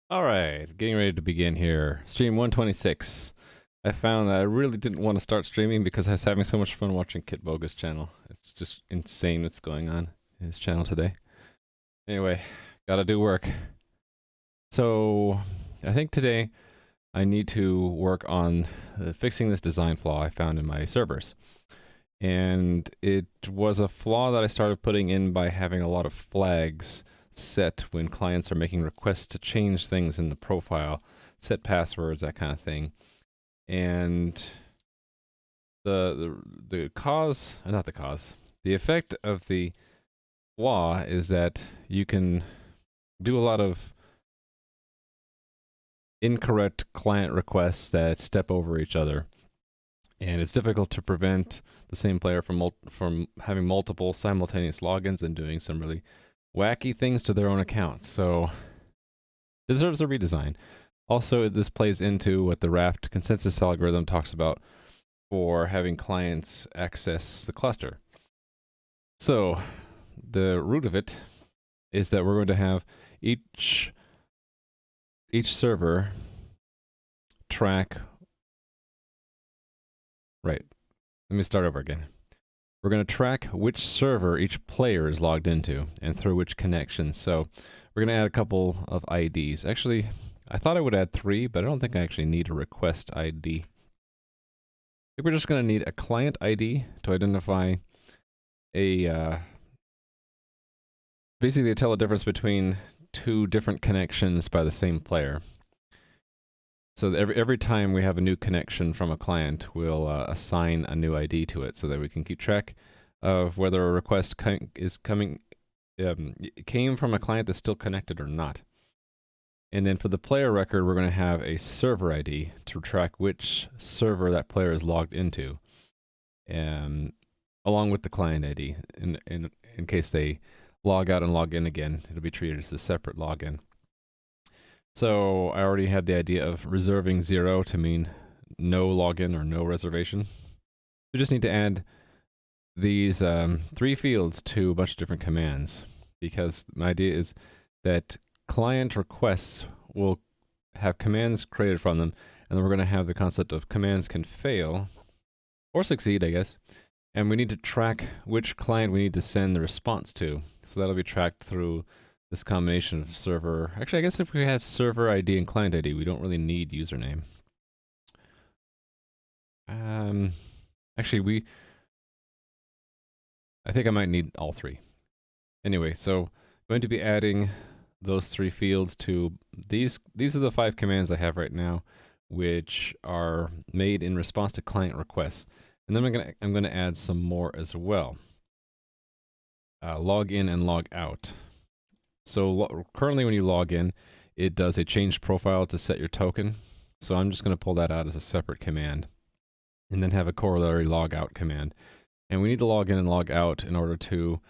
Alright, getting ready to begin here. Stream 126. I found that I really didn't want to start streaming because I was having so much fun watching Kit Boga's channel. It's just insane what's going on in his channel today. Anyway, gotta do work. So, I think today I need to work on fixing this design flaw I found in my servers. And it was a flaw that I started putting in by having a lot of flags set when clients are making requests to change things in the profile, set passwords, that kind of thing. And the cause, not the cause, the effect of the flaw is that you can do a lot of incorrect client requests that step over each other. And it's difficult to prevent the same player from having multiple simultaneous logins and doing some really wacky things to their own account. So, deserves a redesign. Also, this plays into what the Raft consensus algorithm talks about for having clients access the cluster. So, the root of it is that we're going to have each server track. Right. Let me start over again. We're going to track which server each player is logged into and through which connection. So we're going to add a couple of IDs. Actually, I thought I would add 3, but I don't think I actually need a request ID. I think we're just going to need a client ID to identify a, basically tell the difference between 2 different connections by the same player. So every time we have a new connection from a client, we'll assign a new ID to it so that we can keep track of whether a request came from a client that's still connected or not. And then for the player record, we're going to have a server ID to track which server that player is logged into, along with the client ID. In case they log out and log in again, it'll be treated as a separate login. So I already had the idea of reserving 0 to mean no login or no reservation. We just need to add these 3 fields to a bunch of different commands, because my idea is that client requests will have commands created from them, and then we're going to have the concept of commands can fail or succeed, I guess, and we need to track which client we need to send the response to. So that'll be tracked through this combination of server. Actually, I guess if we have server ID and client ID, we don't really need username. Actually, I think I might need all 3. Anyway, so I'm going to be adding those 3 fields to these. These are the 5 commands I have right now, which are made in response to client requests. And then I'm gonna add some more as well. Log in and log out. So currently when you log in, it does a change profile to set your token. So I'm just going to pull that out as a separate command and then have a corollary logout command. And we need to log in and log out in order to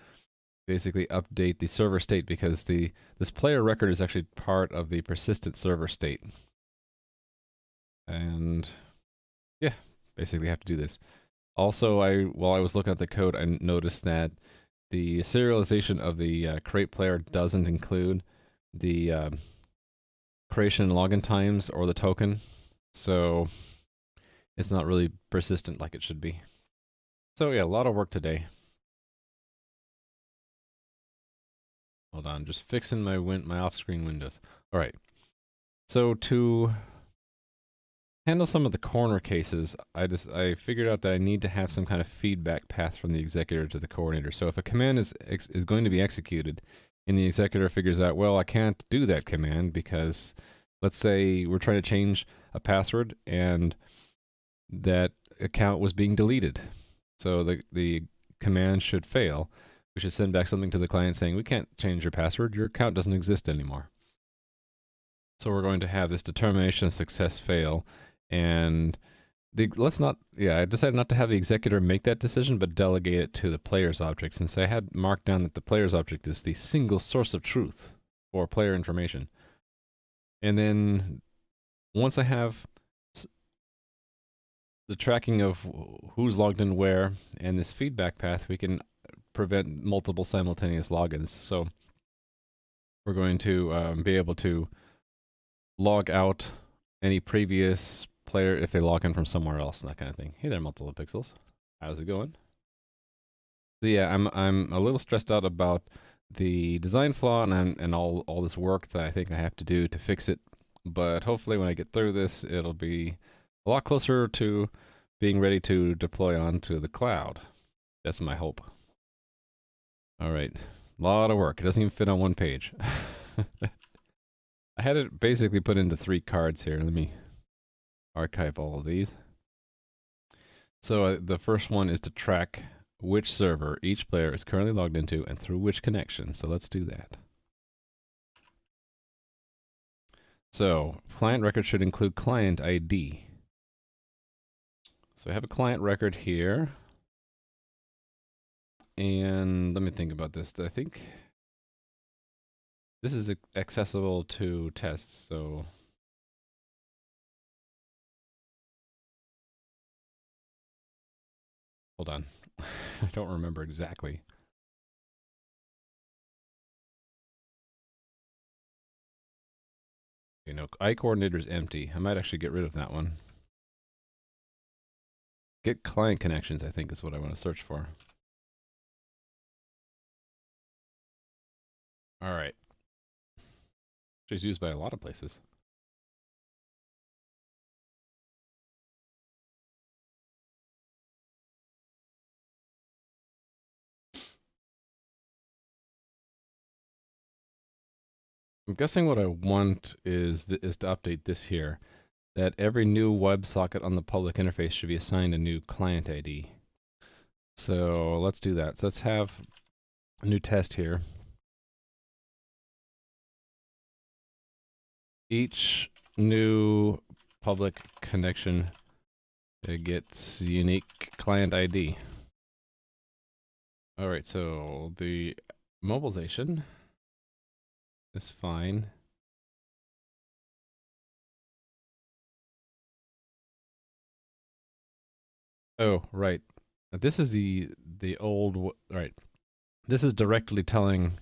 basically update the server state, because this player record is actually part of the persistent server state. And yeah, basically have to do this. Also, while I was looking at the code, I noticed that the serialization of the create player doesn't include the creation and login times or the token, so it's not really persistent like it should be. So yeah, a lot of work today. Hold on, just fixing my off-screen windows. All right. So to handle some of the corner cases, I figured out that I need to have some kind of feedback path from the executor to the coordinator. So if a command is going to be executed, and the executor figures out, well, I can't do that command because, let's say we're trying to change a password and that account was being deleted. So the command should fail. We should send back something to the client saying, we can't change your password, your account doesn't exist anymore. So we're going to have this determination of success fail, and I decided not to have the executor make that decision, but delegate it to the player's object, since I had marked down that the player's object is the single source of truth for player information. And then once I have the tracking of who's logged in where and this feedback path, we can prevent multiple simultaneous logins. So we're going to be able to log out any previous player if they log in from somewhere else and that kind of thing. Hey there, multiple pixels. How's it going? So yeah, I'm a little stressed out about the design flaw and all this work that I think I have to do to fix it. But hopefully when I get through this, it'll be a lot closer to being ready to deploy onto the cloud. That's my hope. All right, a lot of work. It doesn't even fit on one page. I had it basically put into 3 cards here. Let me archive all of these. So the first one is to track which server each player is currently logged into and through which connection. So let's do that. So client record should include client ID. So I have a client record here. And let me think about this. I think this is accessible to tests, so hold on. I don't remember exactly. Okay, no, I coordinator is empty. I might actually get rid of that one. Get client connections, I think, is what I want to search for. All right. It's used by a lot of places. I'm guessing what I want is to update this here, that every new WebSocket on the public interface should be assigned a new client ID. So let's do that. So let's have a new test here. Each new public connection gets unique client ID. All right, so the mobilization is fine. Oh, right. This is the old, right. This is directly telling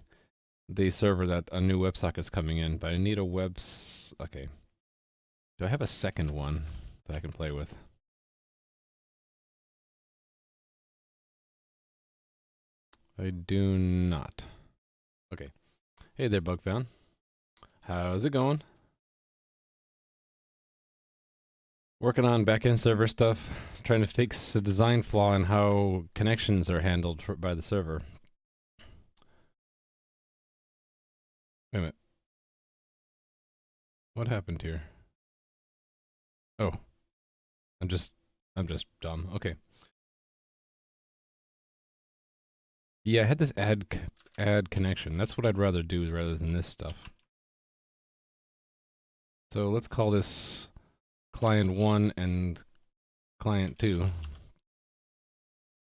the server that a new WebSocket is coming in, but I need a okay. Do I have a second one that I can play with? I do not. Okay. Hey there, Bugfound. How's it going? Working on backend server stuff, trying to fix a design flaw in how connections are handled by the server. Wait a minute. What happened here? Oh. I'm just dumb. Okay. Yeah, I had this add connection. That's what I'd rather do rather than this stuff. So let's call this client 1 and client 2.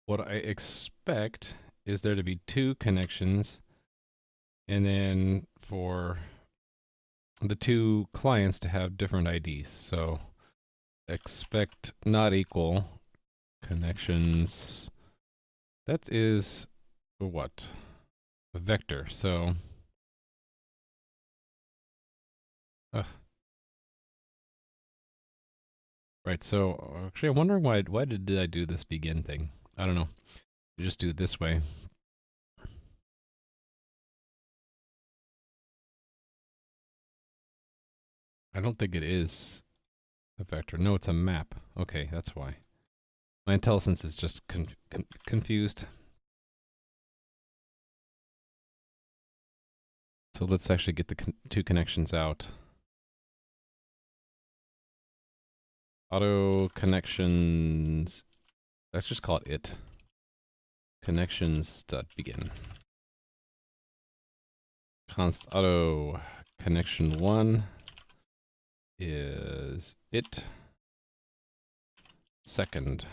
What I expect is there to be 2 connections, and then for the 2 clients to have different IDs. So expect not equal connections. That is what? A vector. So right, so actually I'm wondering why did I do this begin thing? I don't know. You just do it this way. I don't think it is a vector. No, it's a map. Okay, that's why. My IntelliSense is just confused. So let's actually get the 2 connections out. Auto connections. Let's just call it. Connections.begin. Const auto connection 1 is it. Second.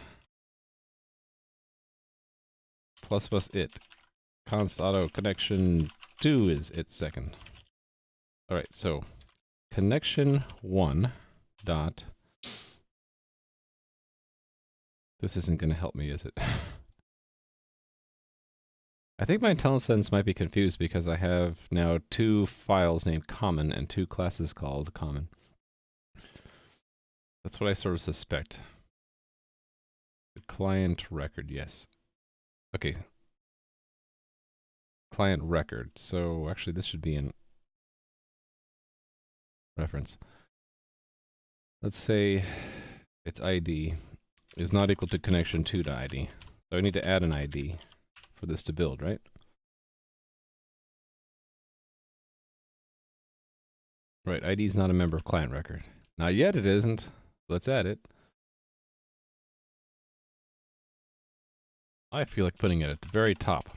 Plus it. Const auto connection 2 is it second. All right, so connection 1 dot. This isn't going to help me, is it? I think my IntelliSense might be confused because I have now 2 files named common and 2 classes called common. That's what I sort of suspect. The client record, yes. Okay. Client record. So actually this should be in reference. Let's say its ID is not equal to connection to the ID. So I need to add an ID for this to build, right? Right, ID is not a member of client record. Not yet it isn't. Let's add it. I feel like putting it at the very top.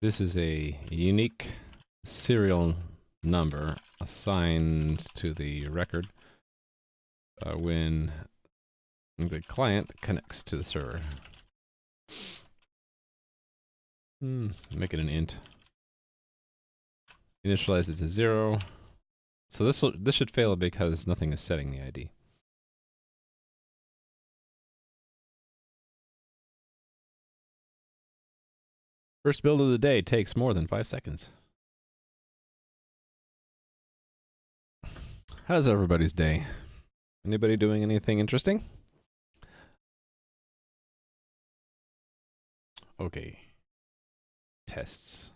This is a unique serial number assigned to the record when the client connects to the server. Make it an int. Initialize it to 0. So this should fail because nothing is setting the ID. First build of the day takes more than 5 seconds. How's everybody's day? Anybody doing anything interesting? Okay. Tests.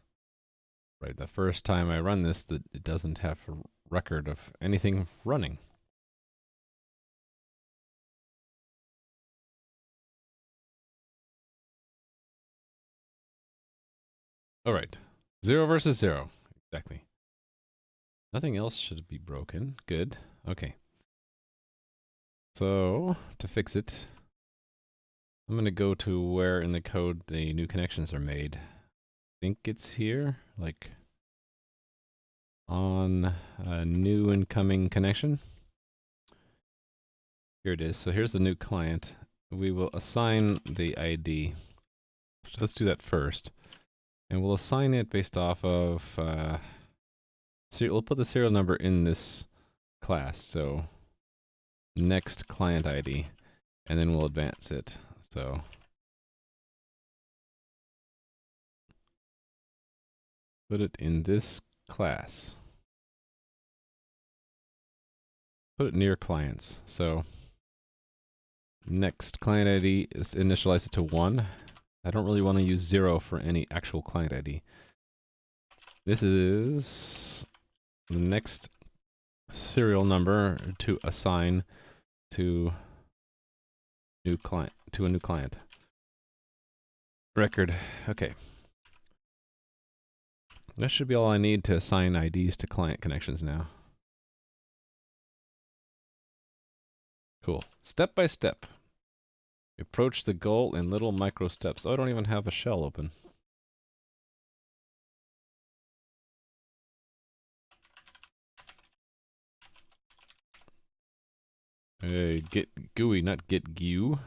Right, the first time I run this, it doesn't have a record of anything running. All right, 0 versus 0, exactly. Nothing else should be broken. Good. Okay. So to fix it, I'm going to go to where in the code the new connections are made. I think it's here, like on a new incoming connection. Here it is. So here's the new client. We will assign the ID. So let's do that first. And we'll assign it based off of, we'll put the serial number in this class. So next client ID, and then we'll advance it. So put it in this class. Put it near clients. So next client ID is initialize it to 1. I don't really want to use 0 for any actual client ID. This is the next serial number to assign to a new client. Record. Okay. That should be all I need to assign IDs to client connections now. Cool. Step by step. Approach the goal in little micro steps. Oh, I don't even have a shell open. Get GUI, not get GUI.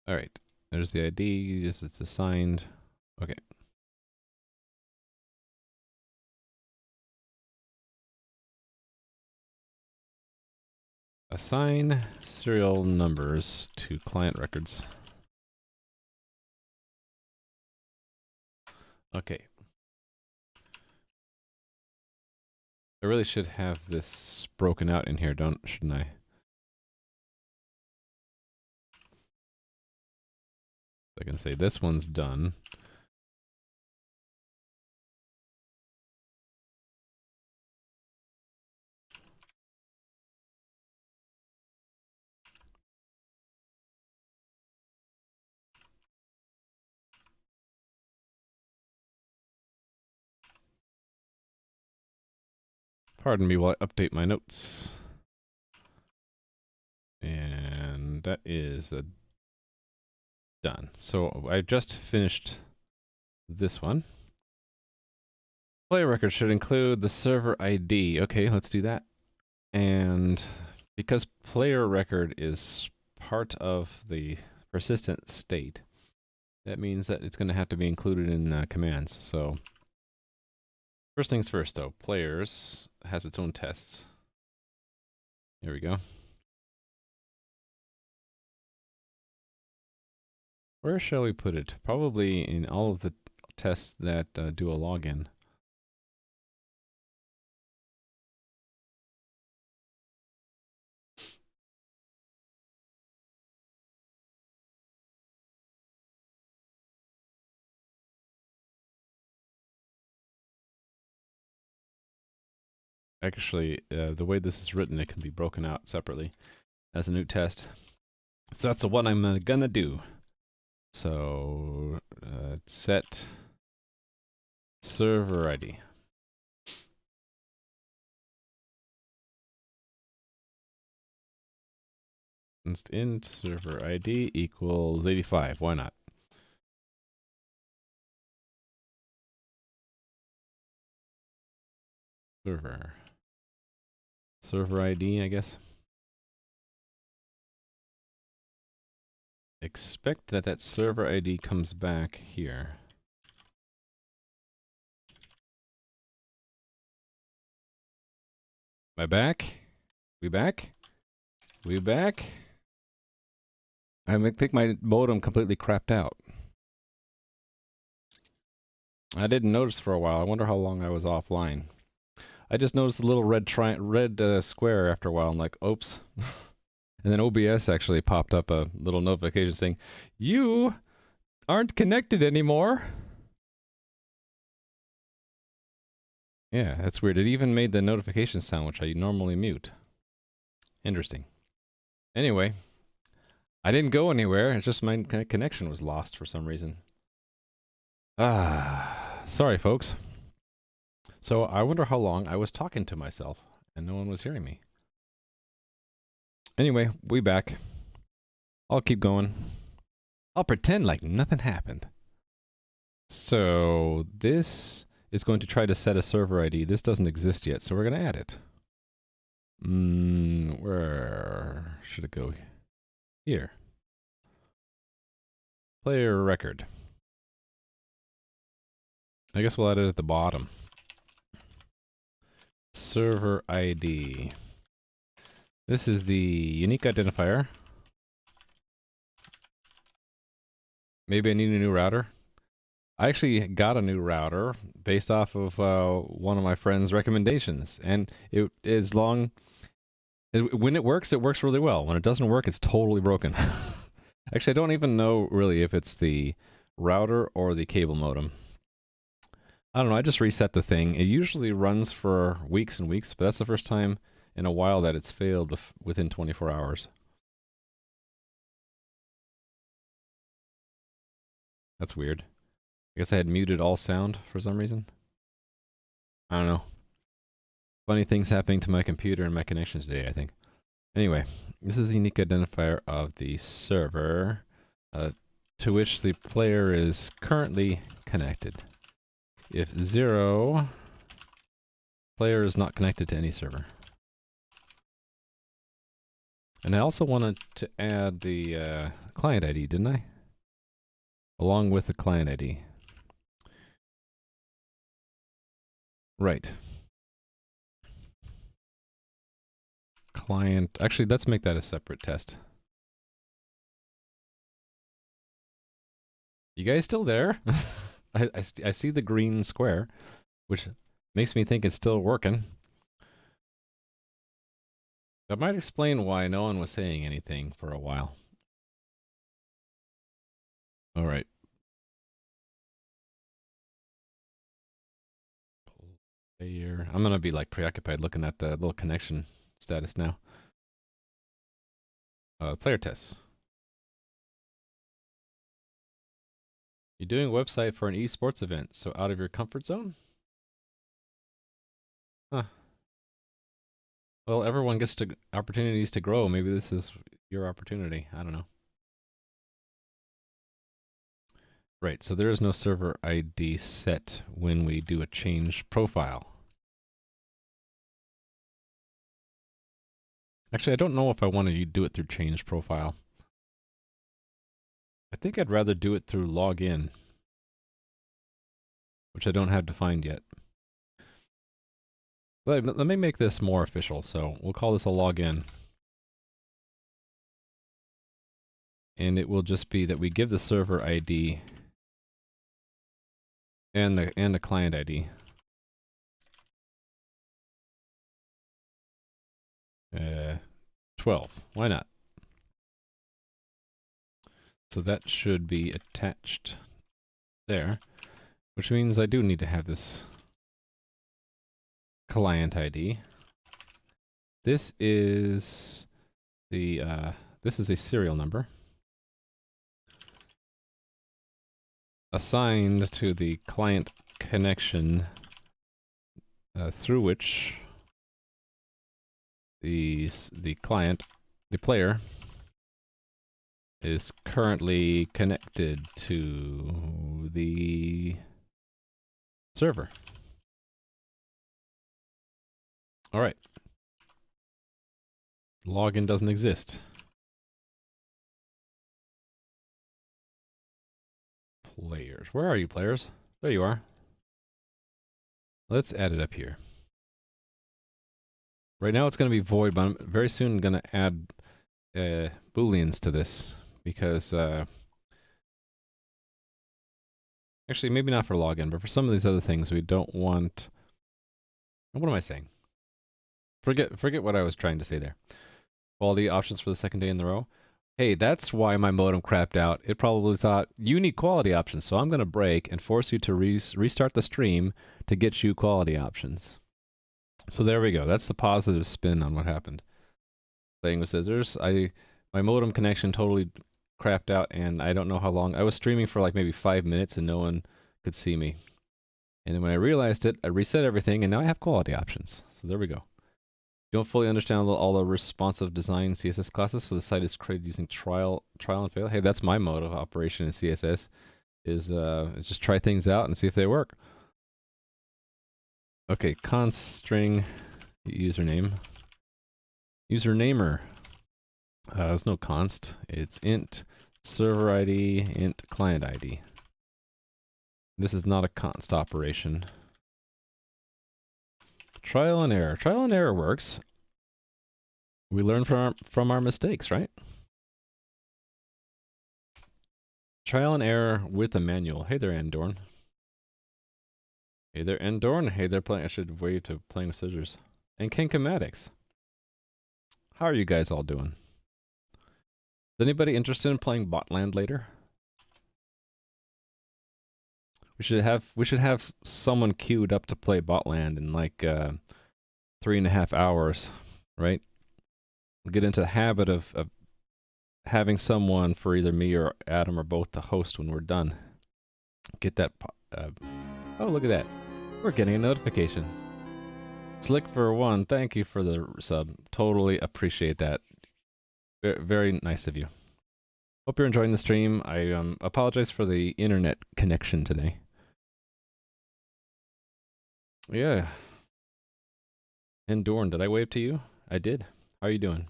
Alright. There's the ID. It's assigned. Okay. Assign serial numbers to client records. Okay. I really should have this broken out in here, shouldn't I? I can say this one's done. Pardon me while I update my notes. And that is done. So I just finished this one. Player record should include the server ID. Okay, let's do that. And because player record is part of the persistent state, that means that it's going to have to be included in commands. So first things first, though, players has its own tests. Here we go. Where shall we put it? Probably in all of the tests that do a login. Actually, the way this is written, it can be broken out separately as a new test. So that's what I'm gonna do. So set server ID. Int server ID equals 85. Why not? Server ID, I guess. Expect that that server ID comes back here. Am I back? We back? We back? I think my modem completely crapped out. I didn't notice for a while. I wonder how long I was offline. I just noticed a little red square after a while. I'm like, oops. And then OBS actually popped up a little notification saying, you aren't connected anymore. Yeah, that's weird. It even made the notification sound, which I normally mute. Interesting. Anyway, I didn't go anywhere. It's just my connection was lost for some reason. Sorry, folks. So I wonder how long I was talking to myself and no one was hearing me. Anyway, we back. I'll keep going. I'll pretend like nothing happened. So this is going to try to set a server ID. This doesn't exist yet, so we're going to add it. Where should it go? Here. Player record. I guess we'll add it at the bottom. Server ID. This is the unique identifier. Maybe I need a new router. I actually got a new router based off of one of my friend's recommendations, and it is long. When it works really well. When it doesn't work, it's totally broken. Actually, I don't even know really if it's the router or the cable modem. I don't know. I just reset the thing. It usually runs for weeks and weeks, but that's the first time in a while that it's failed within 24 hours. That's weird. I guess I had muted all sound for some reason. I don't know. Funny things happening to my computer and my connection today, I think. Anyway, this is the unique identifier of the server to which the player is currently connected. If 0, player is not connected to any server. And I also wanted to add the client ID, didn't I? Along with the client ID. Right. Client, actually, let's make that a separate test. You guys still there? I see the green square, which makes me think it's still working. That might explain why no one was saying anything for a while. All right. I'm gonna be like preoccupied looking at the little connection status now. Player tests. You're doing a website for an esports event, so out of your comfort zone? Huh. Well, everyone gets to opportunities to grow. Maybe this is your opportunity. I don't know. Right, so there is no server ID set when we do a change profile. Actually, I don't know if I want to do it through change profile. I think I'd rather do it through login, which I don't have defined yet. Let me make this more official, so we'll call this a login. And it will just be that we give the server ID and the client ID. 12. Why not? So that should be attached there, which means I do need to have this client ID. This is the this is a serial number assigned to the client connection through which the client, the player, is currently connected to the server. All right. Login doesn't exist. Players. Where are you, players? There you are. Let's add it up here. Right now it's going to be void, but I'm very soon going to add booleans to this because actually maybe not for login, but for some of these other things we don't want. What am I saying? Forget what I was trying to say there. Quality options for the second day in the row. Hey, that's why my modem crapped out. It probably thought, you need quality options, so I'm going to break and force you to restart the stream to get you quality options. So there we go. That's the positive spin on what happened. Playing with scissors. My modem connection totally crapped out, and I don't know how long. I was streaming for like maybe 5 minutes, and no one could see me. And then when I realized it, I reset everything, and now I have quality options. So there we go. You don't fully understand all the responsive design CSS classes, so the site is created using trial and fail. Hey, that's my mode of operation in CSS, is just try things out and see if they work. Okay, const string username. Usernamer. There's no const. It's int server ID, int client ID. This is not a const operation. Trial and error. Trial and error works. We learn from our mistakes, right? Trial and error with a manual. Hey there, Endorn. Hey there, Endorn. Hey there, I should wave to playing with scissors. And Kinkomatics. How are you guys all doing? Is anybody interested in playing Botland later? We should have someone queued up to play Botland in like 3.5 hours, right? We'll get into the habit of having someone for either me or Adam or both to host when we're done. Get that. Oh, look at that. We're getting a notification. Slick for one, thank you for the sub. Totally appreciate that. Very nice of you. Hope you're enjoying the stream. I apologize for the internet connection today. Yeah. And Dorn, did I wave to you? I did. How are you doing?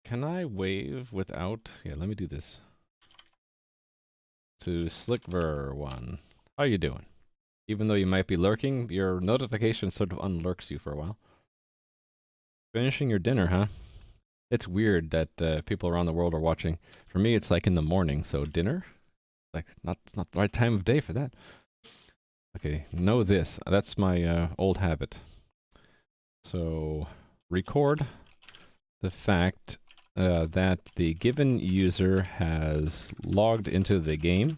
Can I wave without... Yeah, let me do this. To Slickver1. How are you doing? Even though you might be lurking, your notification sort of unlurks you for a while. Finishing your dinner, huh? It's weird that people around the world are watching. For me, it's like in the morning, so dinner? Like, it's not the right time of day for that. Okay, know this. That's my old habit. So, record the fact that the given user has logged into the game,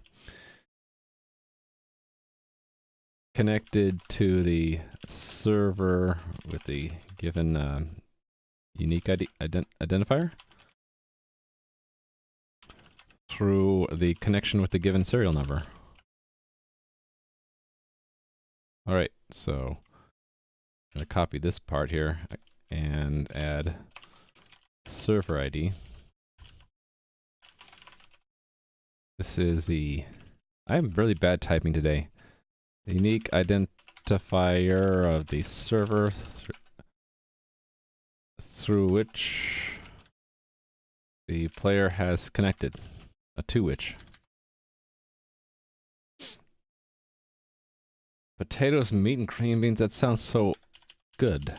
connected to the server with the given unique identifier through the connection with the given serial number. All right, so I'm going to copy this part here and add server ID. This is the... I'm really bad typing today. The unique identifier of the server through which the player has connected. To which. Potatoes, meat, and cream beans. That sounds so good.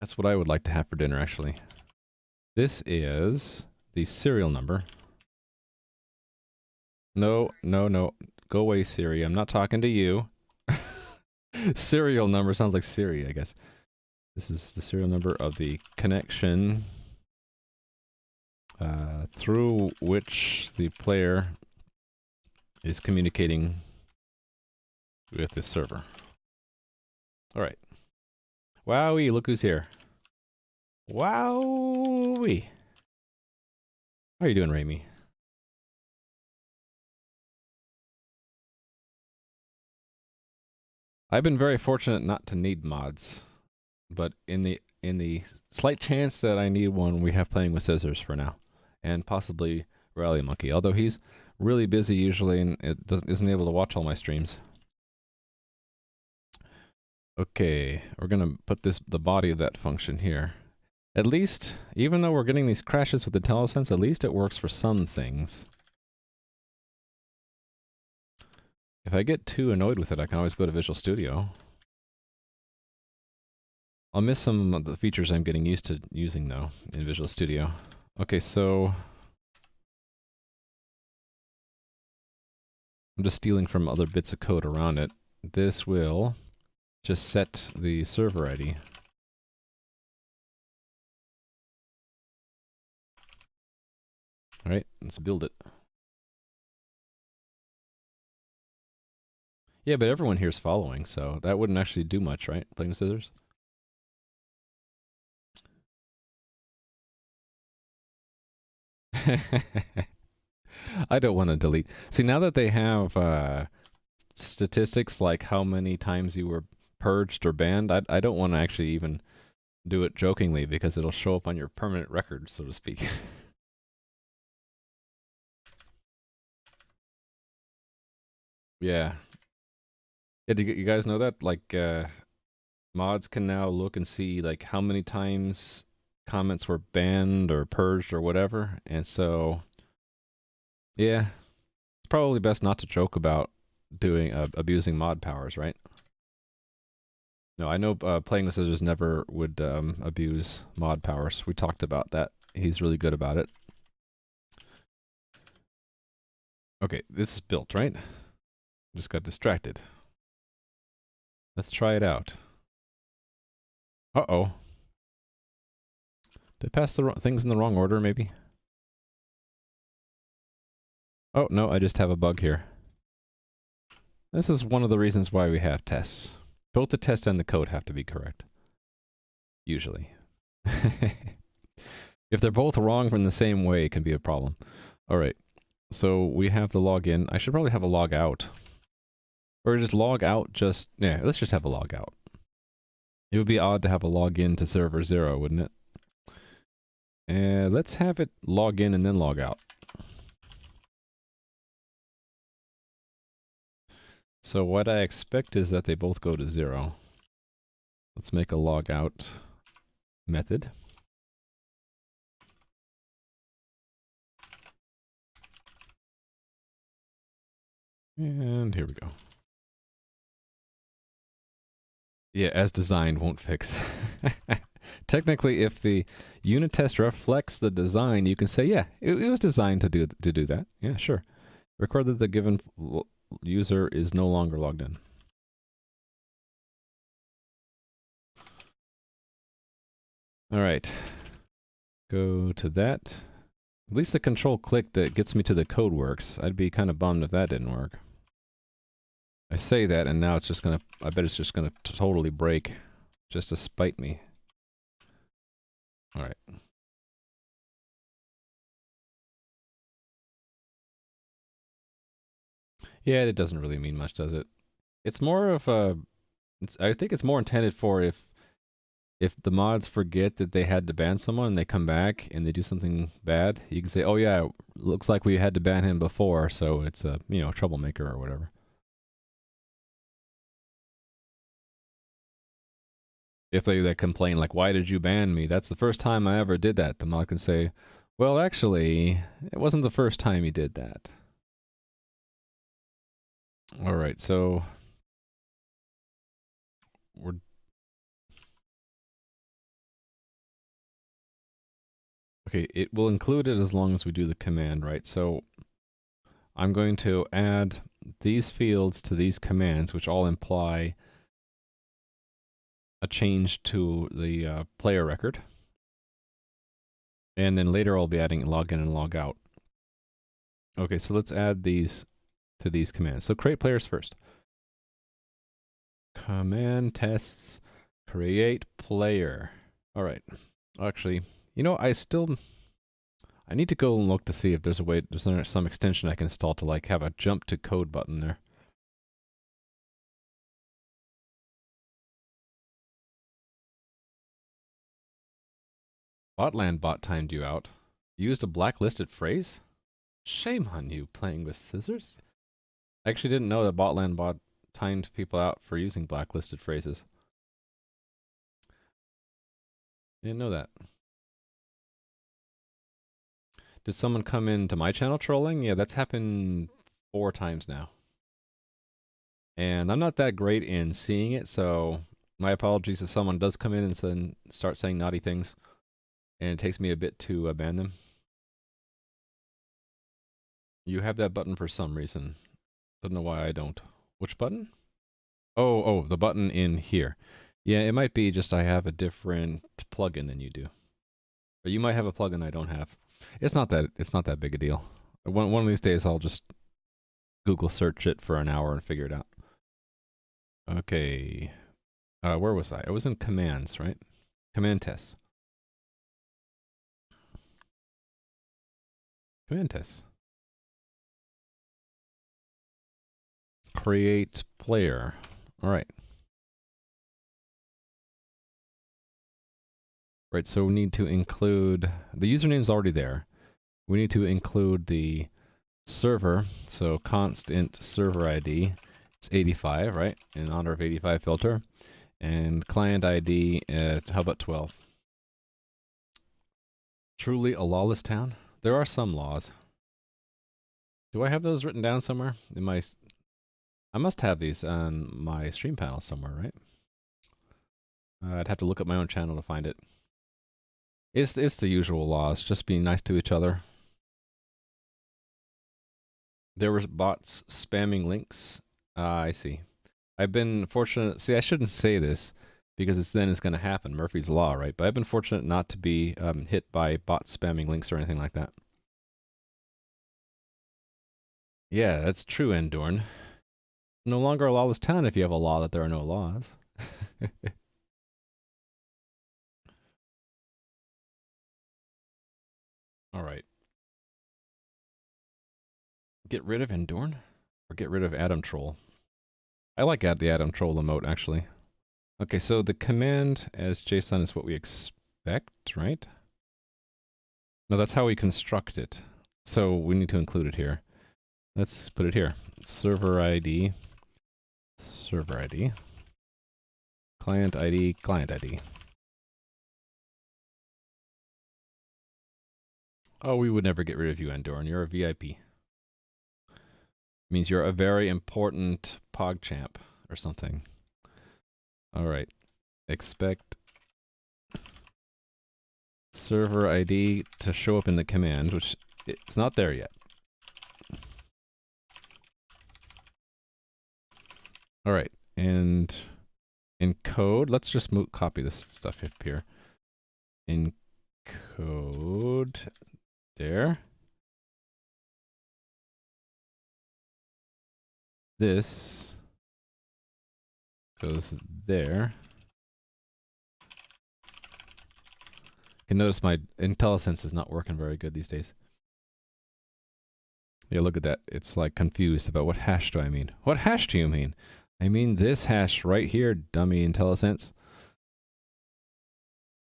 That's what I would like to have for dinner, actually. This is the serial number. No. Go away, Siri. I'm not talking to you. Serial number sounds like Siri, I guess. This is the serial number of the connection through which the player is communicating with this server. All right. Wowee, look who's here. Wowee. How are you doing, Raimi? I've been very fortunate not to need mods, but in the slight chance that I need one, we have Playing with Scissors for now, and possibly Rally Monkey. Although he's really busy usually and isn't able to watch all my streams. Okay, we're gonna put the body of that function here. At least, even though we're getting these crashes with the IntelliSense, at least it works for some things. If I get too annoyed with it, I can always go to Visual Studio. I'll miss some of the features I'm getting used to using, though, in Visual Studio. Okay, so I'm just stealing from other bits of code around it. This will just set the server ID. All right, let's build it. Yeah, but everyone here's following, so that wouldn't actually do much, right? Playing with Scissors? I don't want to delete. See, now that they have statistics like how many times you were purged or banned, I don't want to actually even do it jokingly because it'll show up on your permanent record, so to speak. Yeah. Yeah, do you guys know that? Like, mods can now look and see, like, how many times comments were banned or purged or whatever, and so, yeah, it's probably best not to joke about doing, abusing mod powers, right? No, I know Playing with Scissors never would abuse mod powers. We talked about that. He's really good about it. Okay, this is built, right? Just got distracted. Let's try it out. Uh-oh. Did I pass the things in the wrong order, maybe? Oh, no, I just have a bug here. This is one of the reasons why we have tests. Both the test and the code have to be correct. Usually. If they're both wrong in the same way, it can be a problem. Alright, so we have the login. I should probably have a log out. Or just log out yeah, let's just have a log out. It would be odd to have a login to server 0, wouldn't it? And let's have it log in and then log out. So what I expect is that they both go to 0. Let's make a log out method. And here we go. Yeah, as designed won't fix. Technically, if the unit test reflects the design, you can say, yeah, it was designed to do that. Yeah, sure. Record that the given user is no longer logged in. All right. Go to that. At least the control click that gets me to the code works. I'd be kind of bummed if that didn't work. I say that, and now it's just gonna, I bet it's just gonna totally break just to spite me. All right. Yeah, it doesn't really mean much, does it? It's more of a, I think it's more intended for if the mods forget that they had to ban someone and they come back and they do something bad, you can say, oh yeah, looks like we had to ban him before, so it's a, you know, troublemaker or whatever. If they complain, like, why did you ban me? That's the first time I ever did that. The mod can say, well, actually, it wasn't the first time you did that. All right, so we're okay, it will include it as long as we do the command, right? So I'm going to add these fields to these commands, which all imply a change to the player record. And then later I'll be adding login and logout. Okay, so let's add these to these commands. So create players first. Command tests, create player. All right. Actually, you know, I need to go and look to see if there's a way, there's some extension I can install to like have a jump to code button there. Botland bot timed you out. Used a blacklisted phrase? Shame on you, playing with scissors. I actually didn't know that Botland bot timed people out for using blacklisted phrases. Didn't know that. Did someone come into my channel trolling? Yeah, that's happened 4 times now. And I'm not that great in seeing it, so my apologies if someone does come in and start saying naughty things. And it takes me a bit to ban them. You have that button for some reason. Don't know why I don't. Which button? Oh, the button in here. Yeah, it might be just I have a different plugin than you do. Or you might have a plugin I don't have. It's not that big a deal. One of these days I'll just Google search it for an hour and figure it out. Okay. Where was I? I was in commands, right? Command tests. Command tests. Create player. All right. Right, so we need to include, the username's already there. We need to include the server, so constant server ID. It's 85, right? In honor of 85 filter. And client ID at, how about 12? Truly a lawless town? There are some laws. Do I have those written down somewhere? I must have these on my stream panel somewhere, right? I'd have to look at my own channel to find it. It's the usual laws, just being nice to each other. There were bots spamming links. I see. I've been fortunate. See, I shouldn't say this because it's going to happen. Murphy's Law, right? But I've been fortunate not to be hit by bots spamming links or anything like that. Yeah, that's true, Endorn. No longer a lawless town if you have a law that there are no laws. All right. Get rid of Endorn? Or get rid of Adam Troll? I like the Adam Troll emote, actually. Okay, so the command as JSON is what we expect, right? No, that's how we construct it. So we need to include it here. Let's put it here. Server ID, client ID, client ID. Oh, we would never get rid of you, Endorn. You're a VIP. Means you're a very important PogChamp or something. All right. Expect server ID to show up in the command, which it's not there yet. All right. And in code, let's just copy this stuff up here. In code, there. This goes there. You can notice my IntelliSense is not working very good these days. Yeah, look at that. It's like confused about what hash do I mean. What hash do you mean? I mean this hash right here, dummy IntelliSense.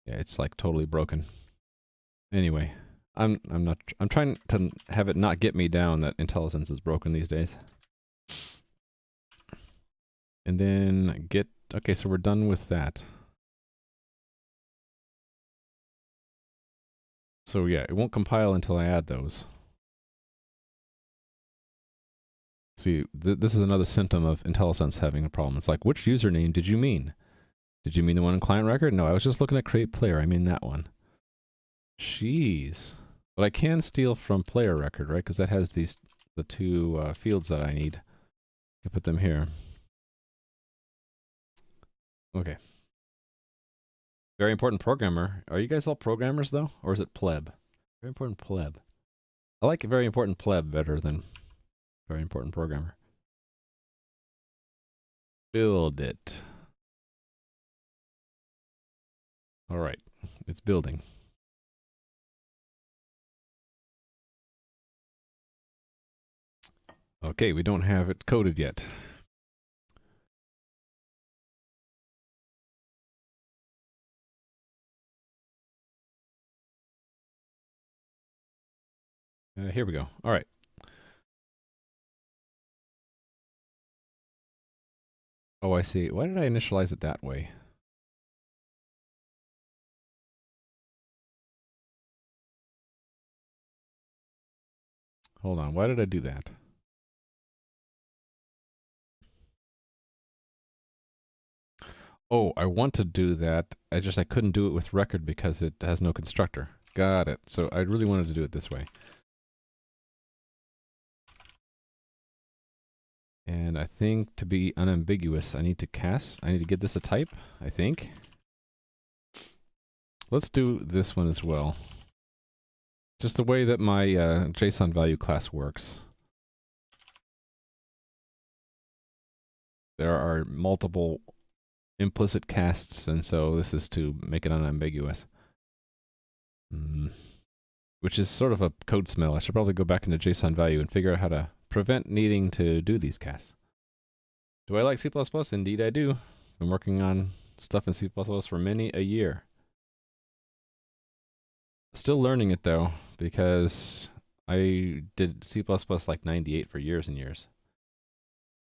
Yeah, it's like totally broken. Anyway, I'm trying to have it not get me down that IntelliSense is broken these days. And then get, okay, so we're done with that. So yeah, it won't compile until I add those. See, this is another symptom of IntelliSense having a problem. It's like, which username did you mean? Did you mean the one in client record? No, I was just looking at create player. I mean that one. Jeez. But I can steal from player record, right? Because that has the 2 fields that I need. I put them here. Okay. Very important programmer. Are you guys all programmers though? Or is it pleb? Very important pleb. I like very important pleb better than Very important programmer. Build it. All right, it's building. Okay, we don't have it coded yet. Here we go. All right. Oh, I see. Why did I initialize it that way? Hold on. Why did I do that? Oh, I want to do that. I couldn't do it with record because it has no constructor. Got it. So I really wanted to do it this way. And I think to be unambiguous, I need to give this a type, I think. Let's do this one as well. Just the way that my JSON value class works. There are multiple implicit casts, and so this is to make it unambiguous. Which is sort of a code smell. I should probably go back into JSON value and figure out how to prevent needing to do these casts. Do I like C++? Indeed I do. Been working on stuff in C++ for many a year. Still learning it though, because I did C++ like 98 for years and years.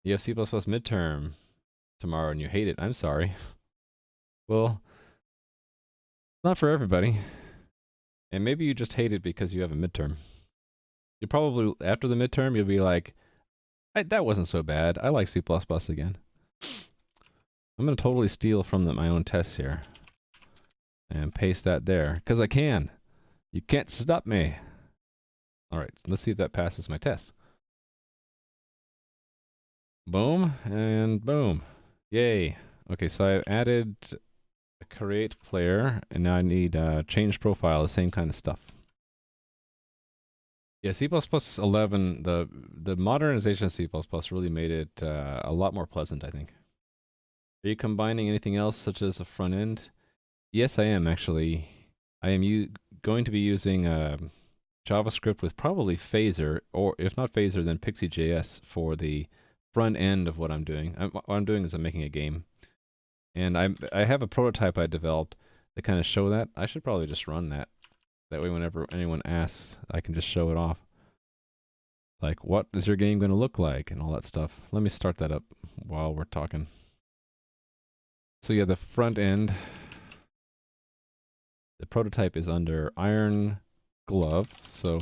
You have C++ midterm tomorrow and you hate it. I'm sorry. Well, not for everybody. And maybe you just hate it because you have a midterm. You probably, after the midterm, you'll be like, that wasn't so bad. I like C++ again. I'm going to totally steal from my own tests here. And paste that there, because I can. You can't stop me. Alright, so let's see if that passes my test. Boom, and boom. Yay. Okay, so I've added a create player, and now I need change profile, the same kind of stuff. Yeah, C++ 11, the modernization of C++ really made it a lot more pleasant, I think. Are you combining anything else, such as a front end? Yes, I am, actually. I am going to be using JavaScript with probably Phaser, or if not Phaser, then Pixie.js for the front end of what I'm doing. What I'm doing is I'm making a game. And I have a prototype I developed to kind of show that. I should probably just run that. That way whenever anyone asks, I can just show it off. Like, what is your game going to look like? And all that stuff. Let me start that up while we're talking. So yeah, the front end. The prototype is under Iron Glove. So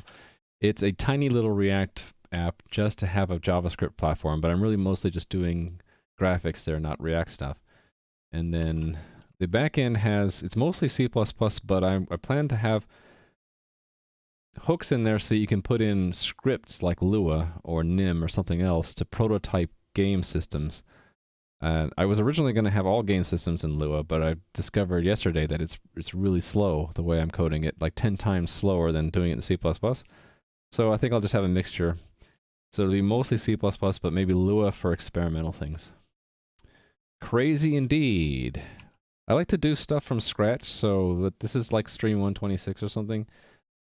it's a tiny little React app just to have a JavaScript platform. But I'm really mostly just doing graphics there, not React stuff. And then the backend it's mostly C++, but I plan to have hooks in there so you can put in scripts like Lua or Nim or something else to prototype game systems. I was originally going to have all game systems in Lua, but I discovered yesterday that it's really slow the way I'm coding it, like 10 times slower than doing it in C++. So I think I'll just have a mixture. So it'll be mostly C++, but maybe Lua for experimental things. Crazy indeed. I like to do stuff from scratch, so this is like stream 126 or something.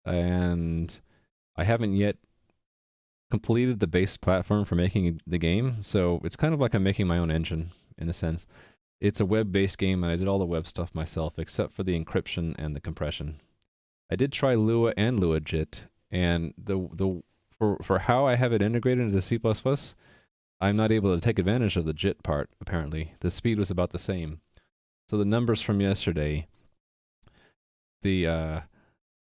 And I haven't yet completed the base platform for making the game, so it's kind of like I'm making my own engine, in a sense. It's a web-based game, and I did all the web stuff myself, except for the encryption and the compression. I did try Lua and LuaJIT, and for how I have it integrated into C++, I'm not able to take advantage of the JIT part, apparently. The speed was about the same. So the numbers from yesterday, the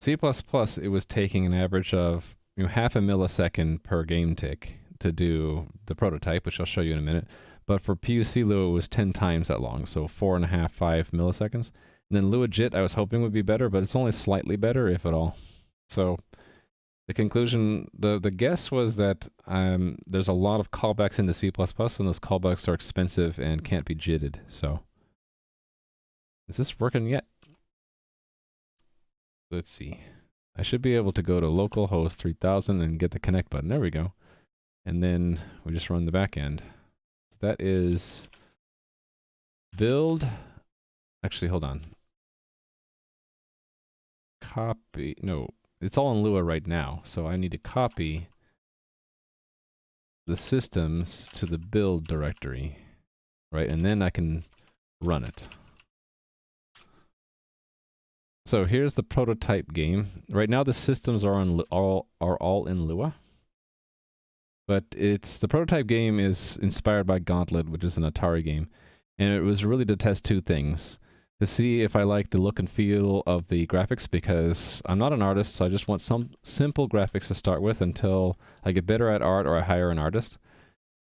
C++, it was taking an average of half a millisecond per game tick to do the prototype, which I'll show you in a minute. But for PUC Lua, it was 10 times that long, so 4.5, 5 milliseconds. And then LuaJIT, I was hoping would be better, but it's only slightly better, if at all. So the conclusion, the guess was that there's a lot of callbacks into C++, and those callbacks are expensive and can't be JITted. So is this working yet? Let's see. I should be able to go to localhost 3000 and get the connect button. There we go. and then we just run the back end. So that is build. Actually, hold on. Copy. No, it's all in Lua right now. So I need to copy the systems to the build directory, right? And then I can run it. So here's the prototype game. Right now the systems are all in Lua. But the prototype game is inspired by Gauntlet, which is an Atari game. And it was really to test two things. To see if I like the look and feel of the graphics, because I'm not an artist, so I just want some simple graphics to start with until I get better at art or I hire an artist.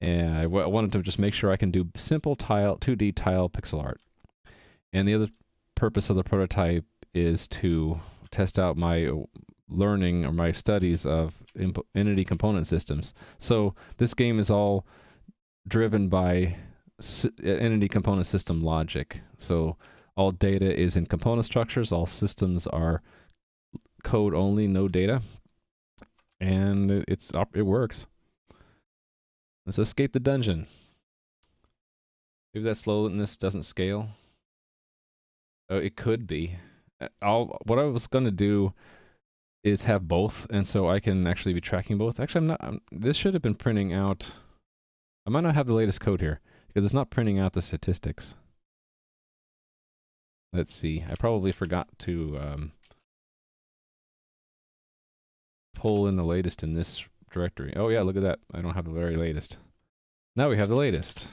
And I wanted to just make sure I can do simple 2D tile pixel art. And the other purpose of the prototype is to test out my learning or my studies of entity component systems. So this game is all driven by entity component system logic. So all data is in component structures, all systems are code only, no data. And it works. Let's escape the dungeon. Maybe that slowness doesn't scale. Oh, it could be. What I was going to do is have both, and so I can actually be tracking both. Actually, this should have been printing out. I might not have the latest code here, because it's not printing out the statistics. Let's see. I probably forgot to pull in the latest in this directory. Oh yeah, look at that. I don't have the very latest. Now we have the latest.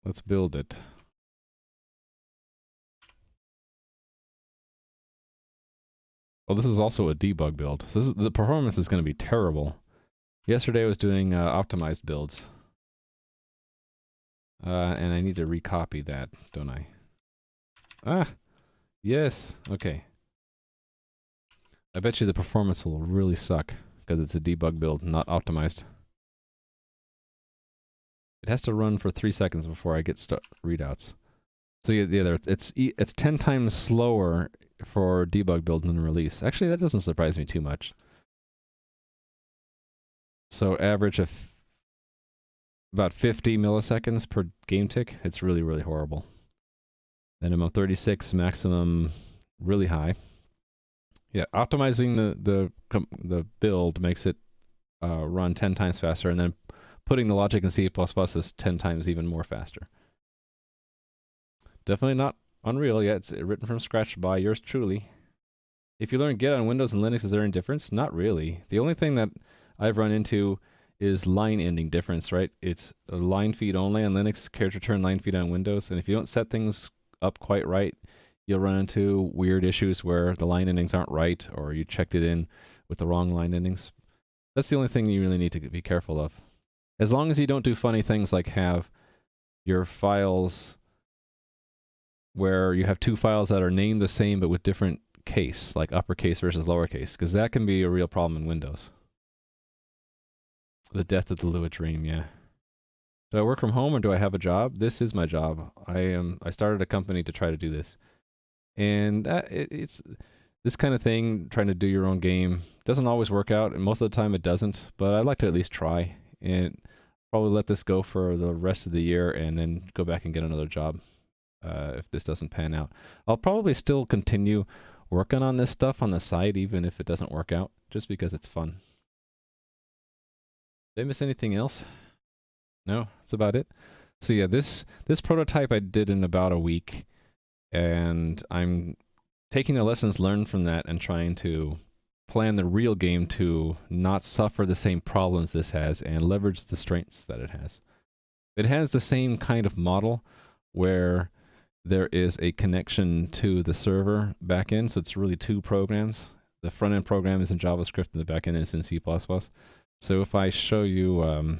Let's build it. Oh, this is also a debug build. So the performance is going to be terrible. Yesterday I was doing optimized builds. And I need to recopy that, don't I? Ah! Yes! Okay. I bet you the performance will really suck, because it's a debug build, not optimized. It has to run for 3 seconds before I get readouts. So yeah, it's 10 times slower for debug build than release. Actually, that doesn't surprise me too much. So average of about 50 milliseconds per game tick. It's really, really horrible. Minimum 36, maximum really high. Yeah, optimizing the build makes it run 10 times faster, and then putting the logic in C++ is 10 times even more faster. Definitely not Unreal yet. It's written from scratch by yours truly. If you learn Git on Windows and Linux, is there any difference? Not really. The only thing that I've run into is line ending difference, right? It's a line feed only on Linux, character return line feed on Windows, and if you don't set things up quite right, you'll run into weird issues where the line endings aren't right, or you checked it in with the wrong line endings. That's the only thing you really need to be careful of. As long as you don't do funny things like have your files where you have two files that are named the same but with different case, like uppercase versus lowercase, because that can be a real problem in Windows. The death of the Lua dream, yeah. Do I work from home or do I have a job? This is my job. I started a company to try to do this. And it's this kind of thing, trying to do your own game, doesn't always work out, and most of the time it doesn't, but I'd like to at least try, and probably let this go for the rest of the year and then go back and get another job if this doesn't pan out. I'll probably still continue working on this stuff on the side, even if it doesn't work out, just because it's fun. Did I miss anything else? No, that's about it. So yeah, this prototype I did in about a week, and I'm taking the lessons learned from that and trying to plan the real game to not suffer the same problems this has and leverage the strengths that it has. It has the same kind of model where there is a connection to the server backend, so it's really two programs. The front-end program is in JavaScript and the backend is in C++. So if I show you,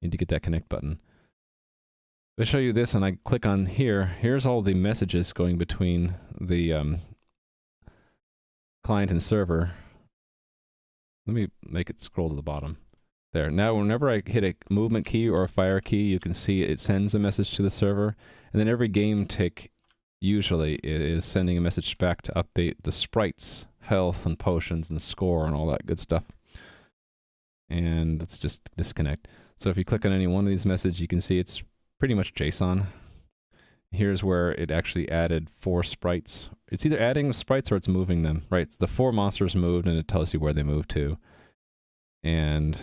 need to get that connect button. If I show you this and I click on here, here's all the messages going between the client and server. Let me make it scroll to the bottom. There. Now, whenever I hit a movement key or a fire key, you can see it sends a message to the server. And then every game tick usually is sending a message back to update the sprites, health and potions and score and all that good stuff. And let's just disconnect. So if you click on any one of these messages, you can see it's pretty much JSON. Here's where it actually added 4 sprites. It's either adding sprites or it's moving them, right? The 4 monsters moved and it tells you where they moved to. And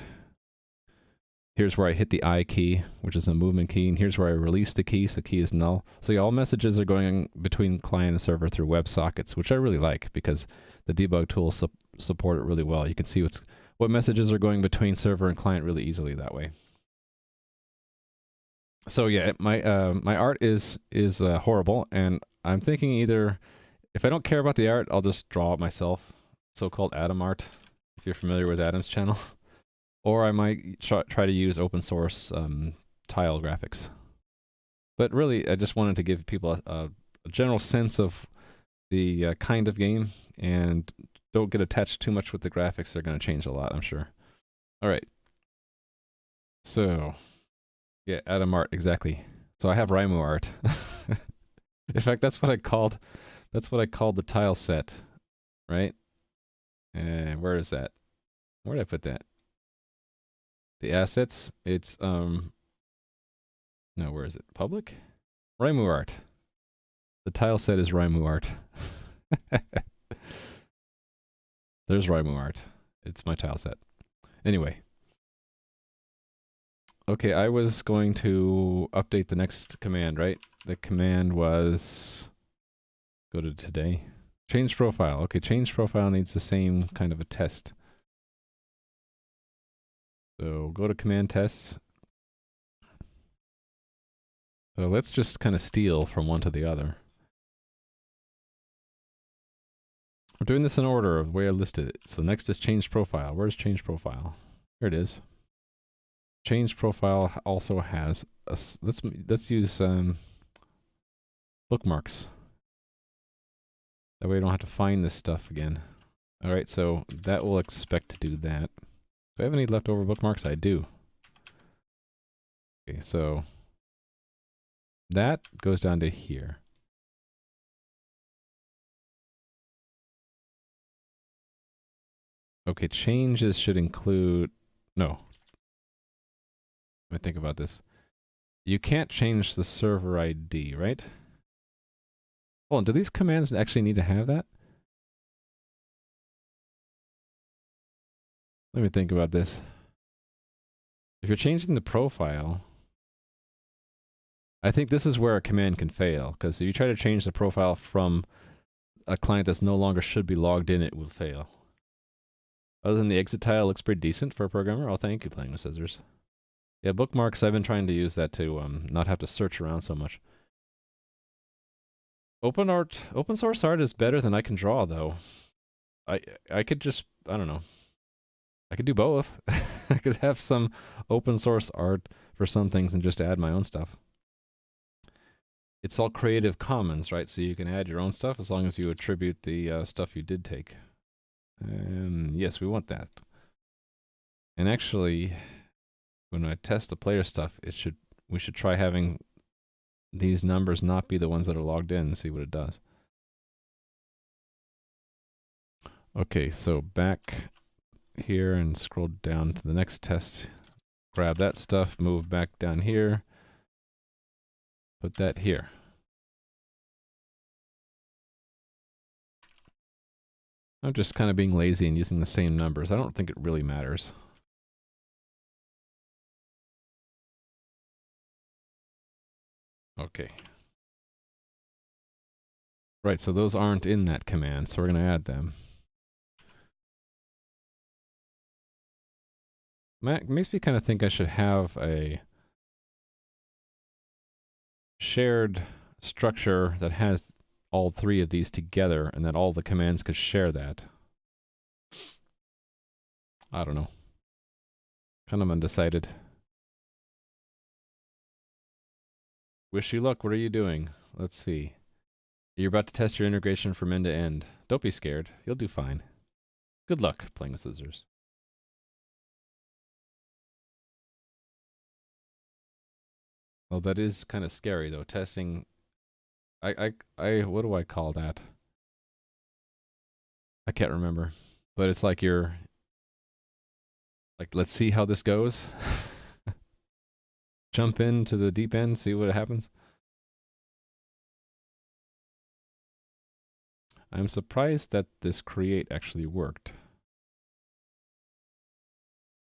here's where I hit the I key, which is a movement key. And here's where I release the key, so key is null. So yeah, all messages are going between client and server through WebSockets, which I really like because the debug tools support it really well. You can see what messages are going between server and client really easily that way. So yeah, my art is horrible, and I'm thinking either if I don't care about the art, I'll just draw it myself, so-called Adam art, if you're familiar with Adam's channel, or I might try to use open source tile graphics. But really, I just wanted to give people a general sense of the kind of game, and don't get attached too much with the graphics. They're going to change a lot, I'm sure. All right. So. Yeah, Adam art, exactly. So I have Raimu art. In fact, that's what I called the tile set, right? And where is that? Where did I put that? The assets, it's no, where is it? Public? Raimu art. The tile set is Raimu art. There's Raimu art. It's my tile set. Anyway. Okay, I was going to update the next command, right? The command was, go to today. Change profile. Okay, change profile needs the same kind of a test. So go to command tests. So let's just kind of steal from one to the other. We're doing this in order of the way I listed it. So next is change profile. Where's change profile? Here it is. Change profile also has a, let's use bookmarks. That way I don't have to find this stuff again. All right, so that will expect to do that. Do I have any leftover bookmarks? I do. Okay, so that goes down to here. Okay, changes should include, no. Let me think about this. You can't change the server ID, right? Hold on, do these commands actually need to have that? Let me think about this. If you're changing the profile, I think this is where a command can fail, because if you try to change the profile from a client that's no longer should be logged in, it will fail. Other than the exit tile looks pretty decent for a programmer. Oh, thank you, Playing with Scissors. Yeah, bookmarks, I've been trying to use that to not have to search around so much. Open source art is better than I can draw, though. I could just, I don't know. I could do both. I could have some open source art for some things and just add my own stuff. It's all Creative Commons, right? So you can add your own stuff as long as you attribute the stuff you did take. And yes, we want that. And actually, when I test the player stuff, we should try having these numbers not be the ones that are logged in and see what it does. Okay, so back here and scroll down to the next test. Grab that stuff, move back down here, put that here. I'm just kind of being lazy and using the same numbers. I don't think it really matters. Okay. Right, so those aren't in that command, so we're going to add them. Makes me kind of think I should have a shared structure that has all 3 of these together, and that all the commands could share that. I don't know. Kind of undecided. Wish you luck. What are you doing? Let's see. You're about to test your integration from end to end. Don't be scared. You'll do fine. Good luck playing with scissors. Well, that is kind of scary though. Testing. What do I call that? I can't remember. But it's like you're Like, let's see how this goes. Jump into the deep end, see what happens. I'm surprised that this create actually worked.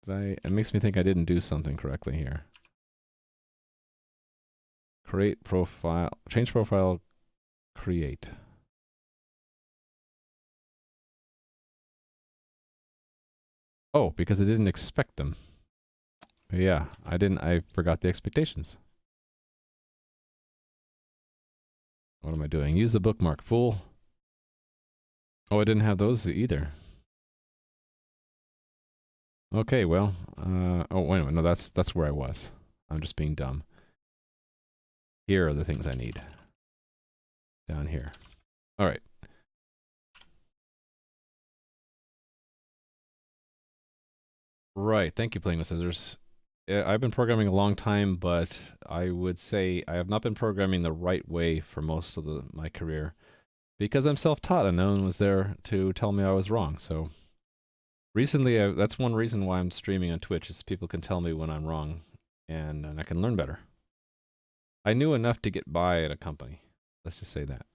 It makes me think I didn't do something correctly here. Create profile, change profile, create. Oh, because I didn't expect them. Yeah, I forgot the expectations. What am I doing? Use the bookmark, fool. Oh, I didn't have those either. Okay, well, oh, wait a minute, no, that's where I was. I'm just being dumb. Here are the things I need. Down here. All right. Right, thank you, Playing with Scissors. I've been programming a long time, but I would say I have not been programming the right way for most of my career because I'm self-taught and no one was there to tell me I was wrong. So recently, that's one reason why I'm streaming on Twitch is people can tell me when I'm wrong and I can learn better. I knew enough to get by at a company. Let's just say that.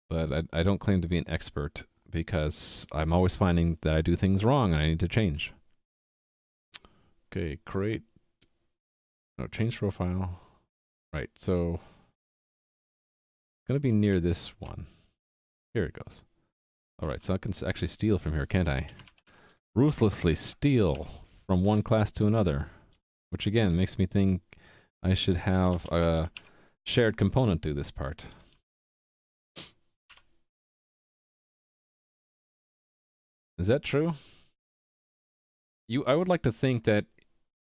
But I don't claim to be an expert because I'm always finding that I do things wrong and I need to change. Okay, create. No, change profile. Right, so it's going to be near this one. Here it goes. All right, so I can actually steal from here, can't I? Ruthlessly steal from one class to another, which again makes me think I should have a shared component do this part. Is that true? I would like to think that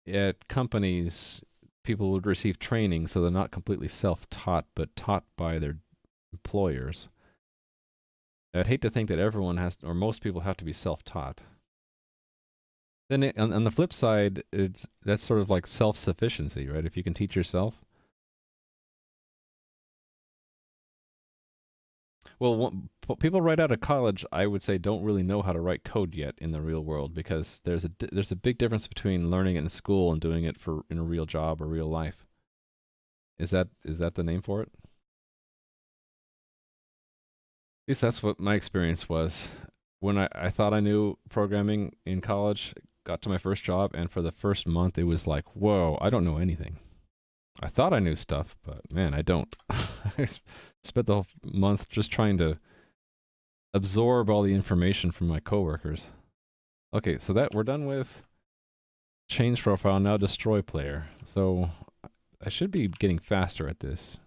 at companies, people would receive training so they're not completely self-taught, but taught by their employers. I'd hate to think that everyone has, or most people have to be self-taught. Then on the flip side, that's sort of like self-sufficiency, right? If you can teach yourself. Well, people right out of college, I would say, don't really know how to write code yet in the real world because there's a big difference between learning it in school and doing it in a real job or real life. Is that the name for it? At least that's what my experience was. When I thought I knew programming in college, got to my first job, and for the first month, it was like, whoa, I don't know anything. I thought I knew stuff, but man, I don't. I spent the whole month just trying to absorb all the information from my coworkers. Okay, so that we're done with change profile, now destroy player. So I should be getting faster at this.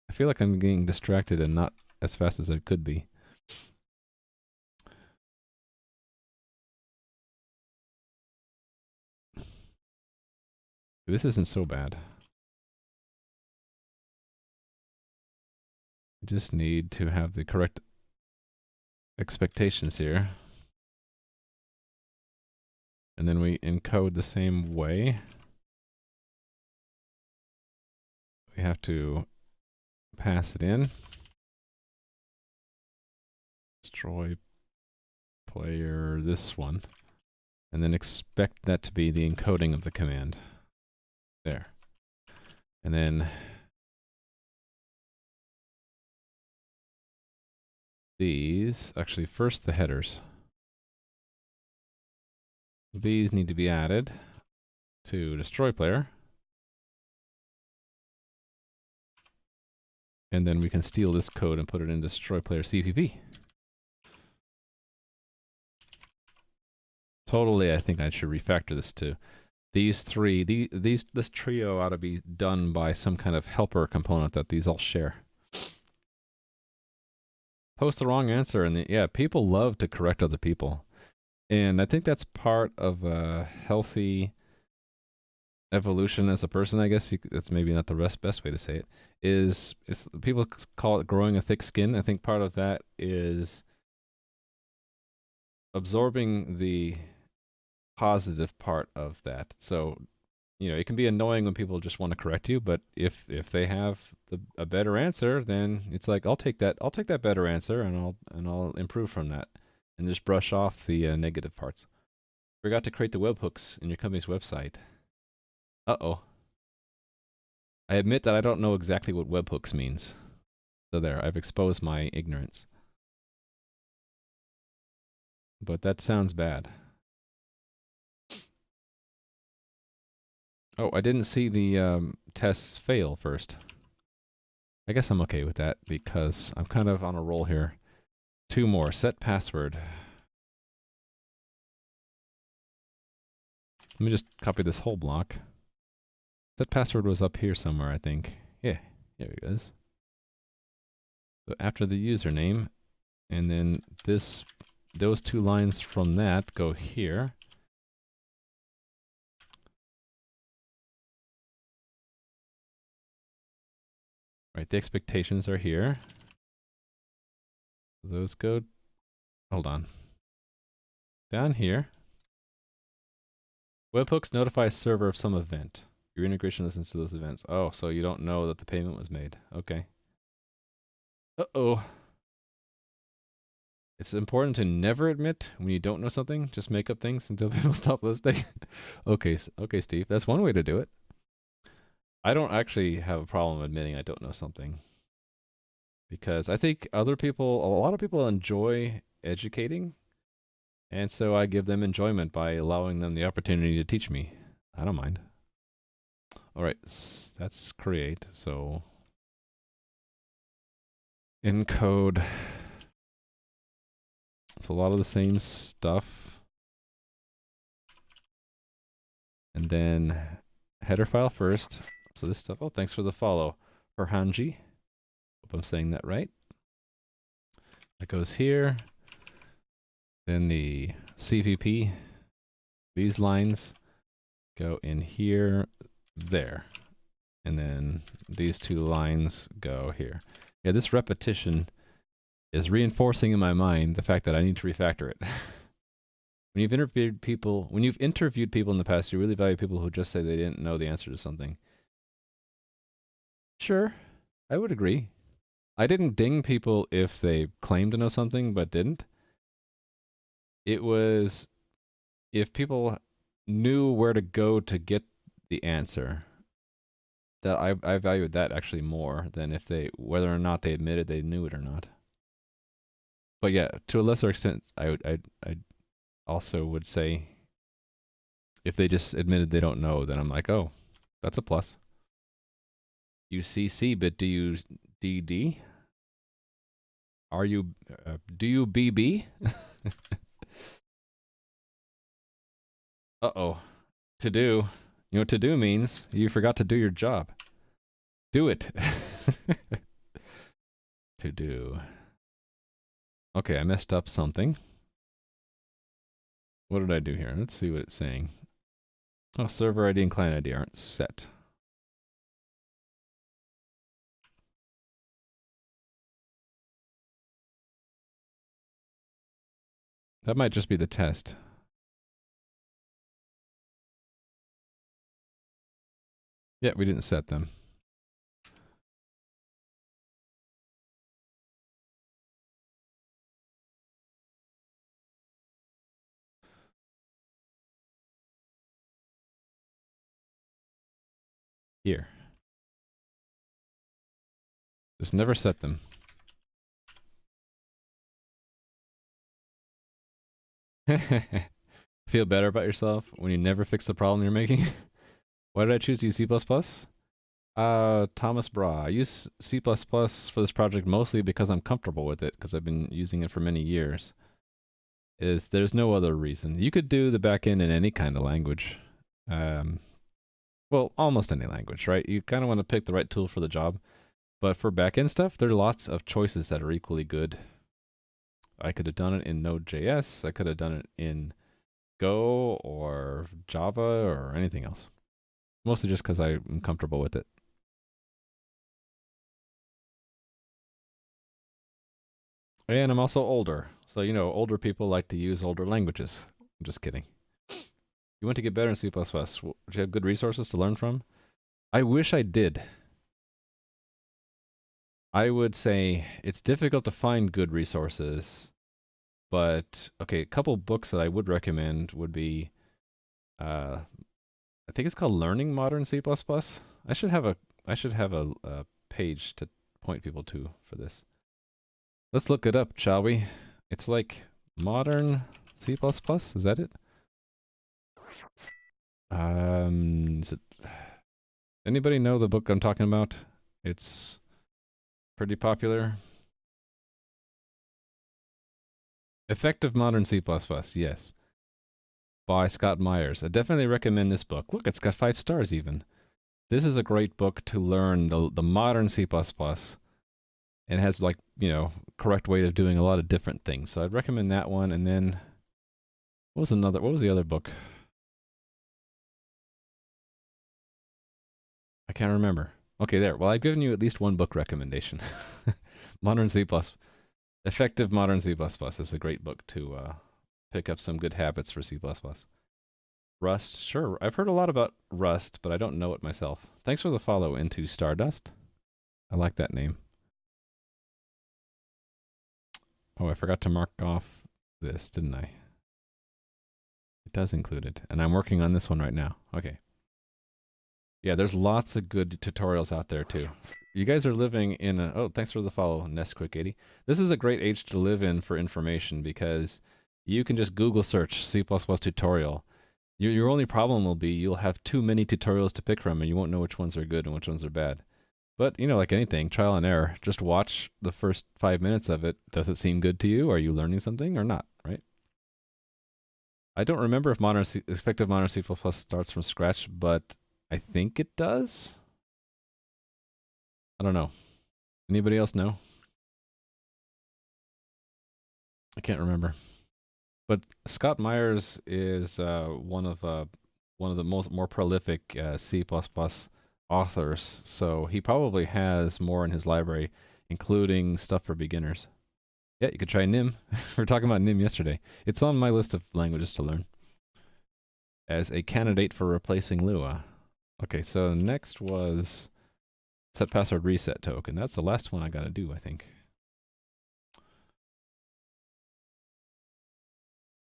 I feel like I'm getting distracted and not as fast as I could be. This isn't so bad. I just need to have the correct expectations here. And then we encode the same way. We have to pass it in. Destroy player, this one. And then expect that to be the encoding of the command. There. And then these, actually first the headers. These need to be added to destroy player. And then we can steal this code and put it in destroy player CPP. Totally, I think I should refactor this to these three. This trio ought to be done by some kind of helper component that these all share. Post the wrong answer, and yeah, people love to correct other people. And I think that's part of a healthy evolution as a person, I guess. That's maybe not the best way to say it. People call it growing a thick skin. I think part of that is absorbing the positive part of that. So, it can be annoying when people just want to correct you, but if they have a better answer, then it's like I'll take that better answer and I'll improve from that and just brush off the negative parts. Forgot to create the webhooks in your company's website. Uh-oh. I admit that I don't know exactly what webhooks means. So there, I've exposed my ignorance. But that sounds bad. Oh, I didn't see the tests fail first. I guess I'm okay with that because I'm kind of on a roll here. 2 more. Set password. Let me just copy this whole block. Set password was up here somewhere, I think. Yeah, here it goes. So after the username, and then those 2 lines from that go here. Right, the expectations are here. Those go, hold on. Down here. Webhooks notifies server of some event. Your integration listens to those events. Oh, so you don't know that the payment was made. Okay. Uh-oh. It's important to never admit when you don't know something. Just make up things until people stop listening. Okay, okay, Steve. That's one way to do it. I don't actually have a problem admitting I don't know something. Because I think a lot of people enjoy educating. And so I give them enjoyment by allowing them the opportunity to teach me. I don't mind. All right, that's create. So encode. It's a lot of the same stuff. And then header file first. So this stuff. Oh, thanks for the follow. For Hanji. Hope I'm saying that right. That goes here. Then the CPP. These lines go in here, there. And then these 2 lines go here. Yeah, this repetition is reinforcing in my mind the fact that I need to refactor it. When you've interviewed people in the past, you really value people who just say they didn't know the answer to something. Sure, I would agree. I didn't ding people if they claimed to know something but didn't. It was if people knew where to go to get the answer, that I valued that actually more than if whether or not they admitted they knew it or not. But yeah, to a lesser extent, I also would say if they just admitted they don't know, then I'm like, oh, that's a plus. UCC, but do you DD? Are you, do you BB? Uh-oh. To do. You know what to do means? You forgot to do your job. Do it. To do. Okay, I messed up something. What did I do here? Let's see what it's saying. Oh, server ID and client ID aren't set. That might just be the test. Yeah, we didn't set them. Here. Just never set them. Feel better about yourself when you never fix the problem you're making? Why did I choose to use C++? Thomas Bra. I use C++ for this project mostly because I'm comfortable with it, because I've been using it for many years. There's no other reason. You could do the backend in any kind of language. Well, almost any language, right? You kind of want to pick the right tool for the job. But for backend stuff, there are lots of choices that are equally good. I could have done it in Node.js. I could have done it in Go or Java or anything else. Mostly just because I'm comfortable with it. And I'm also older. So, you know, older people like to use older languages. I'm just kidding. You want to get better in C++. Do you have good resources to learn from? I wish I did. I would say it's difficult to find good resources. But okay, a couple books that I would recommend would be, I think it's called Learning Modern C++. I should have a page to point people to for this. Let's look it up, shall we? It's like Modern C++. Is that it? Is it? Anybody know the book I'm talking about? It's pretty popular. Effective Modern C++, yes. By Scott Myers. I definitely recommend this book. Look, it's got 5 stars even. This is a great book to learn the modern C++. And has like, correct way of doing a lot of different things. So I'd recommend that one. And then what was the other book? I can't remember. Okay, there. Well, I've given you at least one book recommendation. Modern C++. Effective Modern C++ is a great book to pick up some good habits for C++. Rust, sure. I've heard a lot about Rust, but I don't know it myself. Thanks for the follow into Stardust. I like that name. Oh, I forgot to mark off this, didn't I? It does include it, and I'm working on this one right now. Okay. Yeah, there's lots of good tutorials out there too. You guys are living in a... Oh, thanks for the follow, NestQuick80. This is a great age to live in for information because you can just Google search C++ tutorial. Your only problem will be you'll have too many tutorials to pick from and you won't know which ones are good and which ones are bad. But, like anything, trial and error. Just watch the first 5 minutes of it. Does it seem good to you? Are you learning something or not, right? I don't remember if effective modern C++ starts from scratch, but I think it does. I don't know. Anybody else know? I can't remember. But Scott Myers is one of the more prolific C++ authors, so he probably has more in his library, including stuff for beginners. Yeah, you could try Nim. We were talking about Nim yesterday. It's on my list of languages to learn as a candidate for replacing Lua. Okay, so next was set password reset token. That's the last one I gotta do, I think.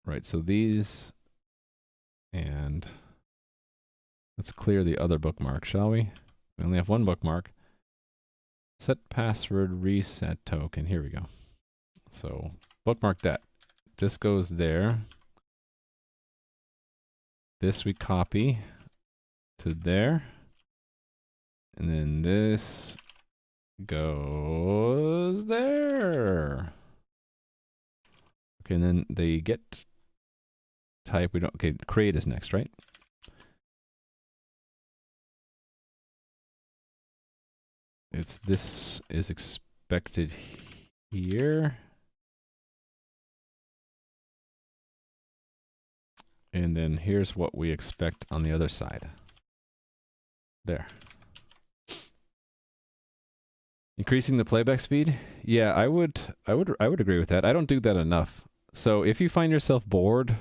Right, so these, and let's clear the other bookmark, shall we? We only have one bookmark. Set password reset token. Here we go. So bookmark that. This goes there. This we copy to there. And then this goes there. Okay, and then the get type, we don't, okay, create is next, right? This is expected here. And then here's what we expect on the other side. There. Increasing the playback speed? Yeah, I would agree with that. I don't do that enough. So if you find yourself bored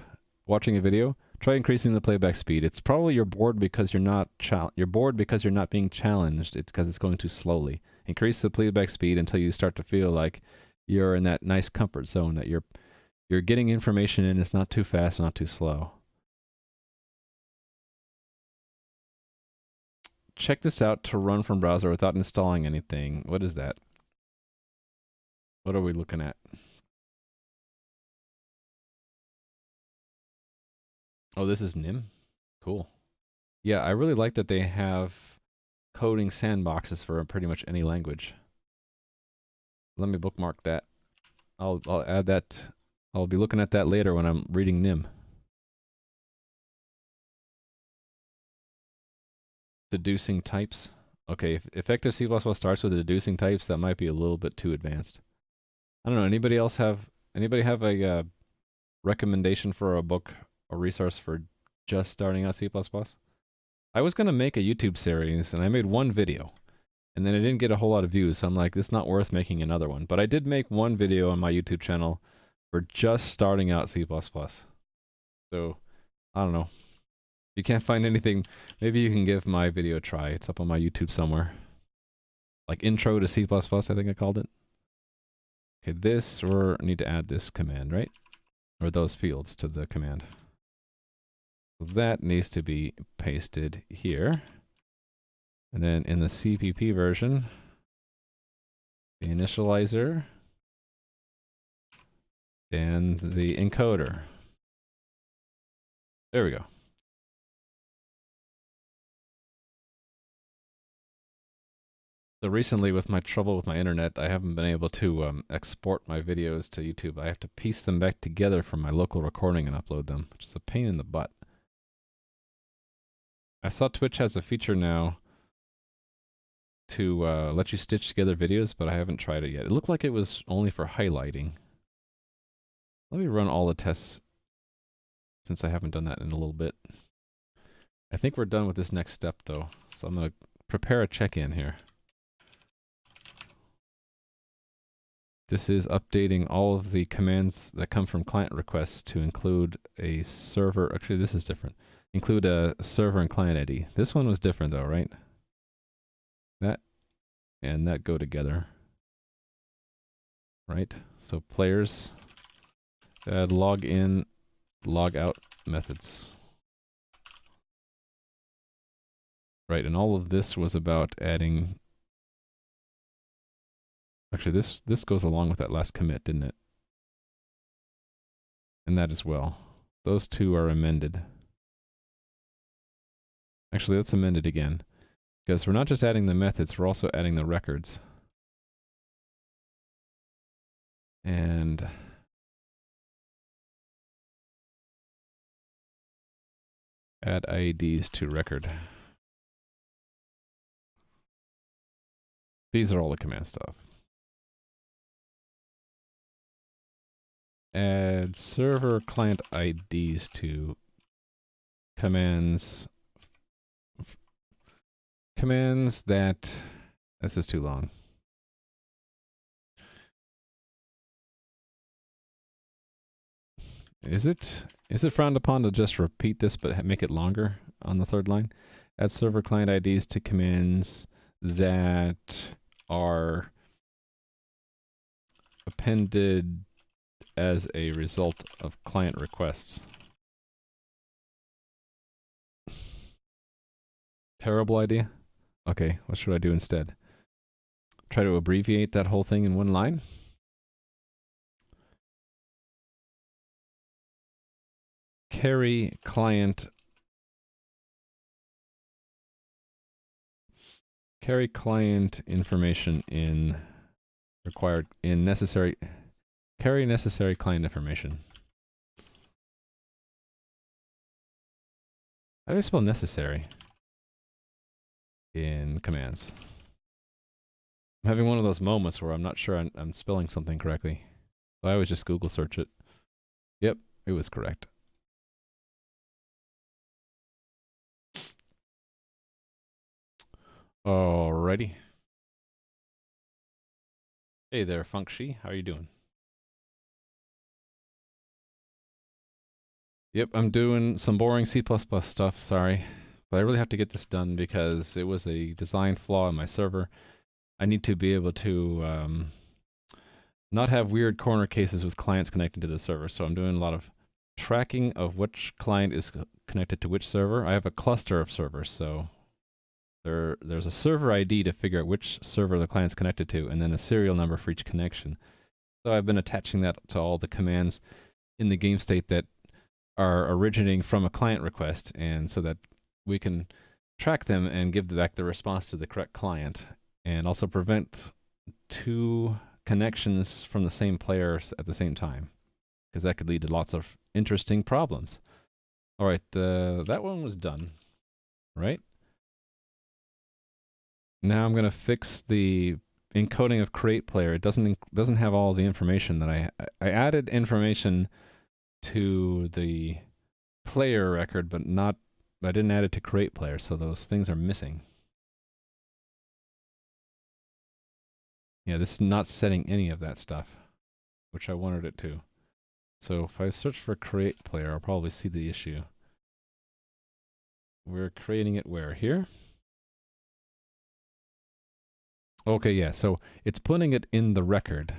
watching a video, try increasing the playback speed. It's probably you're bored because you're not being challenged. It's because it's going too slowly. Increase the playback speed until you start to feel like you're in that nice comfort zone that you're getting information in. It's not too fast, not too slow. Check this out to run from browser without installing anything. What is that? What are we looking at? Oh, this is Nim? Cool. Yeah, I really like that they have coding sandboxes for pretty much any language. Let me bookmark that. I'll add that. I'll be looking at that later when I'm reading Nim. Deducing types. Okay, if effective C++ starts with deducing types, that might be a little bit too advanced. I don't know. Anybody have a recommendation for a book or resource for just starting out C++? I was gonna make a YouTube series, and I made one video, and then it didn't get a whole lot of views. So I'm like, it's not worth making another one. But I did make one video on my YouTube channel for just starting out C++. So I don't know. If you can't find anything, maybe you can give my video a try. It's up on my YouTube somewhere. Like Intro to C++, I think I called it. Okay, this, or need to add this command, right? Or those fields to the command. That needs to be pasted here. And then in the CPP version, the initializer and the encoder. There we go. So recently, with my trouble with my internet, I haven't been able to export my videos to YouTube. I have to piece them back together from my local recording and upload them, which is a pain in the butt. I saw Twitch has a feature now to let you stitch together videos, but I haven't tried it yet. It looked like it was only for highlighting. Let me run all the tests since I haven't done that in a little bit. I think we're done with this next step though, so I'm going to prepare a check-in here. This is updating all of the commands that come from client requests to include a server. Actually, this is different. Include a server and client ID. This one was different though, right? That and that go together. Right? So players add login, logout methods. Right, and all of this was about adding. Actually, this goes along with that last commit, didn't it? And that as well. Those two are amended. Actually, let's amend it again. Because we're not just adding the methods, we're also adding the records. And add IDs to record. These are all the command stuff. Add server client IDs to commands. Commands that... This is too long. Is it frowned upon to just repeat this but make it longer on the third line? Add server client IDs to commands that are appended as a result of client requests. Terrible idea? Okay, what should I do instead? Try to abbreviate that whole thing in one line? Carry client information in required in necessary. Carry necessary client information. How do I spell necessary in commands? I'm having one of those moments where I'm not sure I'm spelling something correctly. So I always just Google search it. Yep, it was correct. Alrighty. Hey there, Funkshi. How are you doing? Yep, I'm doing some boring C++ stuff, sorry. But I really have to get this done because it was a design flaw in my server. I need to be able to not have weird corner cases with clients connecting to the server. So I'm doing a lot of tracking of which client is connected to which server. I have a cluster of servers, so there's a server ID to figure out which server the client's connected to, and then a serial number for each connection. So I've been attaching that to all the commands in the game state that are originating from a client request, and so that we can track them and give back the response to the correct client, and also prevent two connections from the same players at the same time, because that could lead to lots of interesting problems. All right, that one was done, right? Now I'm going to fix the encoding of create player. It doesn't have all the information that I added information to the player record, but I didn't add it to create player, so those things are missing. Yeah, this is not setting any of that stuff, which I wanted it to. So if I search for create player, I'll probably see the issue. We're creating it where? Here? Okay, yeah, so it's putting it in the record.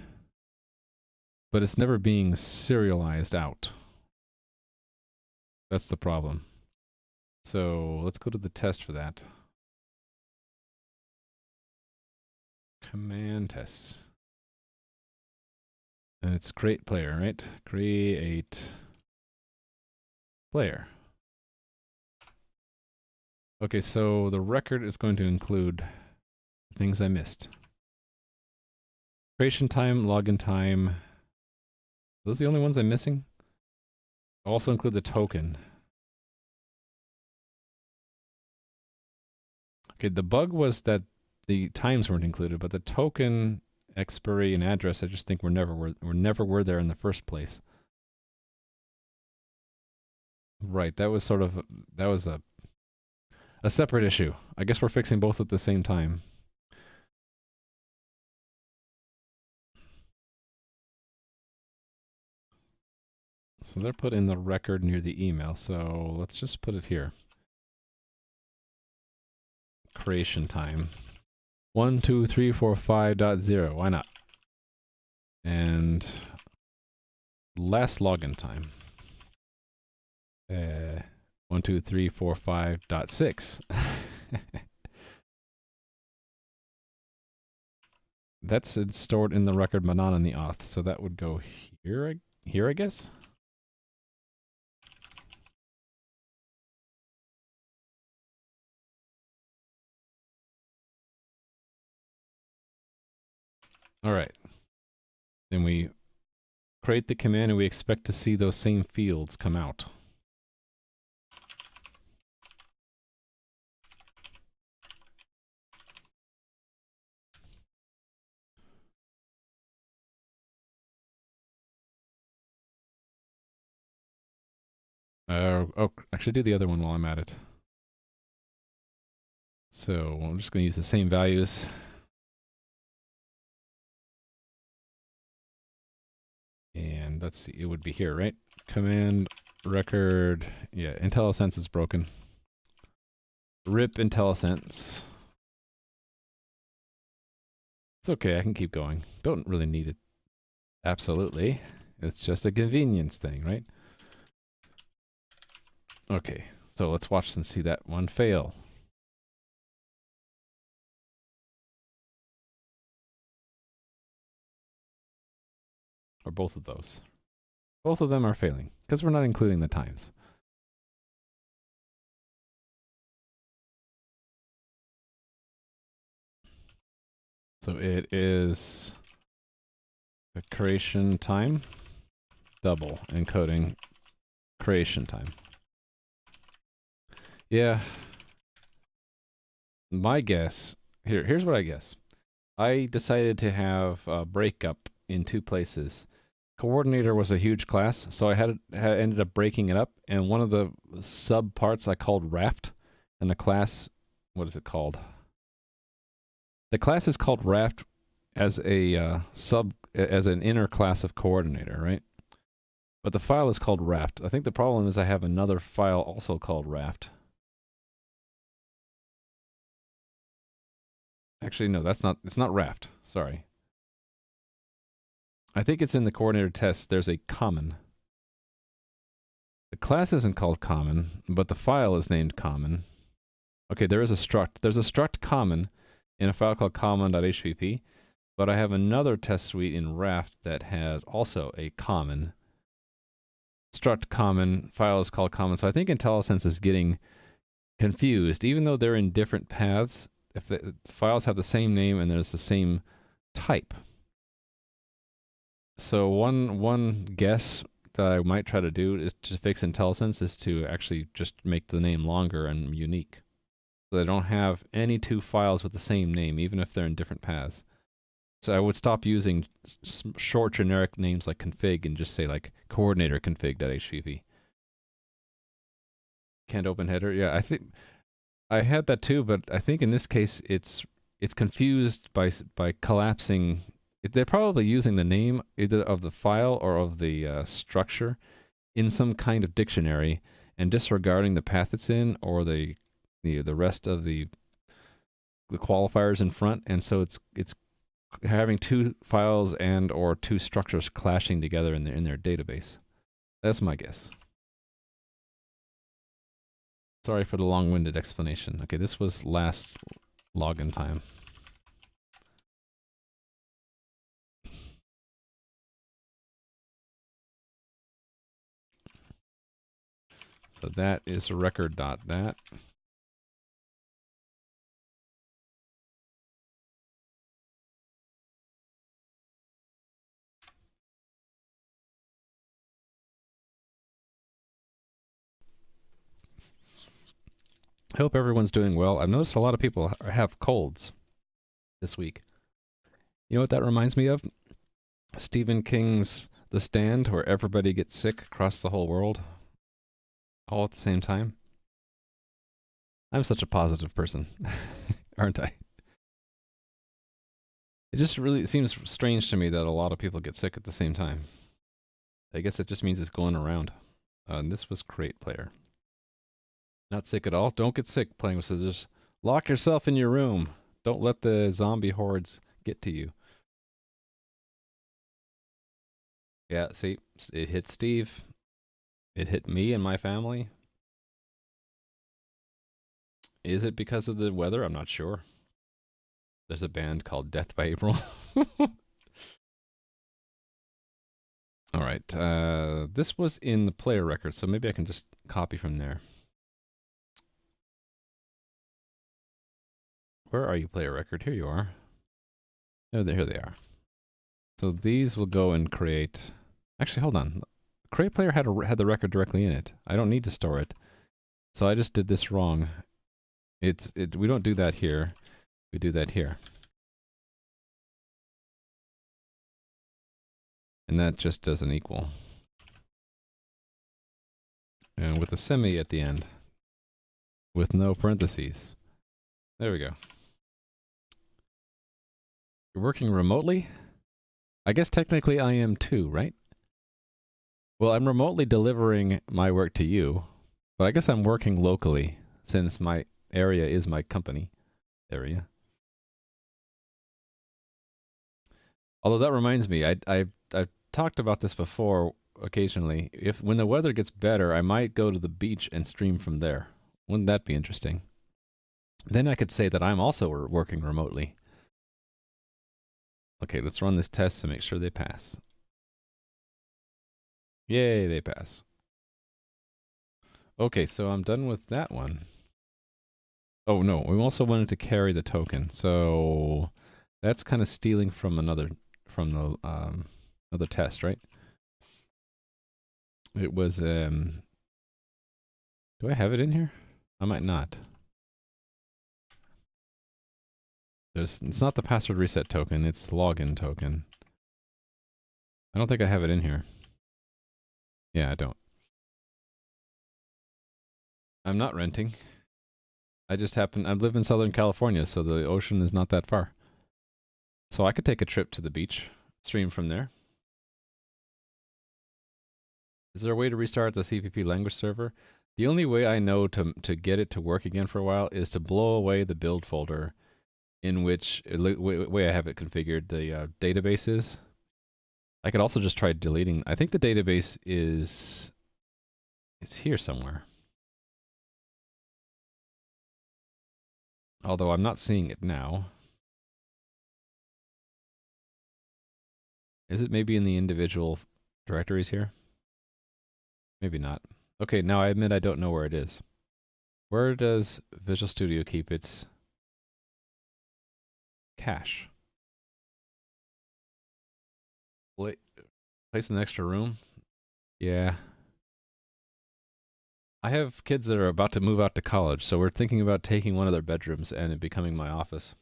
but it's never being serialized out. That's the problem. So let's go to the test for that. Command test. And it's create player, right? Create player. Okay, so the record is going to include things I missed. Creation time, login time. Those are the only ones I'm missing? I'll also include the token. Okay, the bug was that the times weren't included, but the token, expiry, and address, I just think were never there in the first place. Right, that was a separate issue. I guess we're fixing both at the same time. So they're put in the record near the email, so let's just put it here. Creation time. 12345.0, why not? And last login time. 12345.6. That's stored in the record, but not in the auth, so that would go here, I guess? All right. Then we create the command and we expect to see those same fields come out. Oh, actually do the other one while I'm at it. So I'm just going to use the same values. And let's see, it would be here, right? Command record, yeah, IntelliSense is broken. RIP IntelliSense. It's okay, I can keep going. Don't really need it. Absolutely. It's just a convenience thing, right? Okay, so let's watch and see that one fail. Or both of those. Both of them are failing, because we're not including the times. So it is the creation time, double encoding creation time. Yeah. My guess, here's what I guess. I decided to have a breakup in two places. Coordinator was a huge class, so I ended up breaking it up, and one of the sub parts I called Raft, and the class, what is it called? The class is called Raft as a as an inner class of Coordinator, right? But the file is called Raft. I think the problem is I have another file also called Raft. Actually, no, it's not Raft. Sorry. I think it's in the coordinator test. There's a common. The class isn't called common, but the file is named common. Okay, there is a struct. There's a struct common in a file called common.hpp, but I have another test suite in Raft that has also a common. Struct common, file is called common. So I think IntelliSense is getting confused, even though they're in different paths. If the files have the same name and there's the same type. So one guess that I might try to do is to fix IntelliSense is to actually just make the name longer and unique. So they don't have any two files with the same name, even if they're in different paths. So I would stop using short generic names like config and just say like coordinator config.hpp. Can't open header? Yeah, I think I had that too, but I think in this case it's confused by collapsing. They're probably using the name either of the file or of the structure in some kind of dictionary and disregarding the path it's in or the rest of the qualifiers in front, and so it's having two files and or two structures clashing together in their database. That's my guess. Sorry for the long-winded explanation. Okay, this was last login time. So that is a record dot that. I hope everyone's doing well. I've noticed a lot of people have colds this week. You know what that reminds me of? Stephen King's The Stand, where everybody gets sick across the whole world, all at the same time. I'm such a positive person, aren't I? It just really seems strange to me that a lot of people get sick at the same time. I guess it just means it's going around. And this was Crate Player. Not sick at all. Don't get sick playing with scissors. Lock yourself in your room. Don't let the zombie hordes get to you. Yeah, see, it hit Steve. It hit me and my family. Is it because of the weather? I'm not sure. There's a band called Death by April. All right. This was in the player record, so maybe I can just copy from there. Where are you, player record? Here you are. Oh, here they are. So these will go and create... Actually, hold on. Create player had the record directly in it. I don't need to store it. So I just did this wrong. We don't do that here. We do that here. And that just doesn't equal. And with a semi at the end. With no parentheses. There we go. You're working remotely? I guess technically I am too, right? Well, I'm remotely delivering my work to you, but I guess I'm working locally since my area is my company area. Although that reminds me, I've talked about this before occasionally. When the weather gets better, I might go to the beach and stream from there. Wouldn't that be interesting? Then I could say that I'm also working remotely. Okay, let's run this test to make sure they pass. Yay, they pass. Okay, so I'm done with that one. Oh no, we also wanted to carry the token, so that's kind of stealing from another test, right? It was do I have it in here? I might not. It's not the password reset token, it's the login token. I don't think I have it in here. Yeah, I don't. I'm not renting. I live in Southern California, so the ocean is not that far. So I could take a trip to the beach, stream from there. Is there a way to restart the CPP language server? The only way I know to get it to work again for a while is to blow away the build folder in which, way I have it configured, the database is. I could also just try deleting. I think the database it's here somewhere. Although I'm not seeing it now. Is it maybe in the individual directories here? Maybe not. Okay, now I admit I don't know where it is. Where does Visual Studio keep its cache? Place an extra room? Yeah. I have kids that are about to move out to college, so we're thinking about taking one of their bedrooms and it becoming my office.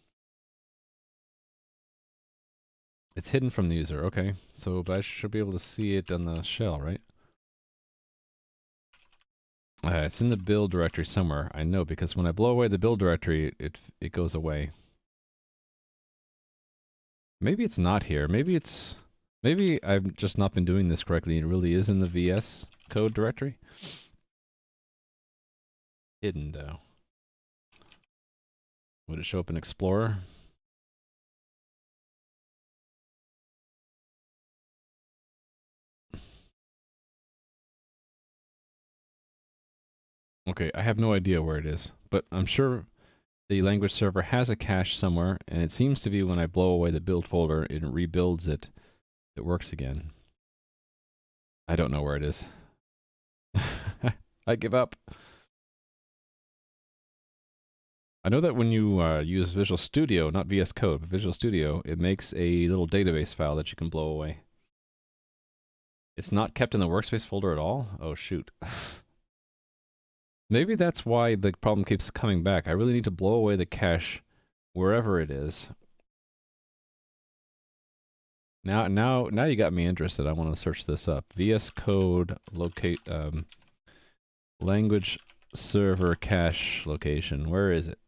It's hidden from the user, okay. So, but I should be able to see it on the shell, right? It's in the build directory somewhere. I know, because when I blow away the build directory, it goes away. Maybe it's not here. Maybe I've just not been doing this correctly. It really is in the VS code directory. Hidden, though. Would it show up in Explorer? Okay, I have no idea where it is, but I'm sure the language server has a cache somewhere, and it seems to be when I blow away the build folder, it rebuilds it. It works again. I don't know where it is. I give up. I know that when you use Visual Studio, not VS Code, but Visual Studio, it makes a little database file that you can blow away. It's not kept in the workspace folder at all? Oh, shoot. Maybe that's why the problem keeps coming back. I really need to blow away the cache wherever it is. Now you got me interested. I want to search this up. VS Code locate language server cache location. Where is it?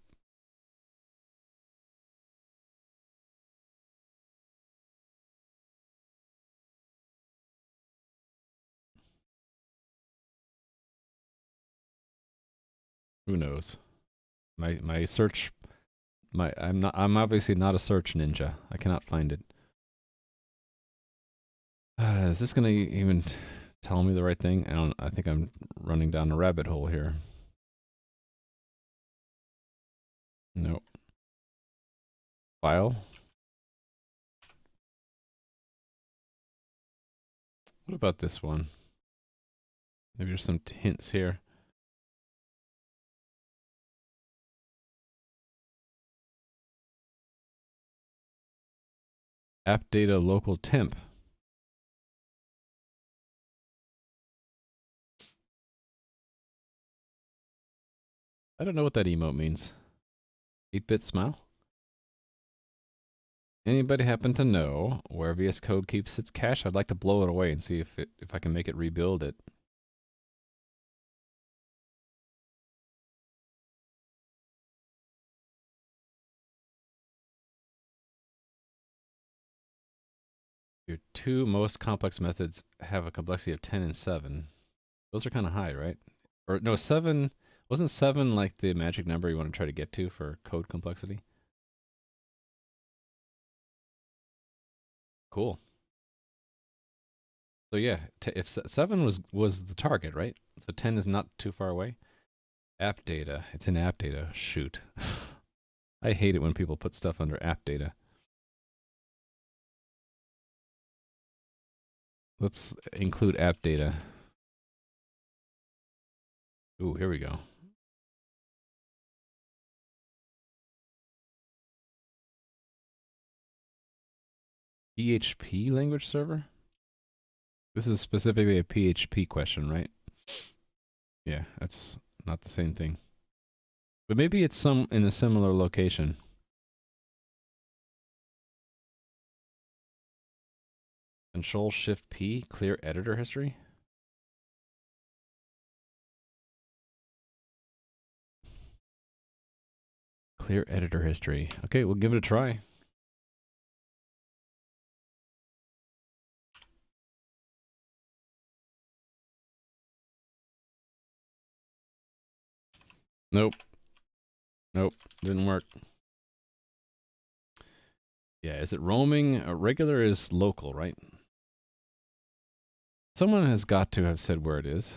Who knows? My search I'm obviously not a search ninja. I cannot find it. Is this gonna even tell me the right thing? I think I'm running down a rabbit hole here. Nope. File. What about this one? Maybe there's some hints here. App data local temp. I don't know what that emote means. 8-bit smile? Anybody happen to know where VS Code keeps its cache? I'd like to blow it away and see if I can make it rebuild it. Your two most complex methods have a complexity of 10 and 7. Those are kind of high, right? Or no, 7, wasn't 7 like the magic number you want to try to get to for code complexity? Cool. So yeah, if 7 was the target, right? So 10 is not too far away. App data. It's in app data. Shoot. I hate it when people put stuff under app data. Let's include app data. Ooh, here we go. PHP language server? This is specifically a PHP question, right? Yeah, that's not the same thing. But maybe it's some in a similar location. Control Shift P, clear editor history. Clear editor history. Okay, we'll give it a try. Nope. Nope, didn't work. Yeah, is it roaming? Regular is local, right? Someone has got to have said where it is.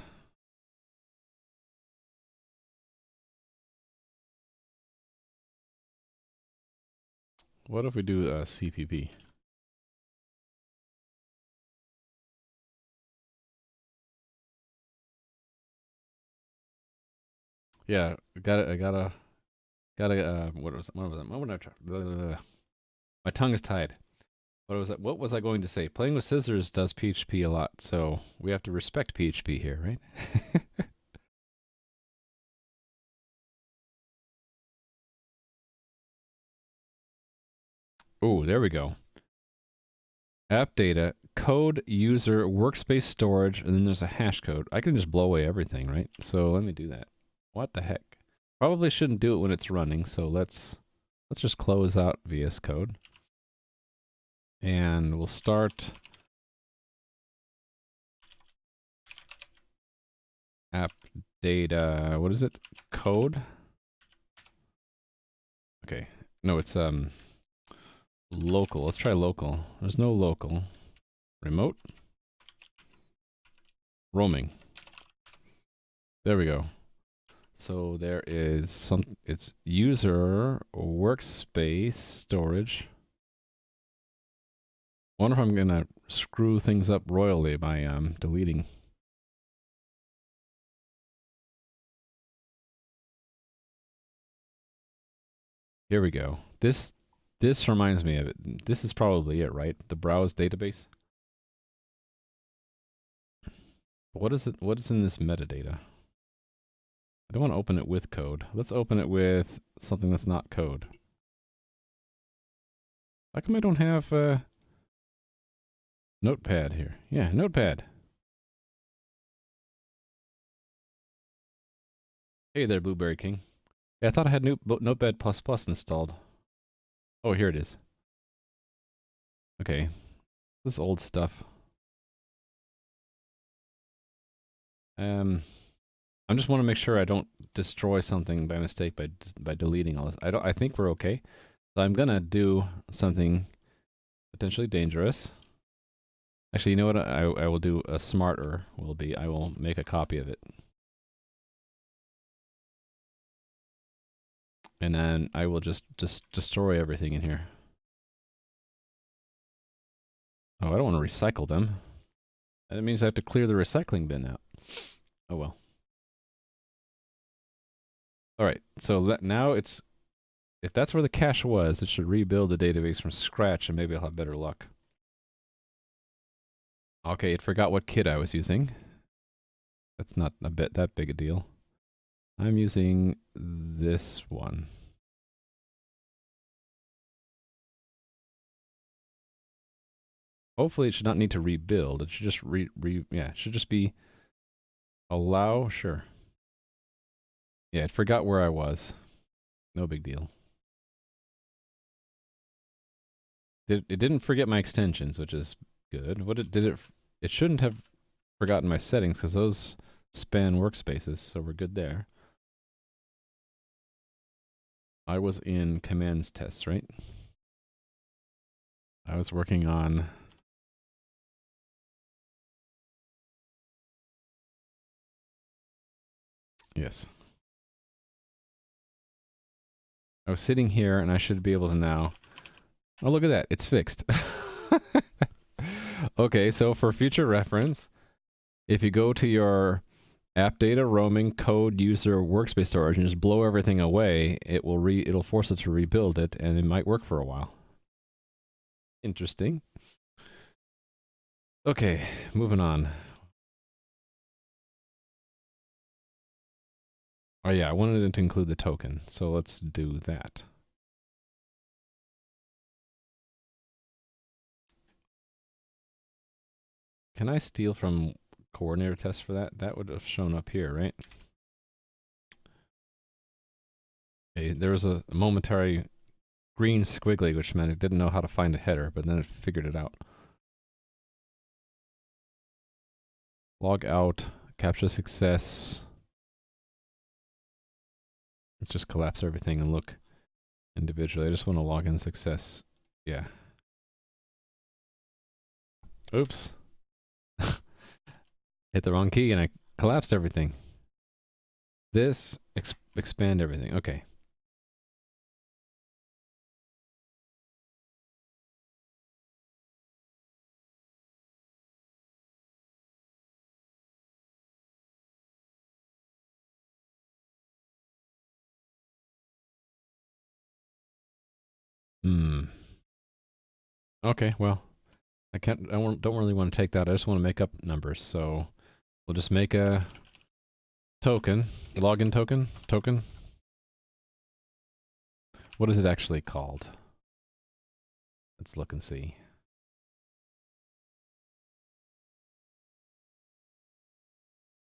What if we do CPP? Yeah, I gotta, what was that? What I try? Blah, blah, blah. My tongue is tied. What was that? What was I going to say? Playing with scissors does PHP a lot, so we have to respect PHP here, right? Oh, there we go. App data, code, user, workspace storage, and then there's a hash code. I can just blow away everything, right? So let me do that. What the heck? Probably shouldn't do it when it's running, so let's just close out VS Code. And we'll start app data, what is it? Code? Okay. No, it's local. Let's try local. There's no local. Remote? Roaming. There we go. So there is it's user workspace storage. I wonder if I'm gonna screw things up royally by deleting. Here we go. This reminds me of it. This is probably it, right? The browse database. What is it? What is in this metadata? I don't want to open it with code. Let's open it with something that's not code. How come I don't have Notepad here? Yeah, Notepad. Hey there, Blueberry King. Yeah, I thought I had Notepad++ installed. Oh, here it is. Okay, this old stuff. I just want to make sure I don't destroy something by mistake by deleting all this. I think we're okay. So I'm gonna do something potentially dangerous. Actually, you know what? I will do a smarter. I will make a copy of it, and then I will just destroy everything in here. Oh, I don't want to recycle them. That means I have to clear the recycling bin out. Oh well. All right. So now it's, if that's where the cache was, it should rebuild the database from scratch, and maybe I'll have better luck. Okay, it forgot what kit I was using. That's not a bit that big a deal. I'm using this one. Hopefully it should not need to rebuild. It should just yeah, it should just be allow, sure. Yeah, it forgot where I was. No big deal. It didn't forget my extensions, which is good. It shouldn't have forgotten my settings because those span workspaces, so we're good there. I was in commands tests, right? I was working on yes. I was sitting here and I should be able to now. Oh, look at that. It's fixed. Okay, so for future reference, if you go to your app data roaming code user workspace storage and just blow everything away, it'll force it to rebuild it, and it might work for a while. Interesting. Okay, moving on. Oh yeah, I wanted it to include the token, so let's do that. Can I steal from coordinator test for that? That would have shown up here, right? Okay, there was a momentary green squiggly, which meant it didn't know how to find a header, but then it figured it out. Log out, captcha success. Let's just collapse everything and look individually. I just want to log in success. Yeah. Oops. Hit the wrong key and I collapsed everything. This, expand everything. Okay. Okay, well, don't really want to take that. I just want to make up numbers. So we'll just make a token, login token. What is it actually called? Let's look and see.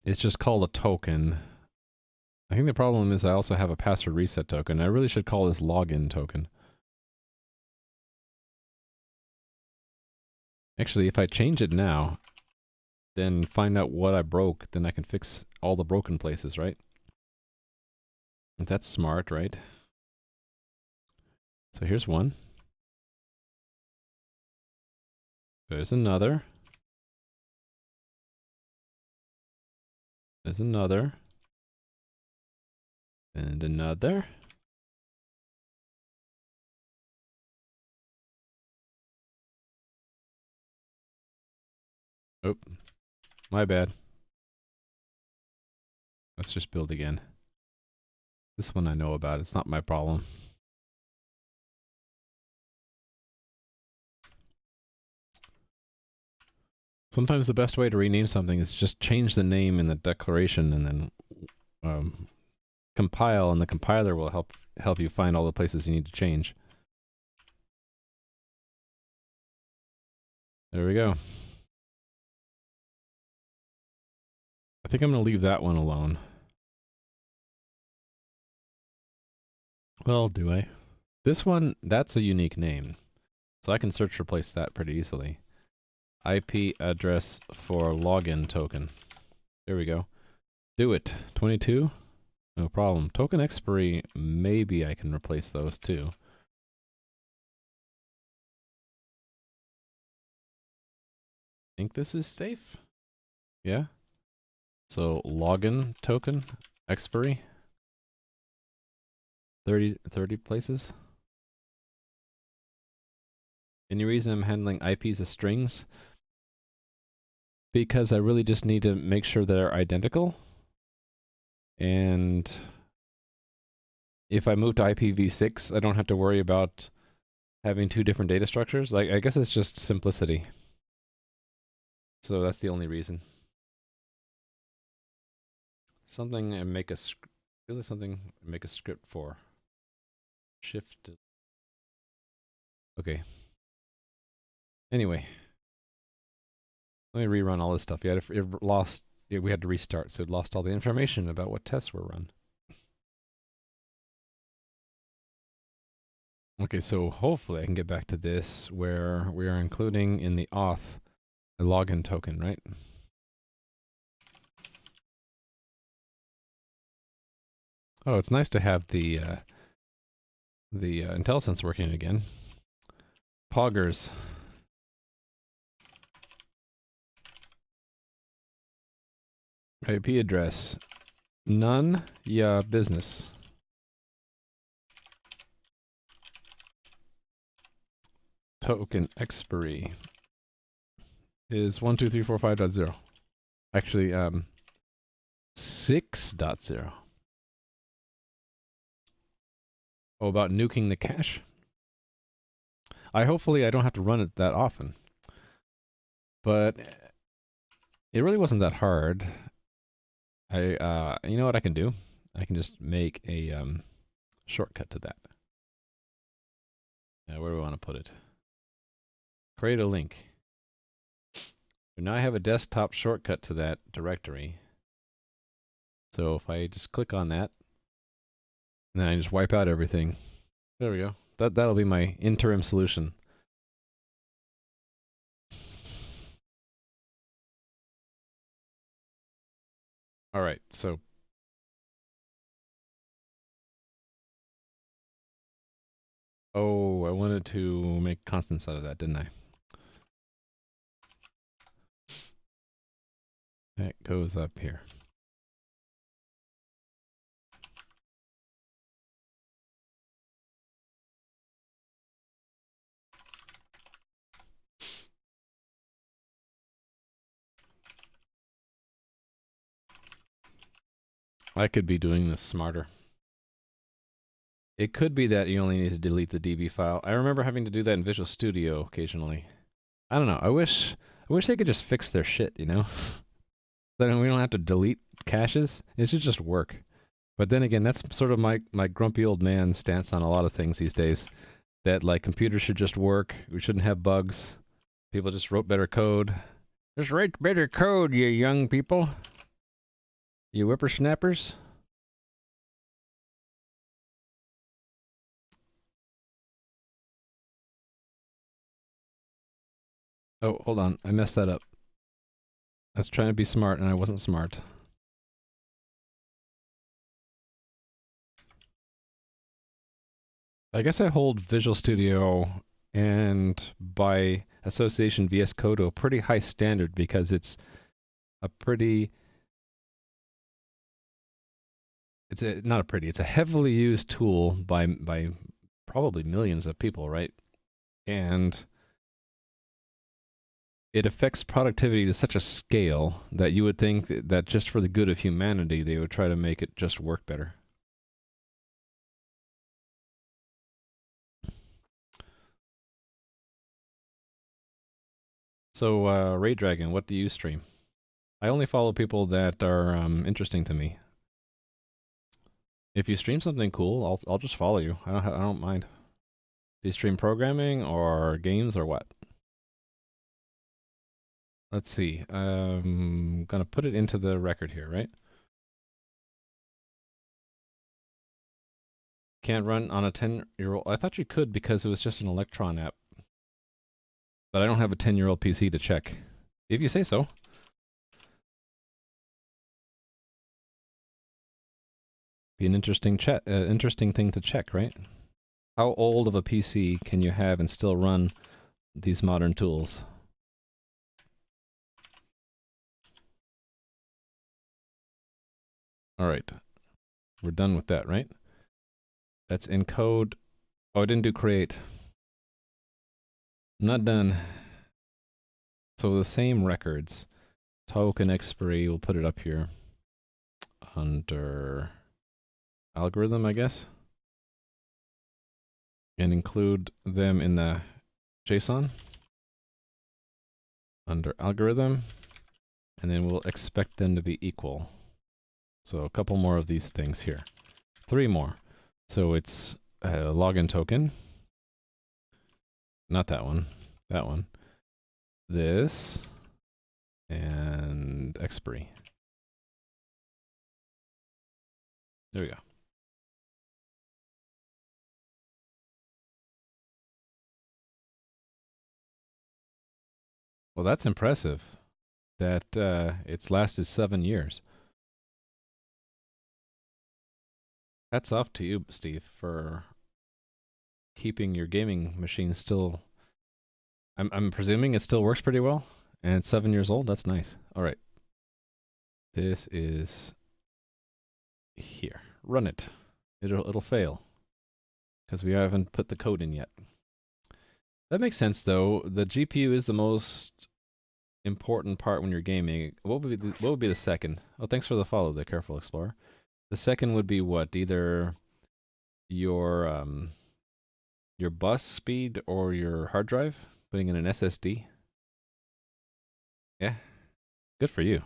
It's just called a token. I think the problem is I also have a password reset token. I really should call this login token. Actually, if I change it now, then find out what I broke, then I can fix all the broken places, right? That's smart, right? So here's one. There's another. There's another. And another. Oh, my bad. Let's just build again. This one I know about. It's not my problem. Sometimes the best way to rename something is just change the name in the declaration and then compile, and the compiler will help you find all the places you need to change. There we go. I think I'm going to leave that one alone. Well, do I? This one, that's a unique name. So I can search replace that pretty easily. IP address for login token. There we go. Do it. 22? No problem. Token expiry, maybe I can replace those too. Think this is safe? Yeah? So login token expiry. 30 places. Any reason I'm handling IPs as strings? Because I really just need to make sure they're identical. And if I move to IPv6, I don't have to worry about having two different data structures. Like, I guess it's just simplicity. So that's the only reason. Something I make a feels like something I make a script for. Shift. Okay. Anyway, let me rerun all this stuff. Yeah, it lost. Yeah, we had to restart, so it lost all the information about what tests were run. Okay, so hopefully I can get back to this where we are including in the auth a login token, right? Oh, it's nice to have the IntelliSense working again. Poggers. IP address. None. Yeah, business. Token expiry is 12345.0. Actually, 6.0. Oh, about nuking the cache? Hopefully I don't have to run it that often. But it really wasn't that hard. You know what I can do? I can just make a shortcut to that. Where do we want to put it? Create a link. So now I have a desktop shortcut to that directory. So if I just click on that, and then I just wipe out everything. There we go. That'll be my interim solution. All right, so oh, I wanted to make constants out of that, didn't I? That goes up here. I could be doing this smarter. It could be that you only need to delete the DB file. I remember having to do that in Visual Studio occasionally. I don't know. I wish they could just fix their shit, you know? Then we don't have to delete caches. It should just work. But then again, that's sort of my grumpy old man stance on a lot of things these days. That, like, computers should just work. We shouldn't have bugs. People just wrote better code. Just write better code, you young people. You whippersnappers. Oh, hold on. I messed that up. I was trying to be smart and I wasn't smart. I guess I hold Visual Studio and by association VS Code to a pretty high standard because it's a pretty it's not a pretty. It's a heavily used tool by probably millions of people, right? And it affects productivity to such a scale that you would think that just for the good of humanity, they would try to make it just work better. So, Ray Dragon, what do you stream? I only follow people that are interesting to me. If you stream something cool, I'll just follow you. I don't mind. Do you stream programming or games or what? Let's see. Gonna put it into the record here, right? Can't run on a 10-year-old. I thought you could because it was just an Electron app. But I don't have a 10-year-old PC to check. If you say so. Be an interesting interesting thing to check, right? How old of a PC can you have and still run these modern tools? All right. We're done with that, right? That's encode. Oh, I didn't do create. I'm not done. So the same records. Token expiry, we'll put it up here. Under algorithm, I guess. And include them in the JSON. Under algorithm. And then we'll expect them to be equal. So a couple more of these things here. 3 more. So it's a login token. Not that one. That one. This. And expiry. There we go. Well, that's impressive. That it's lasted 7 years. Hats off to you, Steve, for keeping your gaming machine still. I'm presuming it still works pretty well, and it's 7 years old. That's nice. All right, this is here. Run it. It'll fail because we haven't put the code in yet. That makes sense, though. The GPU is the most important part when you're gaming. What would be the second? Oh, thanks for the follow, the Careful Explorer. The second would be what? Either your bus speed or your hard drive, putting in an SSD. Yeah, good for you.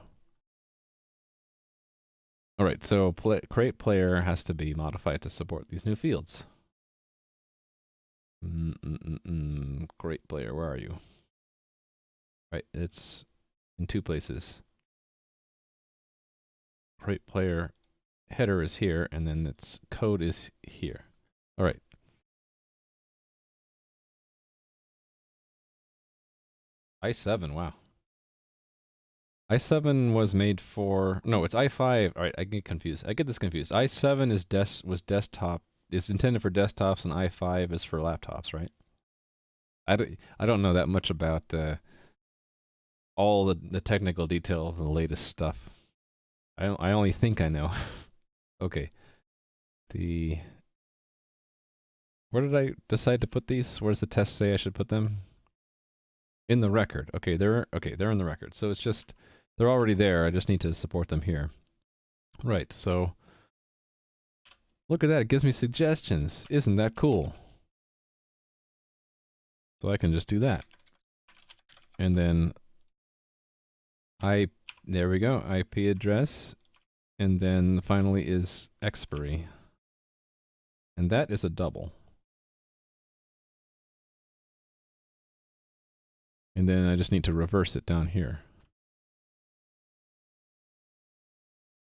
All right, so create player has to be modified to support these new fields. Create player, where are you? Right, it's in 2 places. Create player header is here, and then its code is here. All right. i7, wow. i7 was made for, no, it's i5. All right, I get confused. I get this confused. i7 was desktop, is intended for desktops, and i5 is for laptops, right? I don't know that much about all the technical detail of the latest stuff. I only think I know. Okay. Where did I decide to put these? Where does the test say I should put them? In the record. Okay, they're in the record. So it's just they're already there. I just need to support them here. Right. So look at that. It gives me suggestions. Isn't that cool? So I can just do that. And then there we go. IP address. And then finally is expiry. And that is a double. And then I just need to reverse it down here.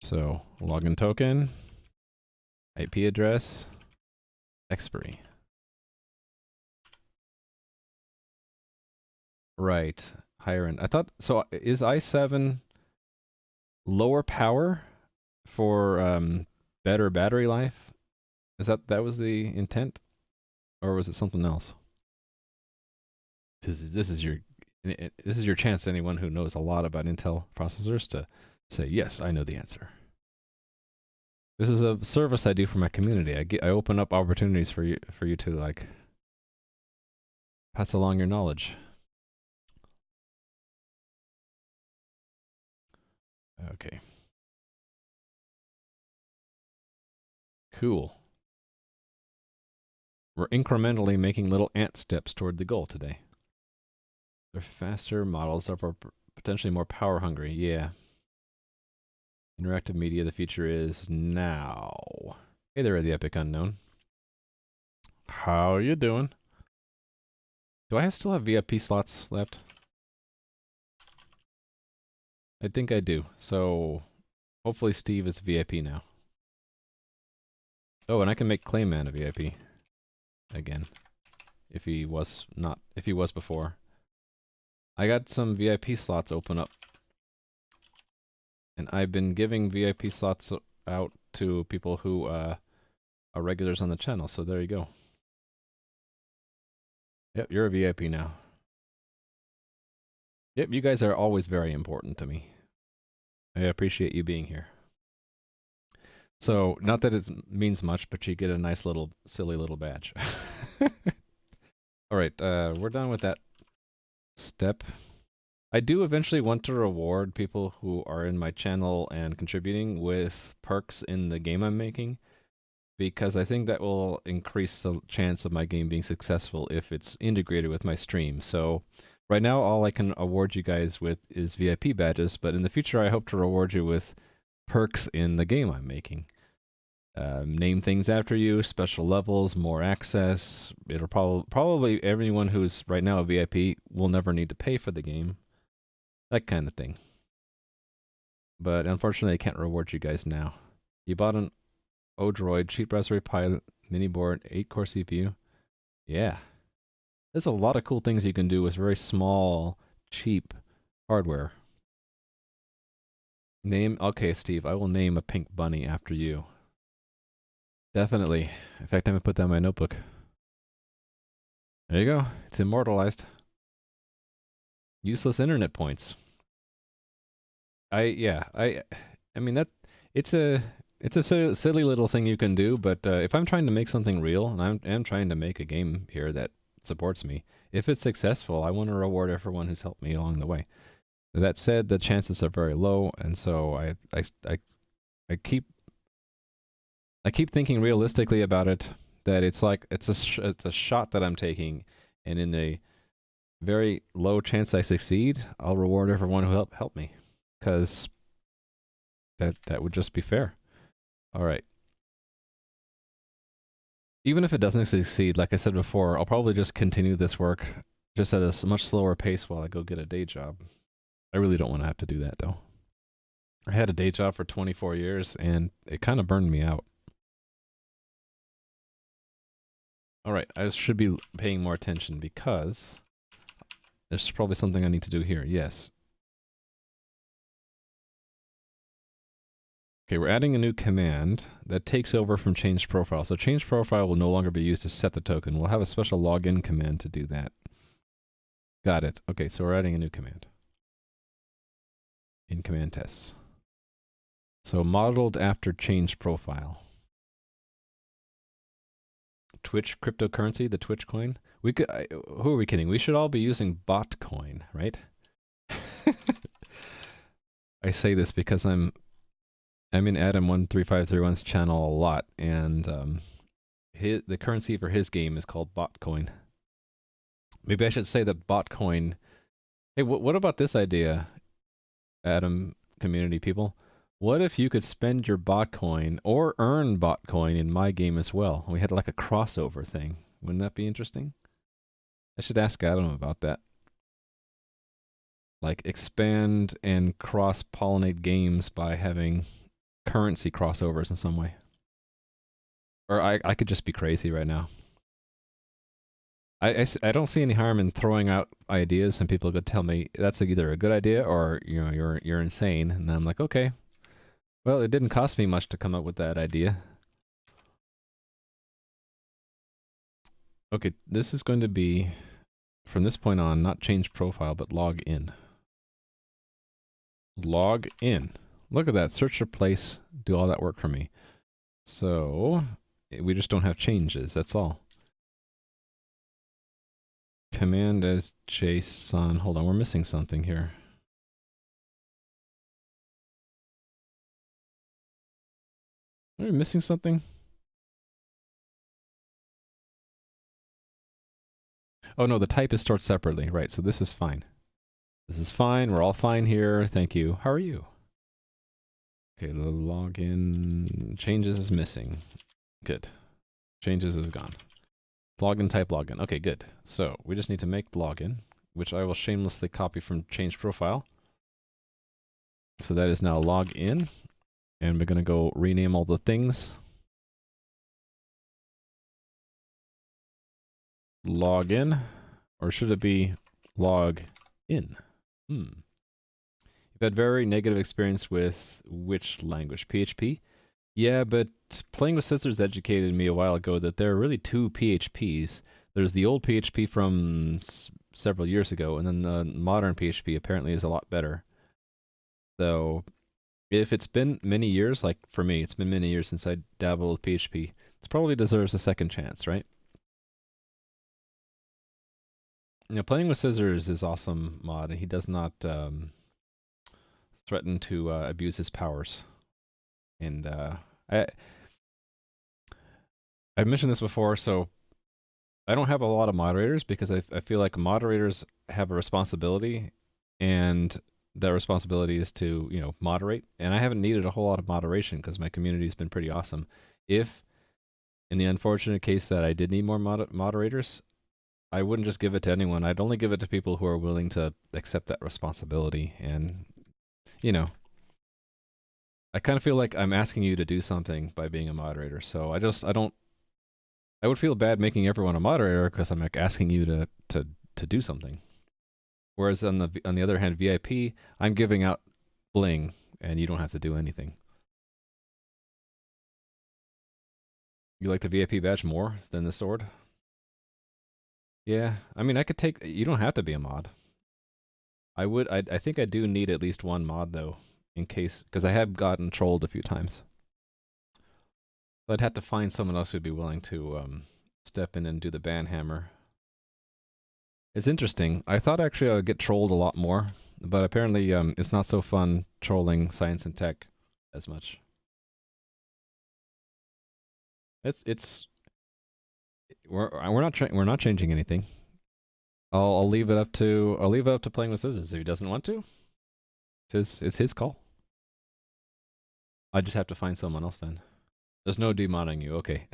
So login token, IP address, expiry. Right, higher end. I thought, so is i7 lower power for better battery life? Is that was the intent? Or was it something else? This is your chance, anyone who knows a lot about Intel processors, to say, yes, I know the answer. This is a service I do for my community. I open up opportunities for you to like pass along your knowledge. Okay. Cool. We're incrementally making little ant steps toward the goal today. They're faster models that are potentially more power hungry. Yeah. Interactive media, the future is now. Hey there, the Epic Unknown. How you doing? Do I still have VIP slots left? I think I do. So hopefully Steve is VIP now. Oh, and I can make Clayman a VIP again. If he was before. I got some VIP slots open up. And I've been giving VIP slots out to people who are regulars on the channel, so there you go. Yep, you're a VIP now. Yep, you guys are always very important to me. I appreciate you being here. So, not that it means much, but you get a nice little, silly little badge. Alright, we're done with that step. I do eventually want to reward people who are in my channel and contributing with perks in the game I'm making, because I think that will increase the chance of my game being successful if it's integrated with my stream. So right now all I can award you guys with is VIP badges, but in the future I hope to reward you with perks in the game I'm making. Name things after you, special levels, more access. It'll probably everyone who's right now a VIP will never need to pay for the game. That kind of thing. But unfortunately I can't reward you guys now. You bought an Odroid, cheap Raspberry Pi mini board, 8-core CPU. Yeah. There's a lot of cool things you can do with very small, cheap hardware. Okay, Steve, I will name a pink bunny after you. Definitely. In fact, I'm going to put that in my notebook. There you go. It's immortalized. Useless internet points. I mean, it's a silly little thing you can do, but if I'm trying to make something real, and I am trying to make a game here that supports me, if it's successful, I want to reward everyone who's helped me along the way. That said, the chances are very low, and so I keep thinking realistically about it, that it's like it's a shot that I'm taking, and in a very low chance I succeed, I'll reward everyone who helped me, because that would just be fair. All right. Even if it doesn't succeed, like I said before, I'll probably just continue this work just at a much slower pace while I go get a day job. I really don't want to have to do that, though. I had a day job for 24 years, and it kind of burned me out. All right, I should be paying more attention because there's probably something I need to do here. Yes. Okay, we're adding a new command that takes over from change profile. So change profile will no longer be used to set the token. We'll have a special login command to do that. Got it. Okay, so we're adding a new command in command tests. So modeled after change profile. Twitch cryptocurrency, the Twitch coin. We could. Who are we kidding? We should all be using bot coin, right? I say this because I'm in Adam13531's channel a lot, and the currency for his game is called Botcoin. Maybe I should say that Botcoin. Hey, what about this idea, Adam community people? What if you could spend your Botcoin or earn Botcoin in my game as well? We had like a crossover thing. Wouldn't that be interesting? I should ask Adam about that. Like expand and cross-pollinate games by having currency crossovers in some way. Or I could just be crazy right now. I don't see any harm in throwing out ideas and people could tell me that's either a good idea or you're insane, and I'm like, okay. Well, it didn't cost me much to come up with that idea. Okay, this is going to be from this point on not change profile but log in. Log in. Look at that, search replace, do all that work for me. So we just don't have changes, that's all. Command as JSON. Hold on, we're missing something here. Are we missing something? Oh no, the type is stored separately. Right, so this is fine. This is fine, we're all fine here. Thank you. How are you? Okay, the login changes is missing. Good. Changes is gone. Login type login. Okay, good. So we just need to make the login, which I will shamelessly copy from change profile. So that is now login, and we're going to go rename all the things. Login, or should it be log in? You've had very negative experience with which language? PHP? Yeah, but Playing with Scissors educated me a while ago that there are really two PHPs. There's the old PHP from several years ago, and then the modern PHP apparently is a lot better. So if it's been many years, like for me, it's been many years since I dabbled with PHP, it probably deserves a second chance, right? You know, Playing with Scissors is awesome mod, and he does not threaten to abuse his powers. And I've mentioned this before, so I don't have a lot of moderators because I feel like moderators have a responsibility, and that responsibility is to, you know, moderate. And I haven't needed a whole lot of moderation because my community's been pretty awesome. If, in the unfortunate case that I did need more moderators, I wouldn't just give it to anyone. I'd only give it to people who are willing to accept that responsibility. And, you know, I kind of feel like I'm asking you to do something by being a moderator. So I would feel bad making everyone a moderator because I'm like asking you to do something. Whereas on the other hand, VIP, I'm giving out bling and you don't have to do anything. You like the VIP badge more than the sword? Yeah, I mean, I could take. You don't have to be a mod. I think I do need at least one mod though, in case, because I have gotten trolled a few times. I'd have to find someone else who'd be willing to step in and do the ban hammer. It's interesting. I thought actually I would get trolled a lot more, but apparently it's not so fun trolling science and tech as much. We're not changing anything. I'll leave it up to Playing with Scissors if he doesn't want to. It's his call. I just have to find someone else then. There's no demodding you. Okay.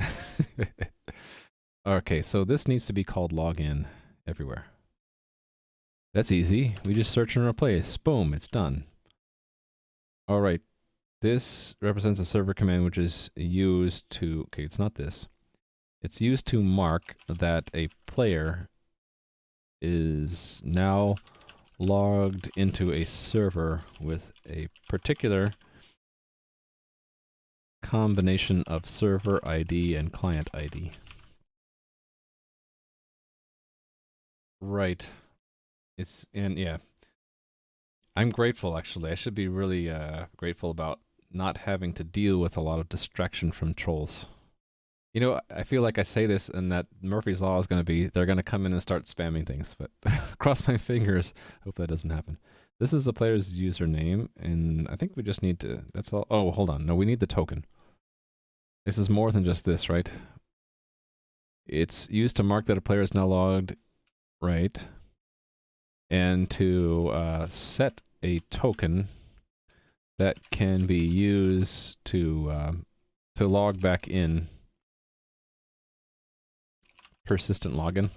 Okay, so this needs to be called login everywhere. That's easy. We just search and replace. Boom, it's done. All right. This represents a server command which is used to, okay, it's not this. It's used to mark that a player is now logged into a server with a particular combination of server ID and client ID. Right. And yeah. I'm grateful, actually. I should be really grateful about not having to deal with a lot of distraction from trolls. You know, I feel like I say this and that Murphy's Law is going to be, they're going to come in and start spamming things, but cross my fingers. Hope that doesn't happen. This is the player's username, and I think we just need to, that's all. Oh, hold on. No, we need the token. This is more than just this, right? It's used to mark that a player is now logged, right? And to set a token that can be used to log back in. Persistent login.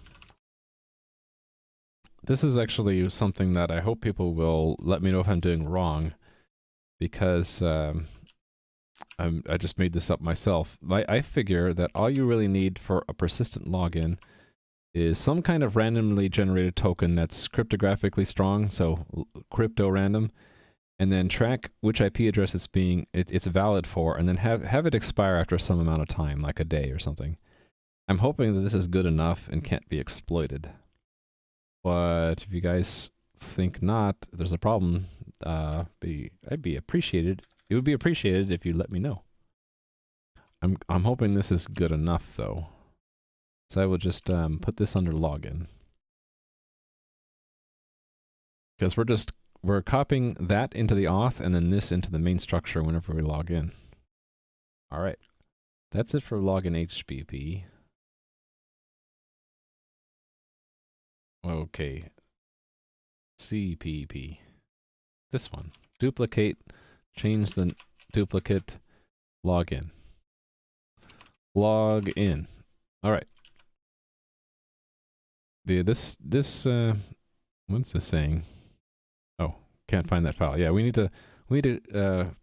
This is actually something that I hope people will let me know if I'm doing wrong, because I just made this up myself. I figure that all you really need for a persistent login is some kind of randomly generated token that's cryptographically strong, so crypto random, and then track which IP address it's valid for, and then have it expire after some amount of time, like a day or something. I'm hoping that this is good enough and can't be exploited. But if you guys think not, there's a problem, I'd be appreciated. It would be appreciated if you let me know. I'm hoping this is good enough though. So I will just put this under login. Because we're copying that into the auth and then this into the main structure whenever we log in. All right. That's it for login HTTP. Okay. CPP. This one. Duplicate, change the duplicate, login. Log in. All right. This what's this saying? Oh, can't find that file. Yeah, we need to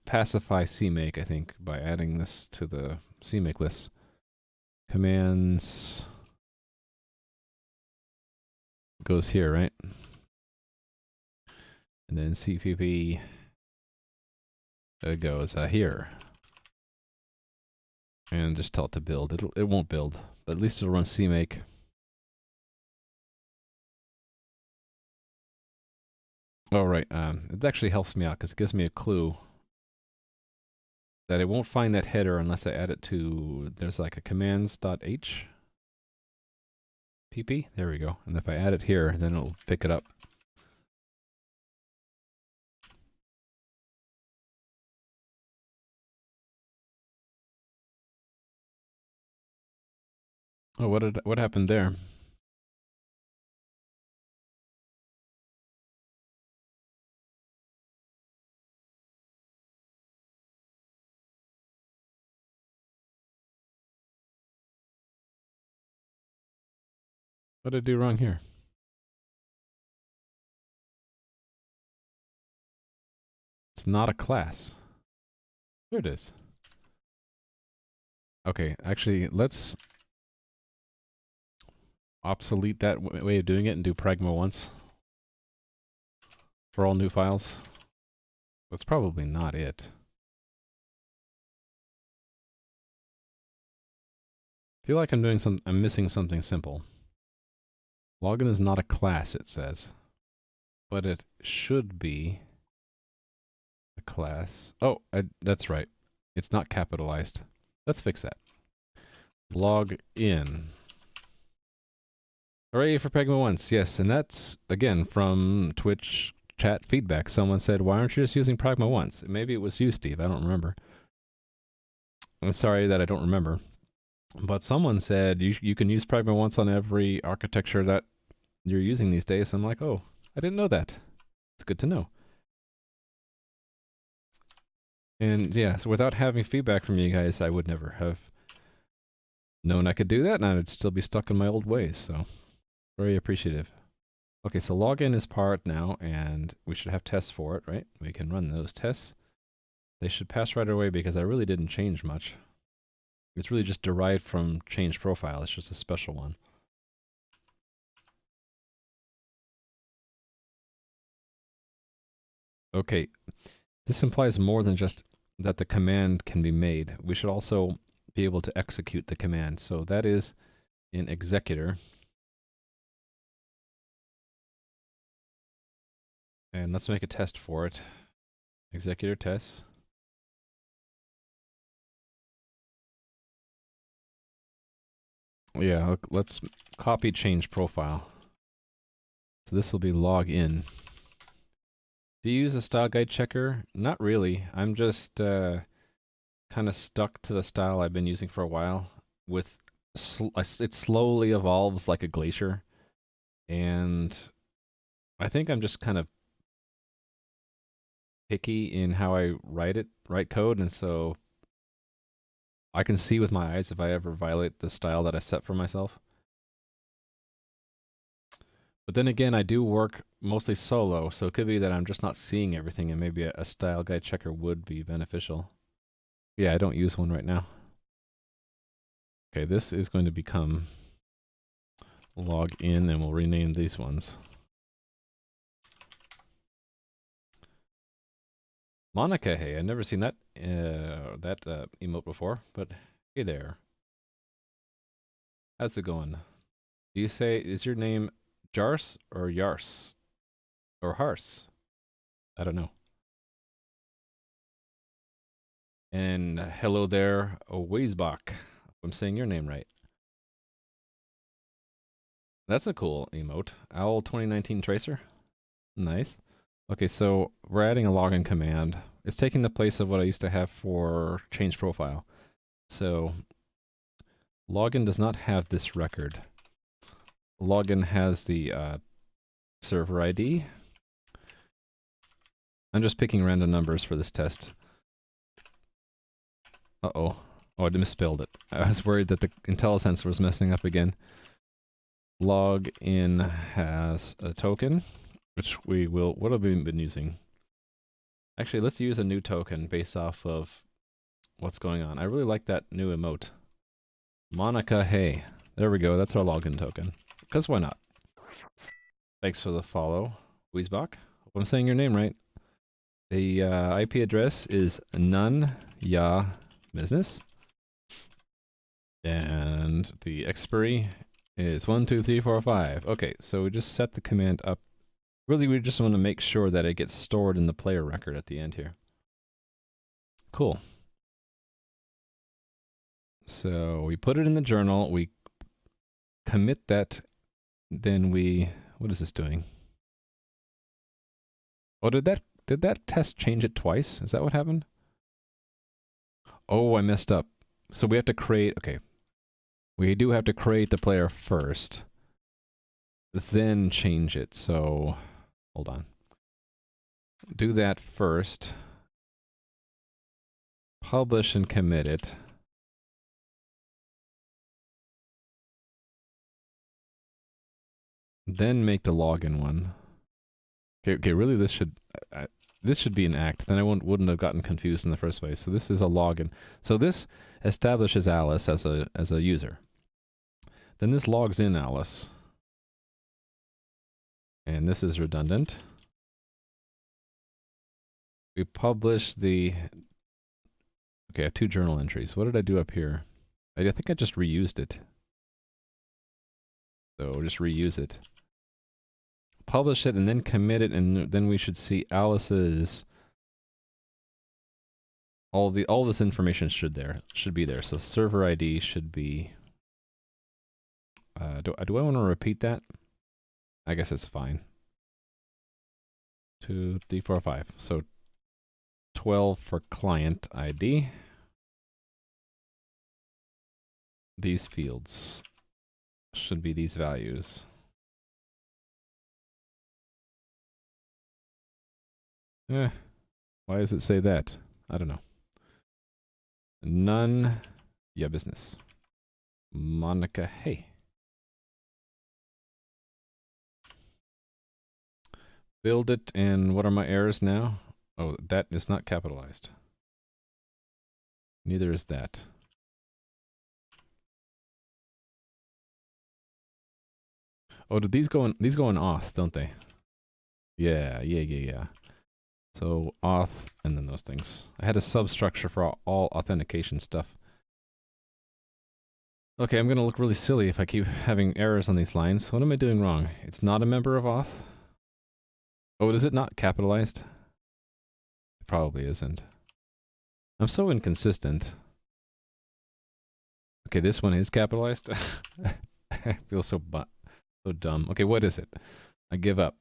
pacify CMake, I think, by adding this to the CMake list. Commands goes here, right? And then CPP goes here. And just tell it to build. It won't build, but at least it'll run CMake. Oh, right. It actually helps me out because it gives me a clue that it won't find that header unless I add it to, there's like a commands.h pp. There we go. And if I add it here, then it'll pick it up. Oh, what happened there? What did I do wrong here? It's not a class. There it is. Okay, actually, let's obsolete that way of doing it and do pragma once for all new files. That's probably not it. I feel like I'm missing something simple. Login is not a class, it says. But it should be a class. Oh, that's right. It's not capitalized. Let's fix that. Log in. Hooray for Pragma once, yes, and that's, again, from Twitch chat feedback. Someone said, why aren't you just using Pragma once? Maybe it was you, Steve, I don't remember. I'm sorry that I don't remember. But someone said you can use Pragma once on every architecture that you're using these days. I'm like, oh, I didn't know that. It's good to know. And yeah, so without having feedback from you guys, I would never have known I could do that, and I'd still be stuck in my old ways, so very appreciative. Okay, so login is part now, and we should have tests for it, right? We can run those tests. They should pass right away because I really didn't change much. It's really just derived from change profile. It's just a special one. Okay, this implies more than just that the command can be made. We should also be able to execute the command. So that is in executor. And let's make a test for it. Executor tests. Yeah, let's copy change profile. So this will be log in. Do you use a style guide checker? Not really. I'm just kind of stuck to the style I've been using for a while. With it slowly evolves like a glacier, and I think I'm just kind of picky in how I write code, and so I can see with my eyes if I ever violate the style that I set for myself. But then again, I do work mostly solo, so it could be that I'm just not seeing everything, and maybe a style guide checker would be beneficial. Yeah, I don't use one right now. Okay, this is going to become log in, and we'll rename these ones. Monica, hey, I've never seen that emote before, but hey there. How's it going? Do you say, is your name Jars or Yars? Or Hars? I don't know. And hello there, Weisbach. I'm saying your name right. That's a cool emote. Owl 2019 Tracer. Nice. Okay, so we're adding a login command. It's taking the place of what I used to have for change profile. So login does not have this record. Login has the server ID. I'm just picking random numbers for this test. Uh-oh. Oh, I misspelled it. I was worried that the IntelliSense was messing up again. Login has a token, which we will... What have we been using? Actually, let's use a new token based off of what's going on. I really like that new emote. Monica, hey. There we go. That's our login token. Because why not? Thanks for the follow, Weisbach. Hope I'm saying your name right. The IP address is none ya business. And the expiry is 12345. Okay, so we just set the command up. Really, we just want to make sure that it gets stored in the player record at the end here. Cool. So we put it in the journal, we commit that, then we... What is this doing? Oh, did that test change it twice? Is that what happened? Oh, I messed up. So we have to create... Okay. We do have to create the player first, then change it. So, hold on. Do that first. Publish and commit it. Then make the login one. Okay, really this should be an act. Then I wouldn't have gotten confused in the first place. So this is a login. So this establishes Alice as a user. Then this logs in Alice. And this is redundant. We publish the... Okay, I have two journal entries. What did I do up here? I think I just reused it. So just reuse it. Publish it and then commit it, and then we should see Alice's... All this information should be there. So server ID should be... do I want to repeat that? I guess it's fine. 2, 3, 4, 5. So 12 for client ID. These fields should be these values. Why does it say that? I don't know. None. Yeah, business. Monica, hey. Build it, and what are my errors now? Oh, that is not capitalized. Neither is that. Oh, did these go in auth, don't they? Yeah. So auth, and then those things. I had a substructure for all authentication stuff. Okay, I'm gonna look really silly if I keep having errors on these lines. What am I doing wrong? It's not a member of auth? Oh, is it not capitalized? It probably isn't. I'm so inconsistent. Okay, this one is capitalized. I feel so dumb. Okay, what is it? I give up.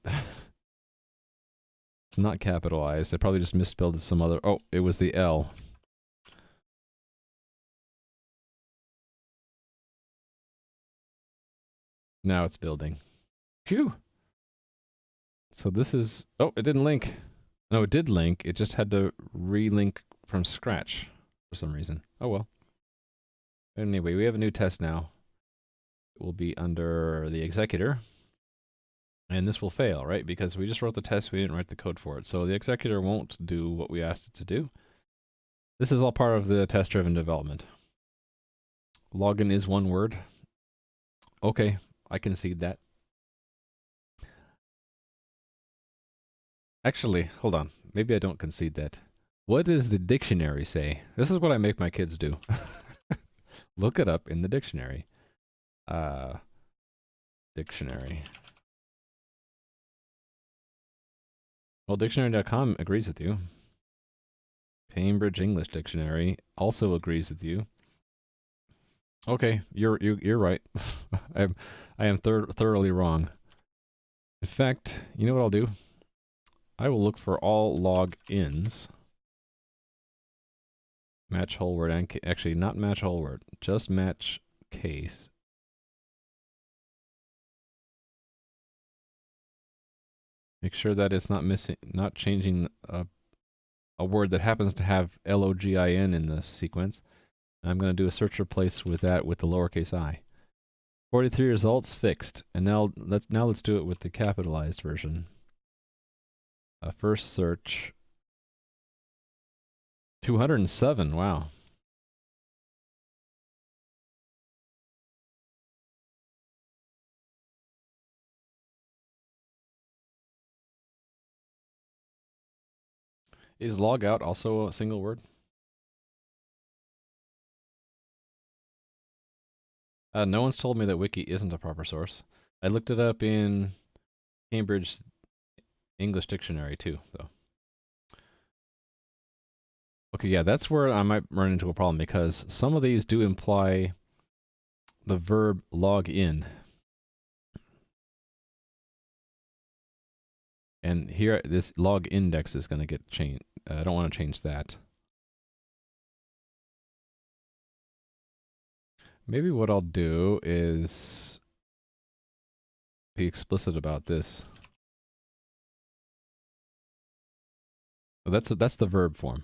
It's not capitalized. I probably just misspelled it some other... Oh, it was the L. Now it's building. Phew! So this is... Oh, it didn't link. No, it did link. It just had to relink from scratch for some reason. Oh well. Anyway, we have a new test now. It will be under the executor. And this will fail, right? Because we just wrote the test, we didn't write the code for it. So the executor won't do what we asked it to do. This is all part of the test-driven development. Login is one word. Okay, I concede that. Actually, hold on. Maybe I don't concede that. What does the dictionary say? This is what I make my kids do. Look it up in the dictionary. Dictionary. Well, dictionary.com agrees with you. Cambridge English Dictionary also agrees with you. Okay, you're right. I am thoroughly wrong. In fact, you know what I'll do? I will look for all logins. Match whole word and actually not match whole word, just match case. Make sure that it's not missing, not changing a word that happens to have login in the sequence. And I'm going to do a search replace with that with the lowercase I. 43 results fixed. And now let's do it with the capitalized version. First search. 207. Wow. Is logout also a single word? No one's told me that wiki isn't a proper source. I looked it up in Cambridge English Dictionary too, though. Okay, yeah, that's where I might run into a problem because some of these do imply the verb log in. And here, this log index is going to get changed. I don't want to change that. Maybe what I'll do is be explicit about this. So that's the verb form,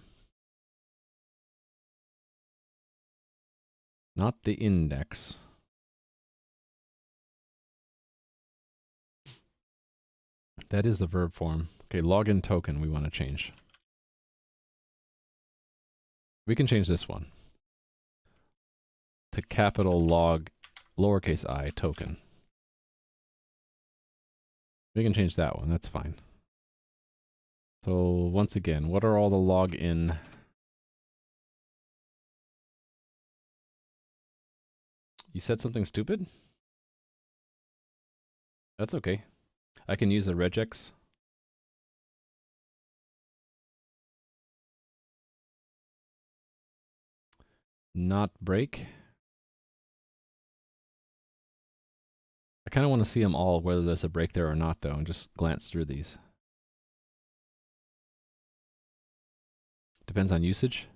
not the index. That is the verb form. Okay, login token we want to change. We can change this one to capital log lowercase I token. We can change that one, that's fine. So once again, what are all the login? You said something stupid? That's okay. I can use a regex. Not break. I kind of want to see them all, whether there's a break there or not, though, and just glance through these. Depends on usage.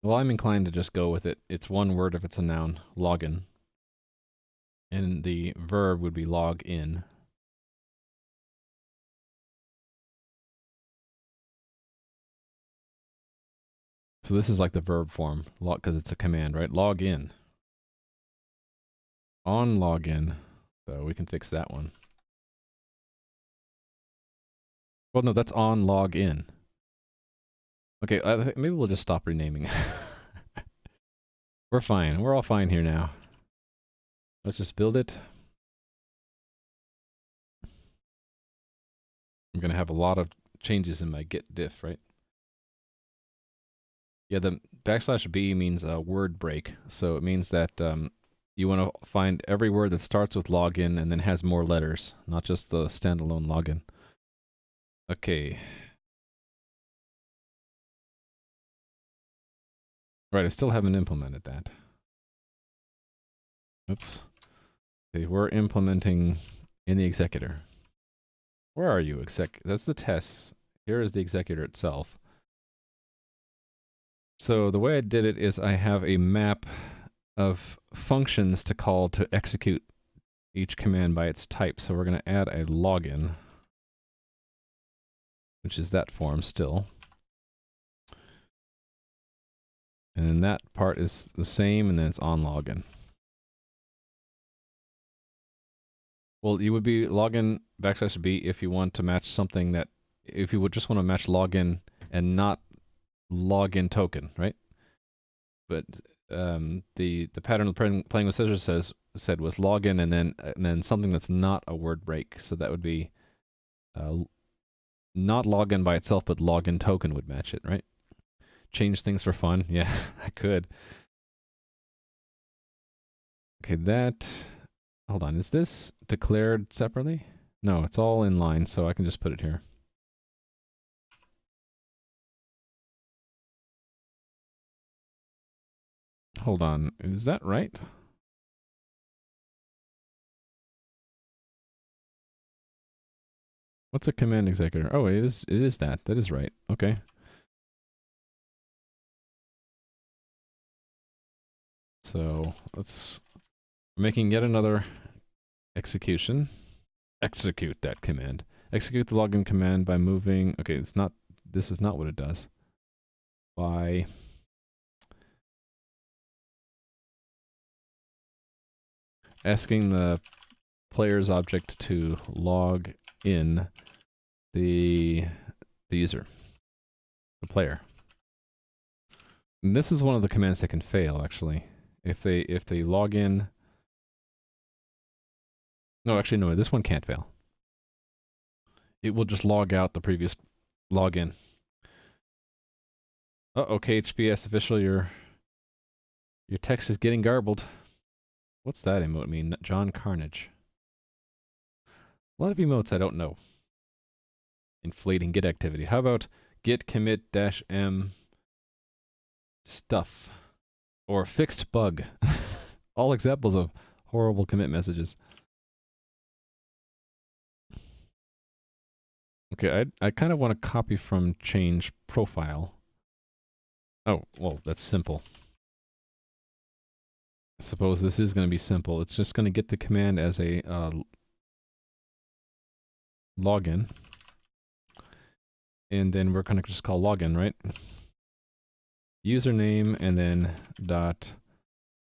Well, I'm inclined to just go with it. It's one word if it's a noun, login. And the verb would be log in. So this is like the verb form, because it's a command, right? Log in. On login. So we can fix that one. Well, no, that's on log in. Okay, maybe we'll just stop renaming. We're fine. We're all fine here now. Let's just build it. I'm going to have a lot of changes in my git diff, right? Yeah, the \b means a word break. So it means that you want to find every word that starts with login and then has more letters, not just the standalone login. Okay. Right, I still haven't implemented that. Oops. Okay, we're implementing in the executor. Where are you, That's the test. Here is the executor itself. So the way I did it is I have a map of functions to call to execute each command by its type. So we're going to add a login, which is that form still. And then that part is the same, and then it's on login. Well, you would be login \b if you want to match something that, if you would just want to match login and not login token, right? But the pattern of playing with scissors said was login and then something that's not a word break. So that would be not login by itself, but login token would match it, right? Change things for fun. Yeah, I could. Okay, that. Hold on, is this declared separately? No, it's all in line, so I can just put it here. Hold on. Is that right? What's a command executor? Oh, it is that. That is right. Okay. So let's making yet another execution. Execute that command. Execute the login command by moving. Okay, it's not. This is not what it does. By asking the player's object to log in the user, the player. And this is one of the commands that can fail, actually. If they log in. No, actually, no, this one can't fail. It will just log out the previous login. Uh-oh, KHPS official, your text is getting garbled. What's that emote mean? John Carnage. A lot of emotes I don't know. Inflating git activity. How about git commit -m stuff or fixed bug? All examples of horrible commit messages. Okay, I kind of want to copy from change profile. Oh, well, that's simple. I suppose this is going to be simple. It's just going to get the command as a login. And then we're going to just call login, right? Username, and then dot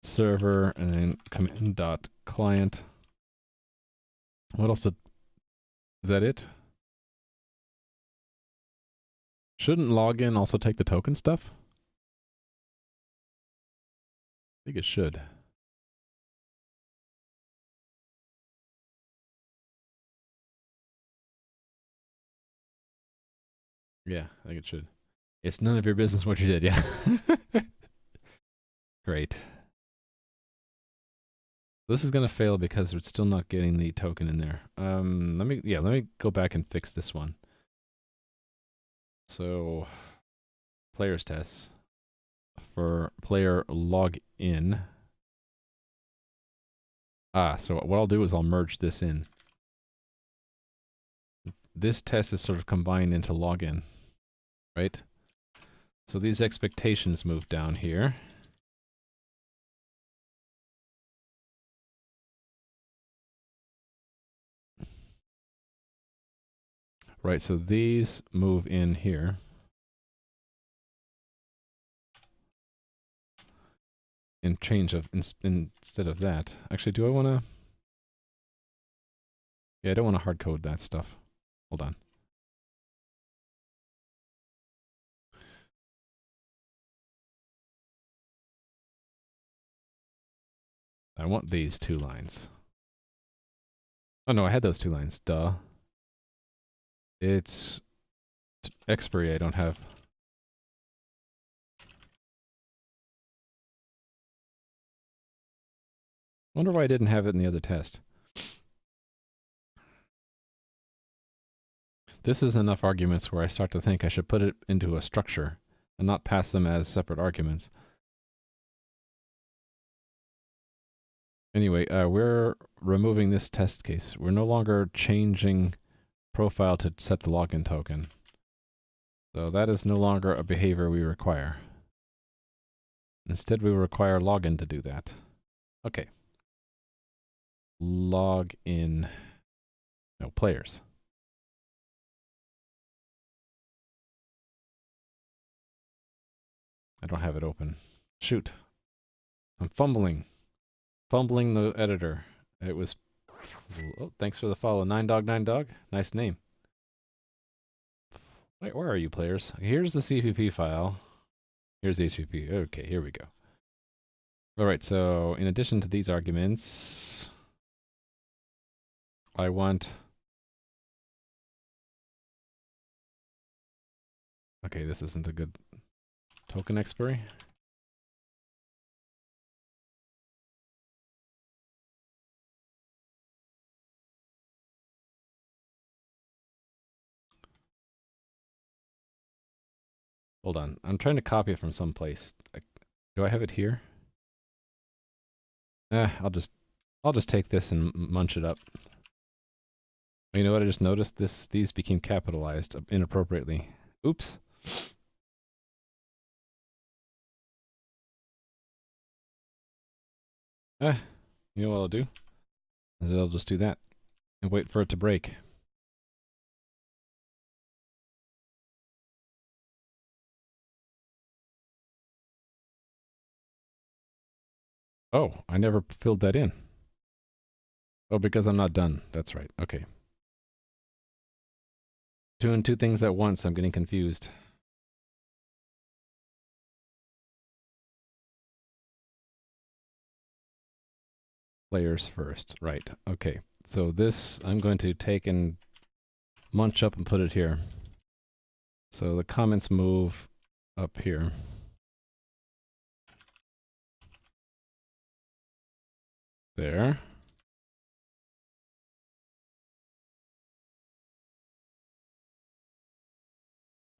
server, and then command dot client. What else is that it? Shouldn't login also take the token stuff? I think it should. Yeah, I think it should. It's none of your business what you did, yeah. Great. This is gonna fail because it's still not getting the token in there. Let me go back and fix this one. So players tests for player login. So what I'll do is I'll merge this in. This test is sort of combined into login, right? So these expectations move down here. Right, so these move in here. And change of, instead of that. Actually, do I want to? Yeah, I don't want to hard code that stuff. Hold on. I want these 2 lines. Oh no, I had those 2 lines. Duh. It's expiry I don't have. Wonder why I didn't have it in the other test. This is enough arguments where I start to think I should put it into a structure and not pass them as separate arguments. Anyway, we're removing this test case. We're no longer changing profile to set the login token. So that is no longer a behavior we require. Instead, we require login to do that. Okay. Log in. No, players. I don't have it open. Shoot. I'm fumbling. Fumbling the editor. It was... Oh, thanks for the follow. 9dog9dog. Nice name. Wait, where are you, players? Here's the CPP file. Here's the HTTP. Okay, here we go. Alright, so in addition to these arguments, I want... Okay, this isn't a good token expiry. Hold on. I'm trying to copy it from someplace. Do I have it here? I'll just take this and munch it up. You know what I just noticed? These became capitalized inappropriately. Oops. You know what I'll do? I'll just do that and wait for it to break. Oh, I never filled that in. Oh, because I'm not done. That's right. Okay. Doing two things at once. I'm getting confused. Layers first. Right. Okay. So this I'm going to take and munch up and put it here. So the comments move up here. There.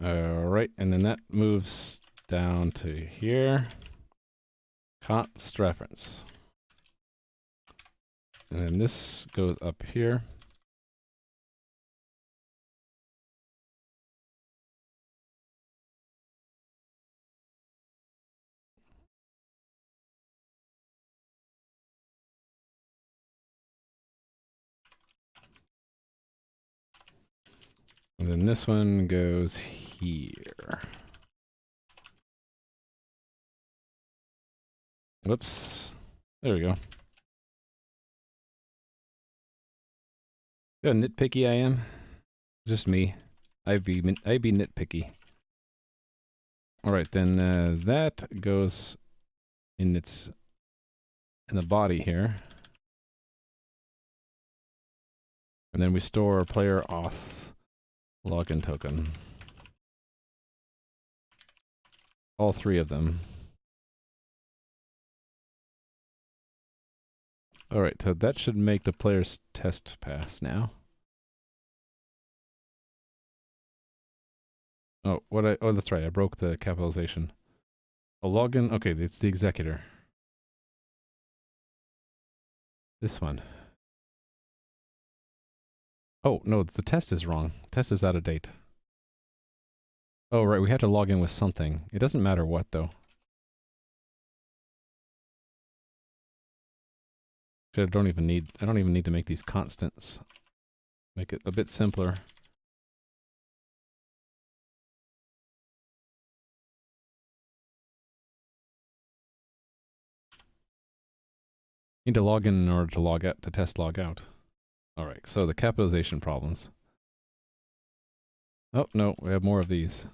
Alright, and then that moves down to here. Const reference. And then this goes up here. And then this one goes here. Whoops. There we go. See how nitpicky I am? Just me. I'd be nitpicky. Alright, then that goes in the body here. And then we store player auth login token. All three of them. Alright, so that should make the player's test pass now. Oh, oh, that's right, I broke the capitalization. A login, okay, it's the executor. This one. Oh, no, the test is wrong. Test is out of date. Oh, right, we have to log in with something. It doesn't matter what, though. I don't even need to make these constants. Make it a bit simpler. Need to log in order to log out, to test log out. Alright, so the capitalization problems. Oh, no, we have more of these.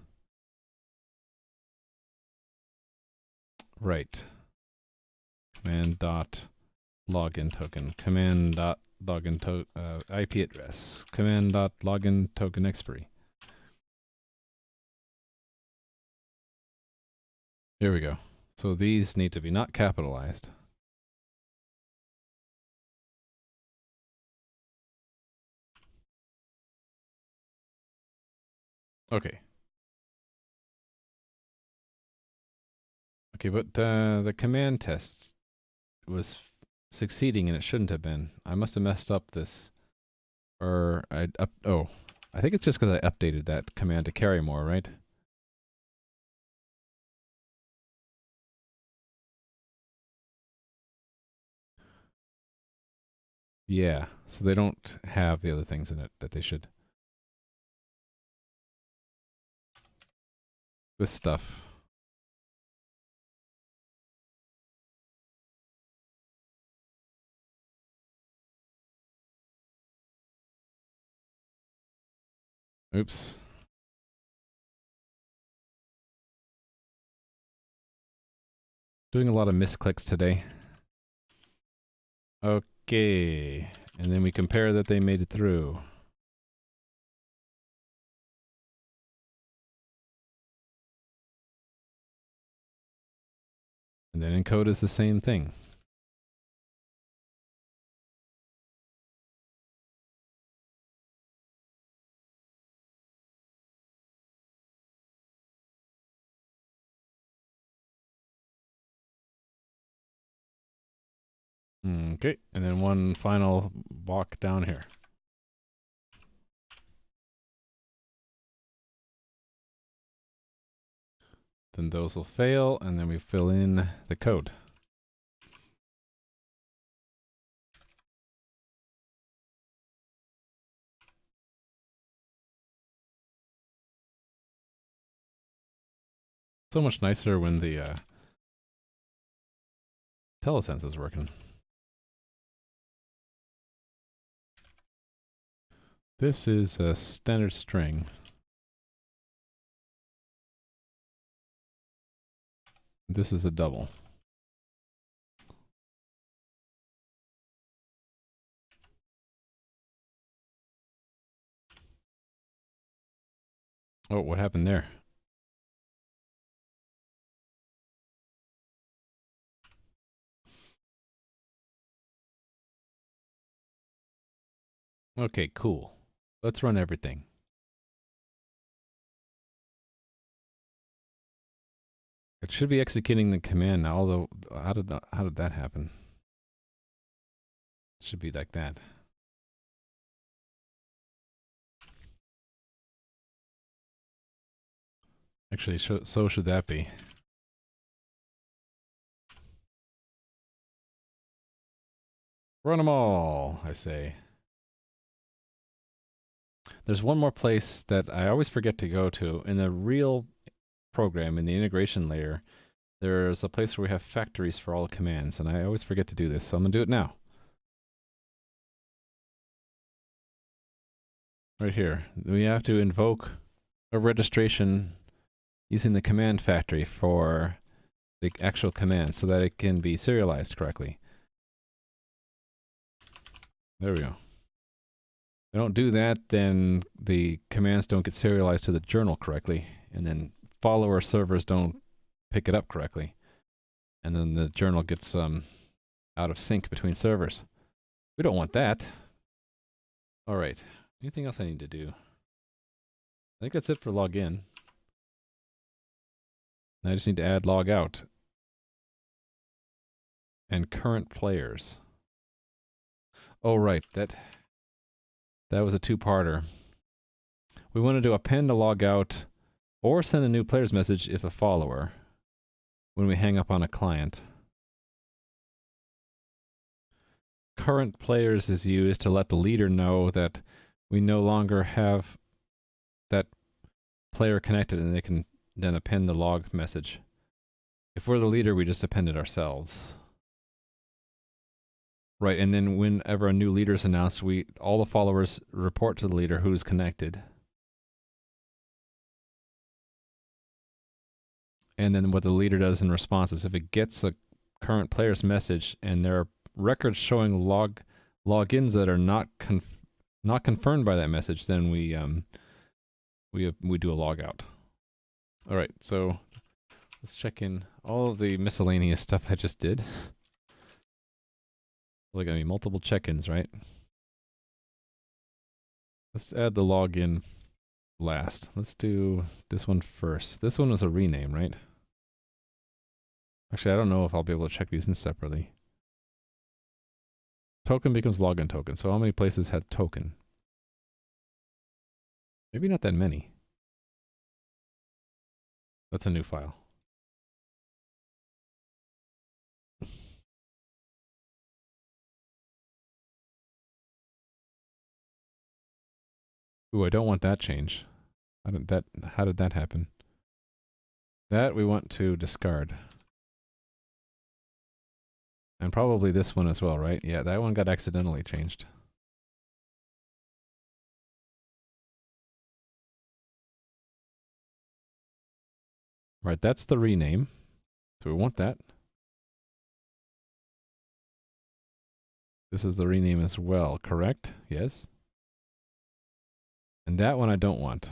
Right. Command dot login token. Command dot login IP address. Command dot login token expiry. Here we go. So these need to be not capitalized. Okay. Okay, but the command test was succeeding and it shouldn't have been. I must have messed up this. Or I think it's just because I updated that command to carry more, right? Yeah, so they don't have the other things in it that they should. This stuff. Oops. Doing a lot of misclicks today. Okay. And then we compare that they made it through. And then encode is the same thing. Okay, and then one final walk down here. Then those will fail, and then we fill in the code. So much nicer when the telesense is working. This is a standard string. This is a double. Oh, what happened there? Okay, cool. Let's run everything. It should be executing the command now, although how did that happen? It should be like that. Actually, so should that be. Run them all, I say. There's one more place that I always forget to go to. In the real program, in the integration layer, there's a place where we have factories for all the commands, and I always forget to do this, so I'm going to do it now. Right here. We have to invoke a registration using the command factory for the actual command so that it can be serialized correctly. There we go. If I don't do that, then the commands don't get serialized to the journal correctly, and then follower servers don't pick it up correctly. And then the journal gets out of sync between servers. We don't want that. All right. Anything else I need to do? I think that's it for login. I just need to add logout and current players. Oh, right. That was a two-parter. We wanted to append a logout or send a new player's message if a follower when we hang up on a client. Current players is used to let the leader know that we no longer have that player connected, and they can then append the log message. If we're the leader, we just append it ourselves. Right, and then whenever a new leader is announced, all the followers report to the leader who's connected. And then what the leader does in response is if it gets a current player's message and there are records showing logins that are not confirmed by that message, then we do a logout. All right, so let's check in all of the miscellaneous stuff I just did. Like, I mean, multiple check-ins, right? Let's add the login last. Let's do this one first. This one was a rename, right? Actually, I don't know if I'll be able to check these in separately. Token becomes login token. So how many places had token? Maybe not that many. That's a new file. Ooh, I don't want that change. How did that happen? That we want to discard. And probably this one as well, right? Yeah, that one got accidentally changed. Right, that's the rename. So we want that. This is the rename as well, correct? Yes. And that one I don't want.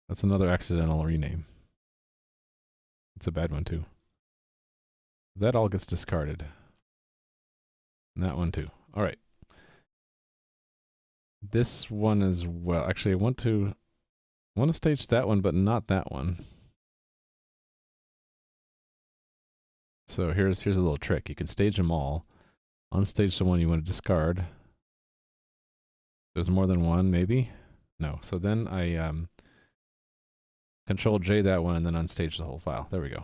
That's another accidental rename. It's a bad one too. That all gets discarded. And that one too. All right. This one as well. Actually, I want to stage that one, but not that one. So here's a little trick. You can stage them all, Onstage the one you want to discard. There's more than one, maybe? No. So then I Control J that one and then unstage the whole file. There we go.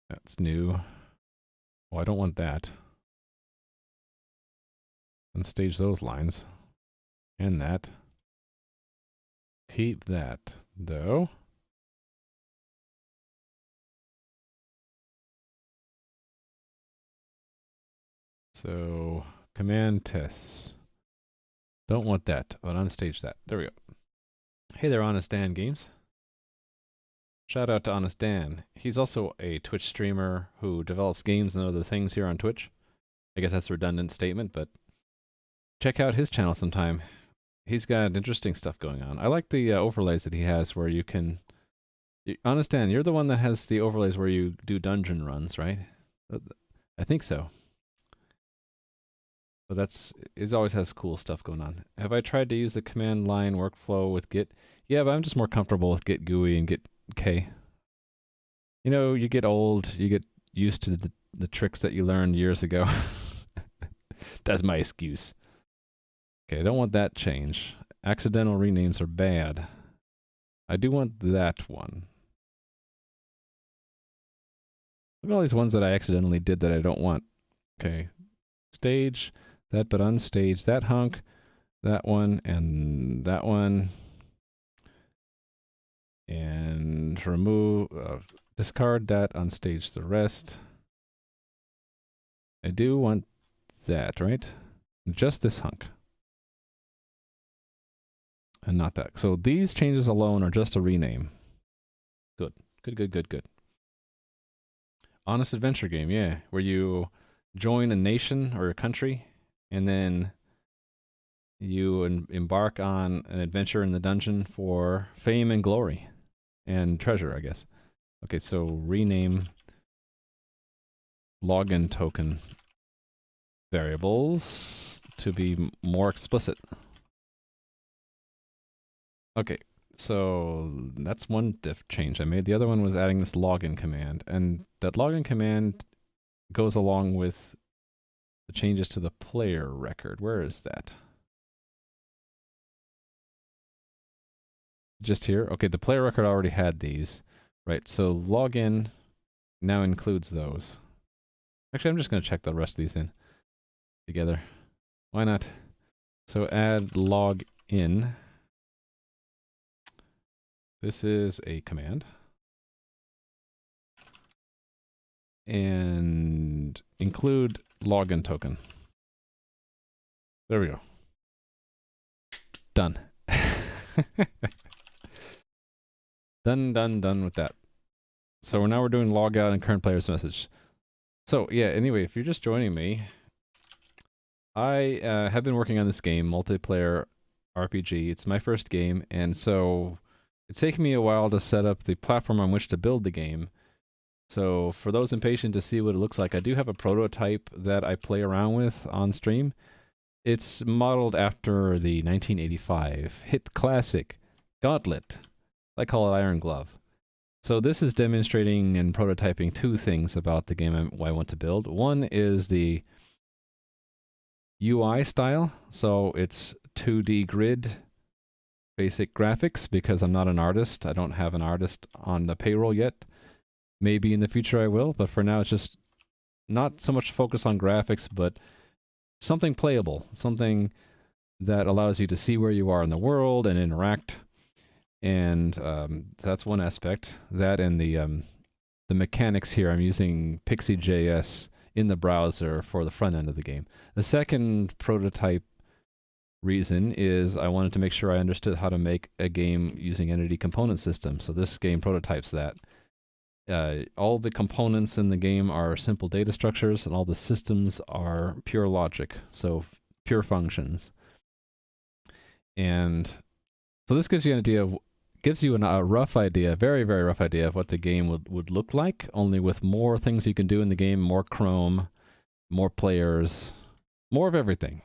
That's new. Well, I don't want that. Unstage those lines. And that. Keep that, though. So, command tests. Don't want that, but unstage that. There we go. Hey there, Honest Dan Games. Shout out to Honest Dan. He's also a Twitch streamer who develops games and other things here on Twitch. I guess that's a redundant statement, but check out his channel sometime. He's got interesting stuff going on. I like the overlays that he has where you can... Honest Dan, you're the one that has the overlays where you do dungeon runs, right? I think so. But it always has cool stuff going on. Have I tried to use the command line workflow with Git? Yeah, but I'm just more comfortable with Git GUI and Git K. You know, you get old, you get used to the tricks that you learned years ago. That's my excuse. Okay, I don't want that change. Accidental renames are bad. I do want that one. Look at all these ones that I accidentally did that I don't want. Okay, stage that, but unstage that hunk, that one, and that one. And remove, discard that, unstage the rest. I do want that, right? Just this hunk. And not that. So these changes alone are just a rename. Good. Good, good, good, good. Honest adventure game, yeah. Where you join a nation or a country, and then you embark on an adventure in the dungeon for fame and glory. And treasure, I guess. Okay, so rename login token variables to be more explicit. Okay, so that's one change I made. The other one was adding this login command, and that login command goes along with the changes to the player record. Where is that? Just here? Okay, the player record already had these. Right, so login now includes those. Actually, I'm just going to check the rest of these in together. Why not? So add login. This is a command. And include login token. There we go. Done. Done with that. So now we're doing logout and current player's message. So yeah, anyway, if you're just joining me, I have been working on this game, multiplayer RPG. It's my first game, and so it's taken me a while to set up the platform on which to build the game. So for those impatient to see what it looks like, I do have a prototype that I play around with on stream. It's modeled after the 1985 hit classic Gauntlet. I call it Iron Glove. So this is demonstrating and prototyping two things about the game I want to build. One is the UI style. So it's 2D grid, basic graphics, because I'm not an artist. I don't have an artist on the payroll yet. Maybe in the future I will, but for now it's just not so much focus on graphics, but something playable, something that allows you to see where you are in the world and interact. And that's one aspect. That and the mechanics here. I'm using Pixie.js in the browser for the front end of the game. The second prototype reason is I wanted to make sure I understood how to make a game using Entity Component System. So this game prototypes that. All the components in the game are simple data structures, and all the systems are pure logic, so pure functions. And so this gives you an idea of, a rough idea, a very, very rough idea of what the game would look like, only with more things you can do in the game, more Chrome, more players, more of everything.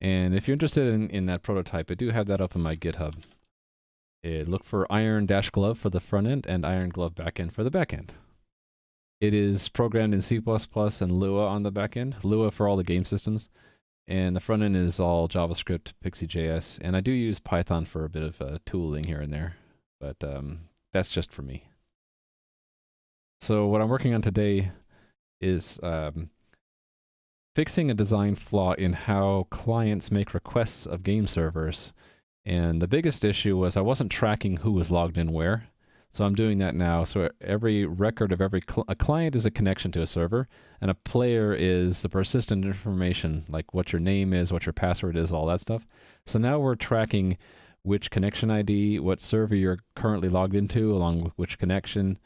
And if you're interested in that prototype, I do have that up on my GitHub. Look for Iron-Glove for the front end and Iron Glove backend for the back end. It is programmed in C++ and Lua on the back end. Lua for all the game systems. And the front end is all JavaScript, Pixie.js. And I do use Python for a bit of tooling here and there. But that's just for me. So what I'm working on today is fixing a design flaw in how clients make requests of game servers. And the biggest issue was I wasn't tracking who was logged in where. So I'm doing that now. So every record of every a client is a connection to a server, and a player is the persistent information, like what your name is, what your password is, all that stuff. So now we're tracking which connection ID, what server you're currently logged into, along with which connection.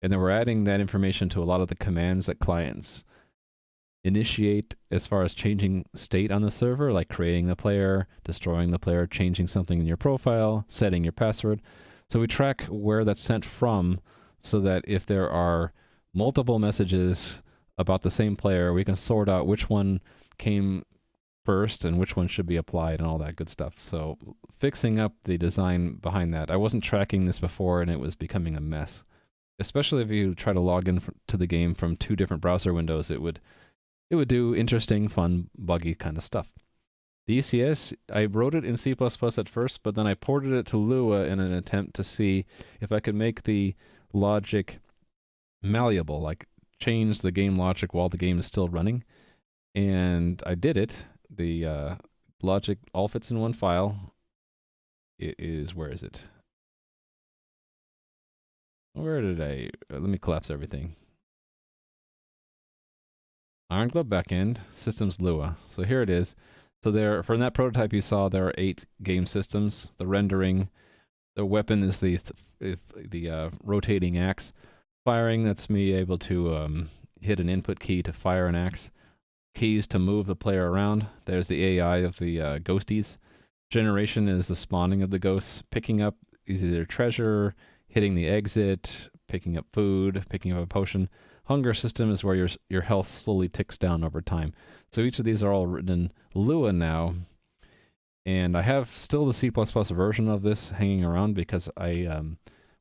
And then we're adding that information to a lot of the commands that clients initiate as far as changing state on the server, like creating the player, destroying the player, changing something in your profile, setting your password. So we track where that's sent from so that if there are multiple messages about the same player, we can sort out which one came first and which one should be applied and all that good stuff. So fixing up the design behind that. I wasn't tracking this before and it was becoming a mess. Especially if you try to log in to the game from 2 different browser windows, it would do interesting, fun, buggy kind of stuff. The ECS, I wrote it in C++ at first, but then I ported it to Lua in an attempt to see if I could make the logic malleable, like change the game logic while the game is still running. And I did it. The logic all fits in one file. It is, where is it? Where did let me collapse everything. Iron Glove backend, systems Lua. So here it is. So there, from that prototype you saw, there are 8 game systems. The rendering, the weapon is the rotating axe. Firing, that's me able to hit an input key to fire an axe. Keys to move the player around. There's the AI of the ghosties. Generation is the spawning of the ghosts. Picking up is either treasure, hitting the exit, picking up food, picking up a potion. Hunger system is where your health slowly ticks down over time. So each of these are all written in Lua now. And I have still the C++ version of this hanging around because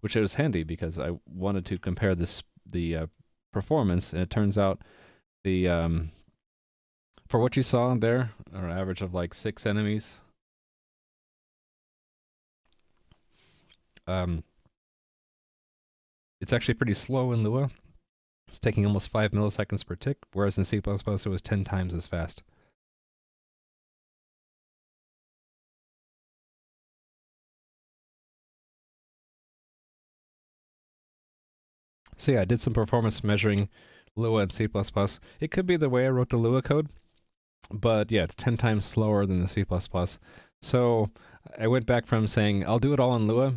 which was handy because I wanted to compare the performance, and it turns out for what you saw there, an average of like 6 enemies. It's actually pretty slow in Lua. It's taking almost 5 milliseconds per tick, whereas in C++ it was 10 times as fast. So yeah, I did some performance measuring Lua and C++. It could be the way I wrote the Lua code, but yeah, it's 10 times slower than the C++. So I went back from saying I'll do it all in Lua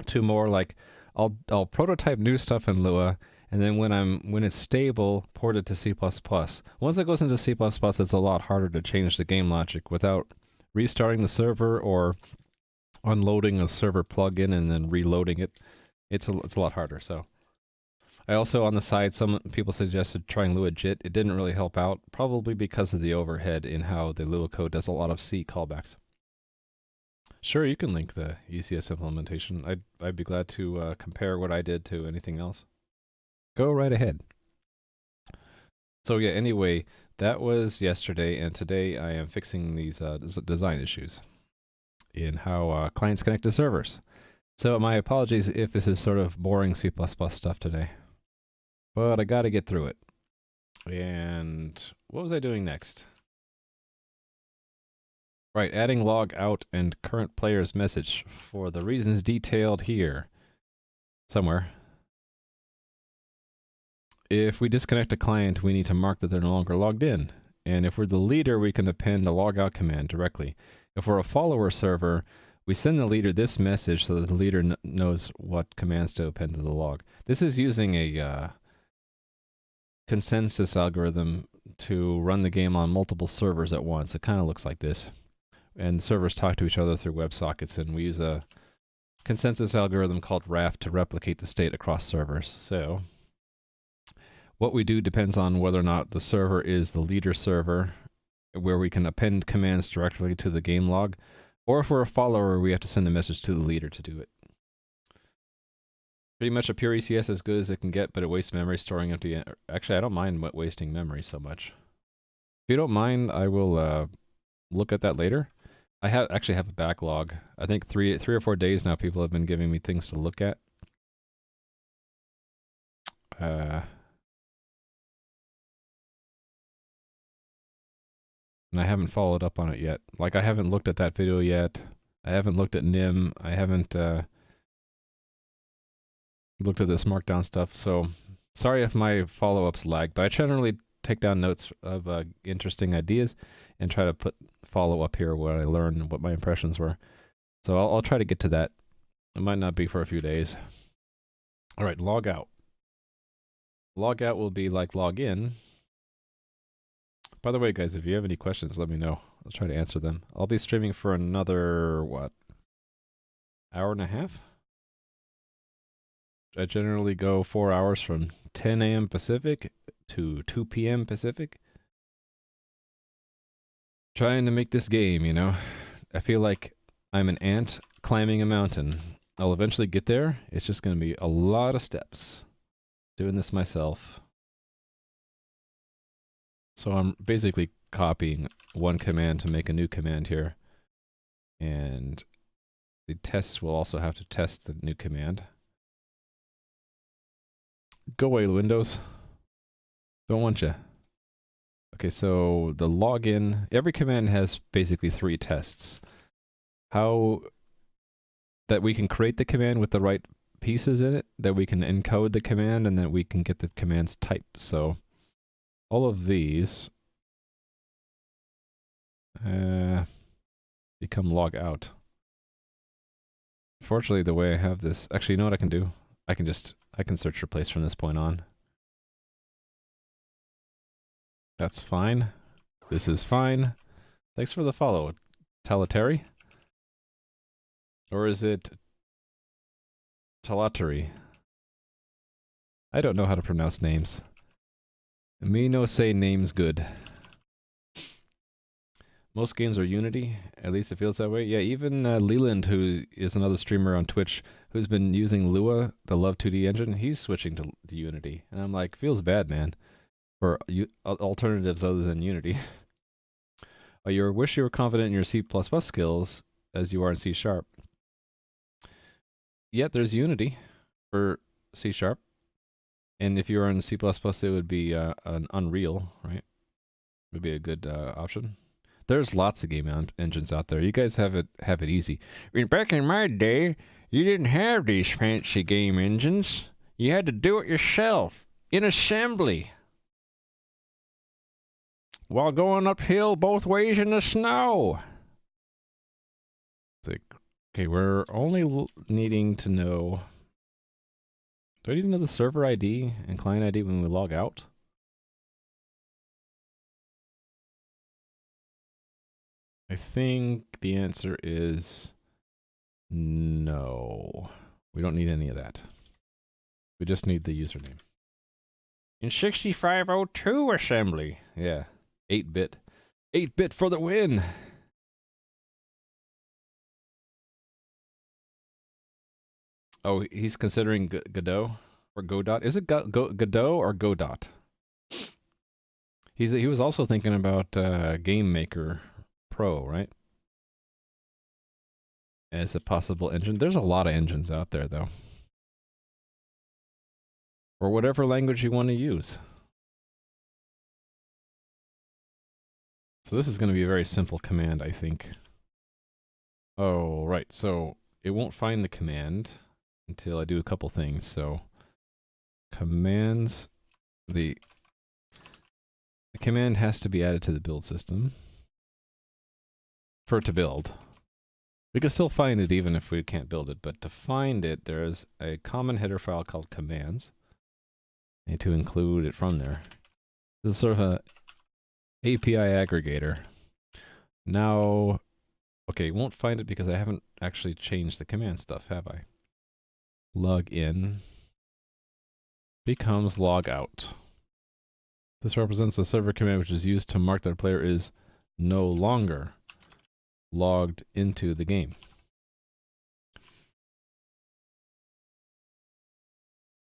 to more like I'll prototype new stuff in Lua, and then when it's stable, port it to C++. Once it goes into C++, it's a lot harder to change the game logic without restarting the server or unloading a server plugin and then reloading it. It's a lot harder. So I also, on the side, some people suggested trying Lua JIT. It didn't really help out, probably because of the overhead in how the Lua code does a lot of C callbacks. Sure, you can link the ECS implementation. I'd be glad to compare what I did to anything else. Go right ahead. So yeah, anyway, that was yesterday, and today I am fixing these design issues in how clients connect to servers. So my apologies if this is sort of boring C++ stuff today, but I got to get through it. And what was I doing next? Right, adding logout and current player's message for the reasons detailed here. Somewhere. If we disconnect a client, we need to mark that they're no longer logged in. And if we're the leader, we can append a logout command directly. If we're a follower server, we send the leader this message so that the leader knows what commands to append to the log. This is using a consensus algorithm to run the game on multiple servers at once. It kind of looks like this. And servers talk to each other through WebSockets, and we use a consensus algorithm called RAFT to replicate the state across servers. So what we do depends on whether or not the server is the leader server, where we can append commands directly to the game log, or if we're a follower, we have to send a message to the leader to do it. Pretty much a pure ECS as good as it can get, but it wastes memory storing empty. Actually, I don't mind wasting memory so much. If you don't mind, I will look at that later. I actually have a backlog. I think three or 4 days now. People have been giving me things to look at. And I haven't followed up on it yet. Like, I haven't looked at that video yet. I haven't looked at NIM. I haven't looked at this markdown stuff. So sorry if my follow-ups lag, but I generally take down notes of interesting ideas and try to follow up here what I learned and what my impressions were. So I'll try to get to that. It might not be for a few days. All right, log out. Log out will be like log in. By the way, guys, if you have any questions, let me know. I'll try to answer them. I'll be streaming for another, what, hour and a half? I generally go 4 hours from 10 a.m. Pacific to 2 p.m. Pacific. Trying to make this game, you know? I feel like I'm an ant climbing a mountain. I'll eventually get there. It's just going to be a lot of steps. Doing this myself. So I'm basically copying one command to make a new command here. And the tests will also have to test the new command. Go away, Windows. Don't want you. Okay, so the login, every command has basically 3 tests. How that we can create the command with the right pieces in it, that we can encode the command, and that we can get the command's type. So all of these become log out. Fortunately, the way I have this, actually, you know what I can do? I can search replace from this point on. That's fine. This is fine. Thanks for the follow, Talatari. Or is it Talatari? I don't know how to pronounce names. Me no say names good. Most games are Unity, at least it feels that way. Yeah, even Leland, who is another streamer on Twitch, who's been using Lua, the Love 2D engine, he's switching to Unity. And I'm like, feels bad, man, for alternatives other than Unity. You wish you were confident in your C++ skills as you are in C#. Yet there's Unity for C#. And if you are in C++, it would be an Unreal, right? Would be a good option. There's lots of game engines out there. You guys have it easy. I mean, back in my day, you didn't have these fancy game engines. You had to do it yourself in assembly while going uphill both ways in the snow. It's like, okay, we're only needing to know. Do I need to know the server ID and client ID when we log out? I think the answer is no. We don't need any of that. We just need the username. In 6502 assembly. Yeah. 8-bit. 8-bit for the win! Oh, he's considering Godot or Godot. Is it Godot or Godot? He was also thinking about Game Maker Pro, right? As a possible engine. There's a lot of engines out there, though. Or whatever language you want to use. So this is going to be a very simple command, I think. Oh, right. So it won't find the command until I do a couple things. So commands, the command has to be added to the build system for it to build. We can still find it even if we can't build it, but to find it, there's a common header file called commands. I need to include it from there. This is sort of a API aggregator. Now, okay, won't find it because I haven't actually changed the command stuff, have I? Log in becomes log out. This represents the server command which is used to mark that a player is no longer logged into the game.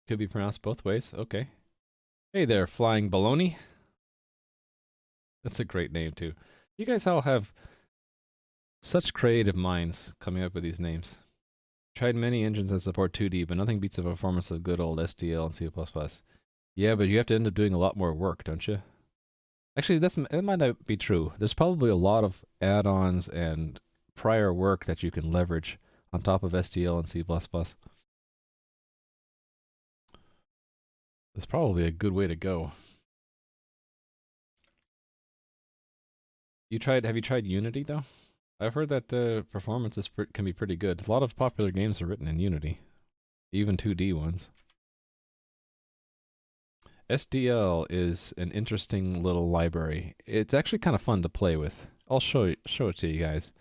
Could be pronounced both ways. Okay. Hey there, Flying Baloney. That's a great name, too. You guys all have such creative minds coming up with these names. Tried many engines that support 2D, but nothing beats the performance of good old SDL and C++. Yeah, but you have to end up doing a lot more work, don't you? Actually, that might not be true. There's probably a lot of add-ons and prior work that you can leverage on top of SDL and C++. That's probably a good way to go. Have you tried Unity though? I've heard that the performance can be pretty good. A lot of popular games are written in Unity, even 2D ones. SDL is an interesting little library. It's actually kind of fun to play with. I'll show it to you guys.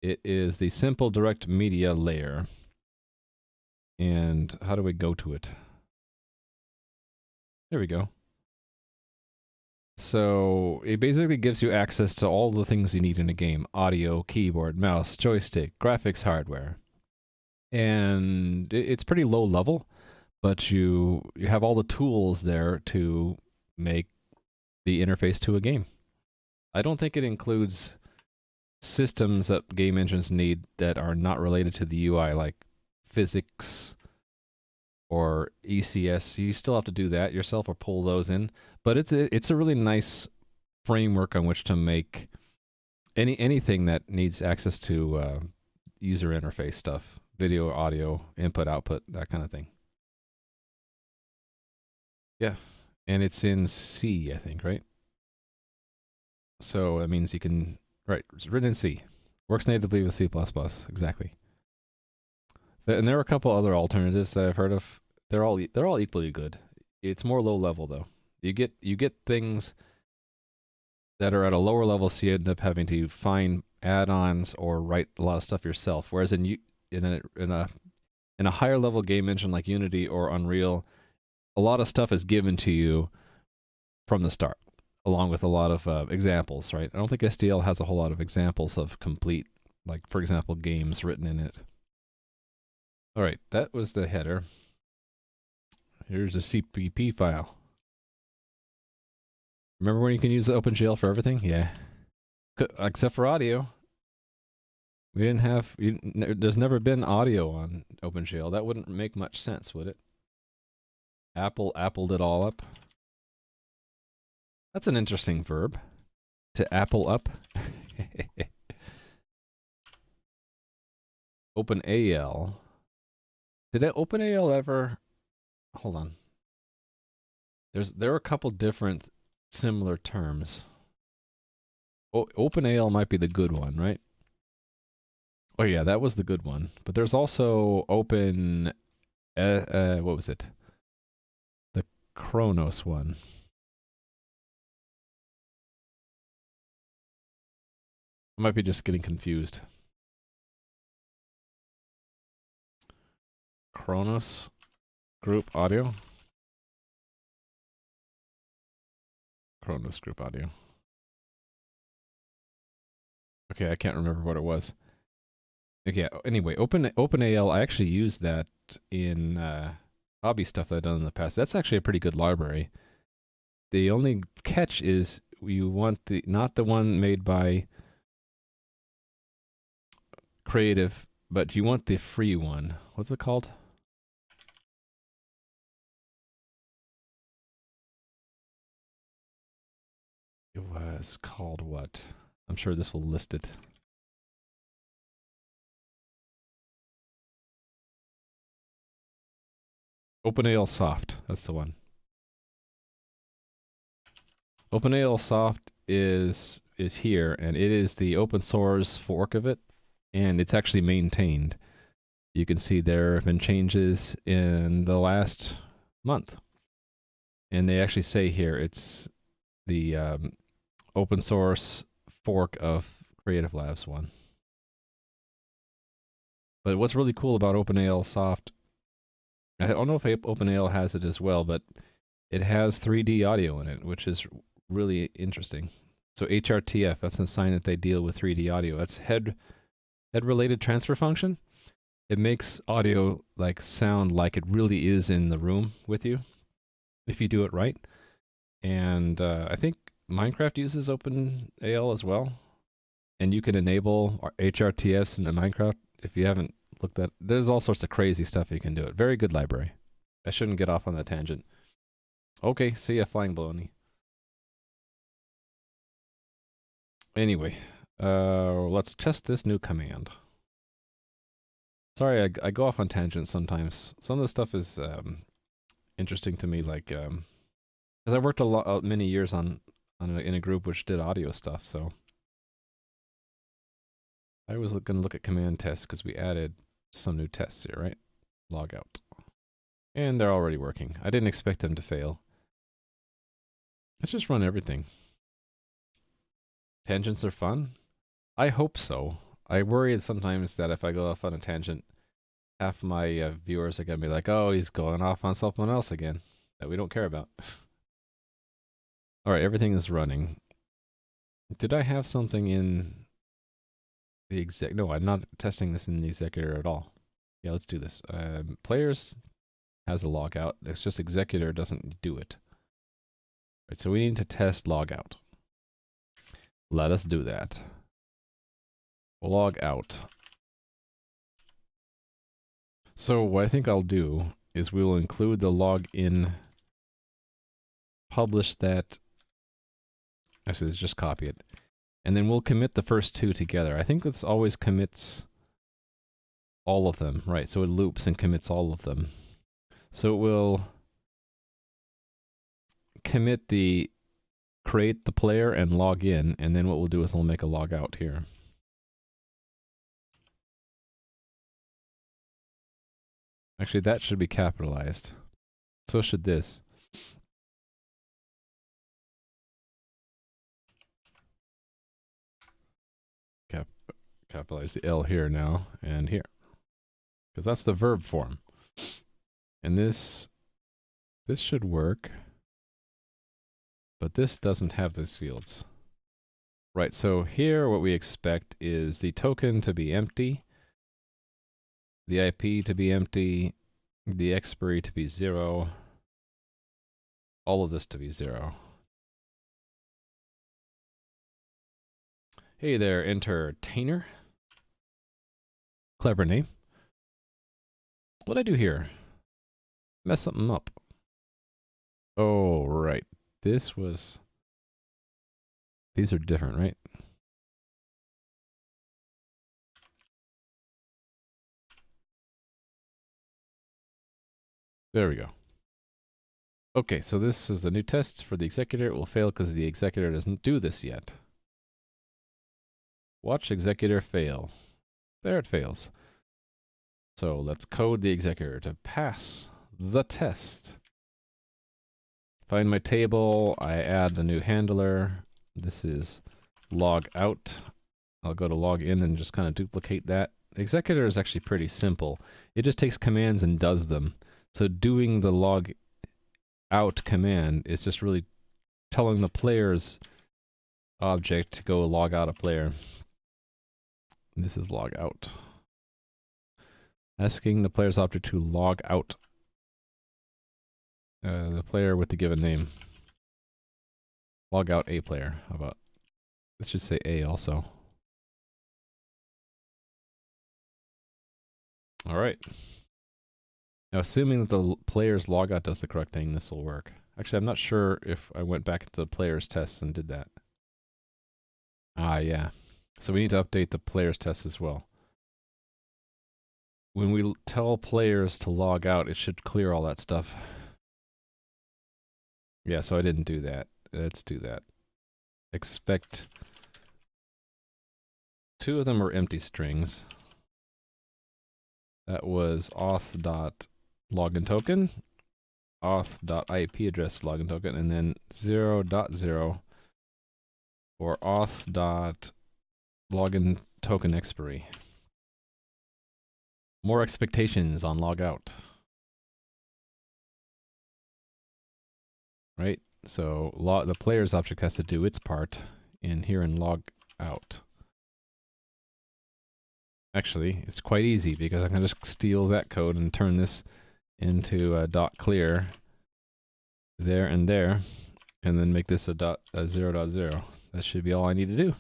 It is the simple direct media layer. And how do we go to it? There we go. So it basically gives you access to all the things you need in a game: audio, keyboard, mouse, joystick, graphics hardware. And it's pretty low level, but you have all the tools there to make the interface to a game. I don't think it includes systems that game engines need that are not related to the UI, like physics or ECS. You still have to do that yourself or pull those in. But it's a really nice framework on which to make anything that needs access to user interface stuff, video, audio, input, output, that kind of thing. Yeah, and it's in C, I think, right? So that means you can, right, it's written in C. Works natively with C++, exactly. And there are a couple other alternatives that I've heard of. They're all equally good. It's more low level though. You get things that are at a lower level, so you end up having to find add-ons or write a lot of stuff yourself. Whereas in a higher level game engine like Unity or Unreal, a lot of stuff is given to you from the start, along with a lot of examples. Right? I don't think SDL has a whole lot of examples of complete, like for example, games written in it. All right, that was the header. Here's a CPP file. Remember when you can use the OpenGL for everything? Yeah. Except for audio. We didn't have... there's never been audio on OpenGL. That wouldn't make much sense, would it? Apple it all up. That's an interesting verb. To apple up. OpenAL. Did OpenAL ever... Hold on. There are a couple different similar terms. OpenAL might be the good one, right? Oh yeah, that was the good one. But there's also Open... what was it? The Kronos one. I might be just getting confused. Kronos Group Audio. Kronos Group Audio. Okay, I can't remember what it was. Okay, anyway, OpenAL, I actually used that in hobby stuff that I've done in the past. That's actually a pretty good library. The only catch is you want not the one made by Creative, but you want the free one. What's it called? It was called what? I'm sure this will list it. OpenAL Soft, that's the one. OpenAL Soft is here, and it is the open source fork of it, and it's actually maintained. You can see there have been changes in the last month. And they actually say here it's the open source fork of Creative Labs one. But what's really cool about OpenAL Soft, I don't know if OpenAL has it as well, but it has 3D audio in it, which is really interesting. So HRTF, that's a sign that they deal with 3D audio. That's head related transfer function. it makes audio like sound like it really is in the room with you if you do it right. And I think Minecraft uses OpenAL as well, and you can enable HRTS in Minecraft if you haven't looked at. There's all sorts of crazy stuff you can do. It very good library. I shouldn't get off on that tangent. Okay, see ya, flying baloney. Anyway, let's test this new command. Sorry, I go off on tangents sometimes. Some of the stuff is interesting to me, like because I worked a lot, many years in a group which did audio stuff. So I was going to look at command tests because we added some new tests here, right? Logout, and they're already working. I didn't expect them to fail. Let's just run everything. Tangents are fun. I hope so. I worry sometimes that if I go off on a tangent, half my viewers are going to be like, oh, he's going off on something else again that we don't care about. All right, everything is running. Did I have something in the exec? No, I'm not testing this in the executor at all. Yeah, let's do this. Players has a logout. It's just executor doesn't do it. Right, so we need to test logout. Let us do that. Log out. So what I think I'll do is we will include the login, publish that. Actually, let's just copy it. And then we'll commit the first two together. I think this always commits all of them, right? So it loops and commits all of them. So it will commit the create the player and log in, and then what we'll do is we'll make a log out here. Actually, that should be capitalized. So should this. Capitalize the L here now and here, because that's the verb form. And this should work, but this doesn't have those fields. Right, so here what we expect is the token to be empty, the IP to be empty, the expiry to be 0, all of this to be 0. Hey there, entertainer. Clever name. What'd I do here? Mess something up. Oh, right. These are different, right? There we go. Okay, so this is the new test for the executor. It will fail because the executor doesn't do this yet. Watch executor fail. There it fails. So let's code the executor to pass the test. Find my table. I add the new handler. This is log out. I'll go to log in and just kind of duplicate that. The executor is actually pretty simple. It just takes commands and does them. So doing the log out command is just really telling the player's object to go log out a player. This is log out. Asking the player's object to log out the player with the given name. Log out a player. How about this? Should say a also. All right. Now, assuming that the player's logout does the correct thing, this will work. Actually, I'm not sure if I went back to the player's tests and did that. Ah, yeah. So we need to update the player's tests as well. When we tell players to log out, it should clear all that stuff. Yeah, so I didn't do that. Let's do that. Expect. Two of them are empty strings. That was auth.login token, auth.ip address login token, and then 0.0 for auth.login token expiry. More expectations on logout. Right? So the player's object has to do its part in here in log out. Actually, it's quite easy because I can just steal that code and turn this into a dot clear there and there, and then make this a 0.0. That should be all I need to do.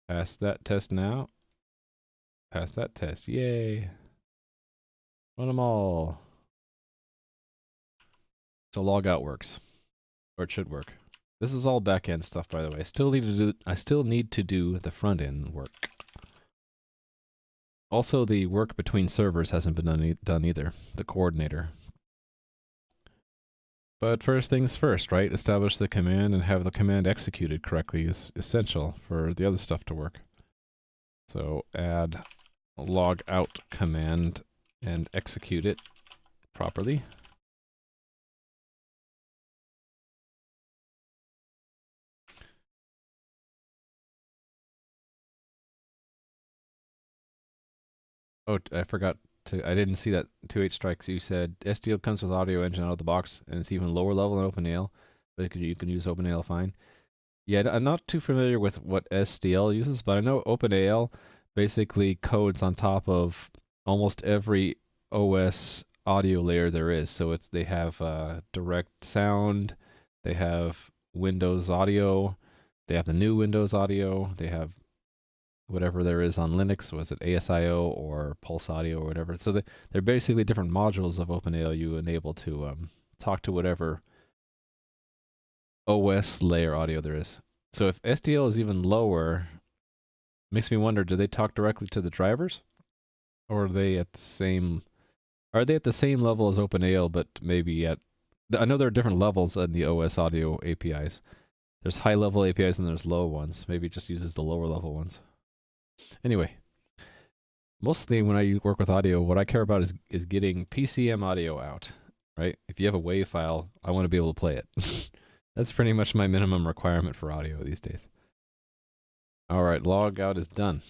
Pass that test now. Pass that test. Yay. Run them all. So logout works. Or it should work. This is all back-end stuff, by the way. I still need to do the front-end work. Also, the work between servers hasn't been done either. The coordinator. But first things first, right? Establish the command and have the command executed correctly is essential for the other stuff to work. So add logout command and execute it properly. Oh, I forgot to, I didn't see that 2H strikes. You said SDL comes with audio engine out of the box, and it's even lower level than OpenAL, but you can use OpenAL fine. Yeah, I'm not too familiar with what SDL uses, but I know OpenAL basically codes on top of almost every OS audio layer there is. So they have direct sound, they have Windows audio, they have the new Windows audio, they have whatever there is on Linux. Was it ASIO or Pulse Audio or whatever? So they're basically different modules of OpenAL you enable to talk to whatever OS layer audio there is. So if SDL is even lower, makes me wonder, do they talk directly to the drivers? Or are they at the same level as OpenAL, but maybe at, I know there are different levels in the OS audio APIs. There's high level APIs and there's low ones. Maybe it just uses the lower level ones. Anyway, mostly when I work with audio, what I care about is getting PCM audio out, right? If you have a WAV file, I want to be able to play it. That's pretty much my minimum requirement for audio these days. All right, logout is done.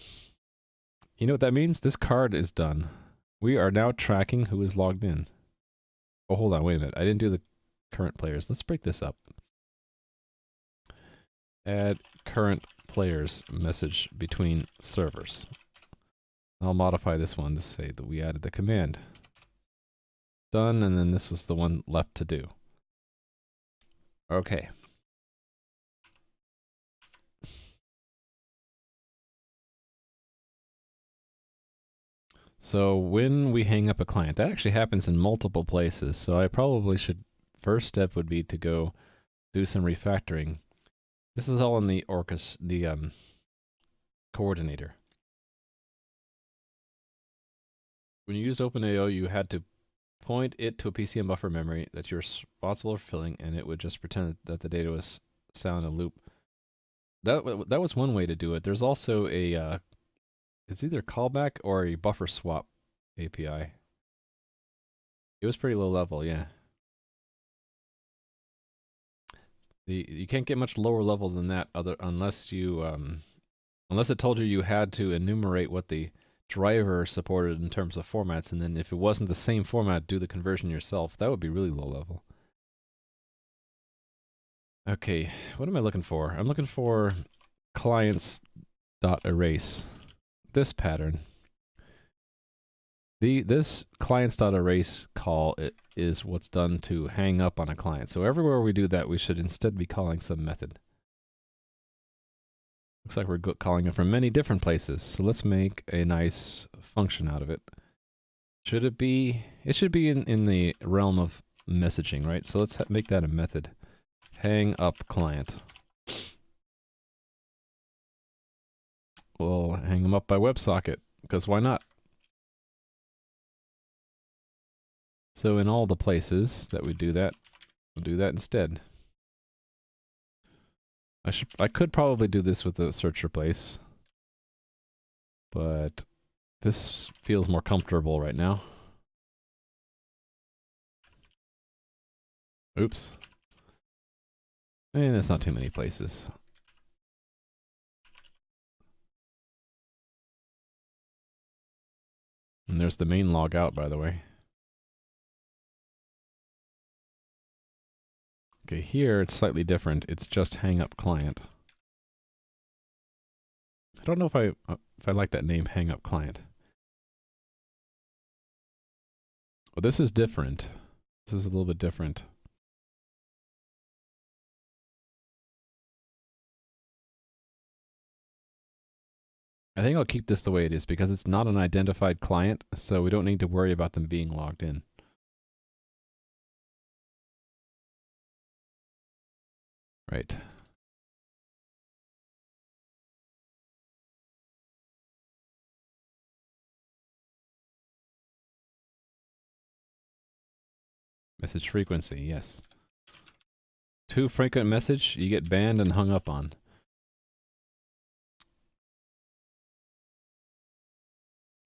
You know what that means? This card is done. We are now tracking who is logged in. Oh, hold on, wait a minute. I didn't do the current players. Let's break this up. Add current players message between servers. I'll modify this one to say that we added the command. Done, and then this was the one left to do. Okay. So when we hang up a client, that actually happens in multiple places. So I probably should, first step would be to go do some refactoring. This is all in the coordinator. When you used OpenAO, you had to point it to a PCM buffer memory that you're responsible for filling, and it would just pretend that the data was sound in a loop. That was one way to do it. There's also a it's either callback or a buffer swap API. It was pretty low level, yeah. You can't get much lower level than that unless it told you had to enumerate what the driver supported in terms of formats, and then if it wasn't the same format, do the conversion yourself. That would be really low level. Okay, what am I looking for? I'm looking for clients.erase. This pattern. This clients.erase call is what's done to hang up on a client. So everywhere we do that, we should instead be calling some method. Looks like we're calling it from many different places. So let's make a nice function out of it. Should it be? It should be in the realm of messaging, right? So let's make that a method. Hang up client. We'll hang them up by WebSocket, because why not? So in all the places that we do that, we'll do that instead. I could probably do this with the search replace, but this feels more comfortable right now. Oops. And there's not too many places. And there's the main logout, by the way. Okay, here it's slightly different. It's just hang up client. don't know if I like that name, hang up client. Well, this is different. This is a little bit different. I think I'll keep this the way it is because it's not an identified client, so we don't need to worry about them being logged in. Right. Message frequency, yes. Too frequent message, you get banned and hung up on.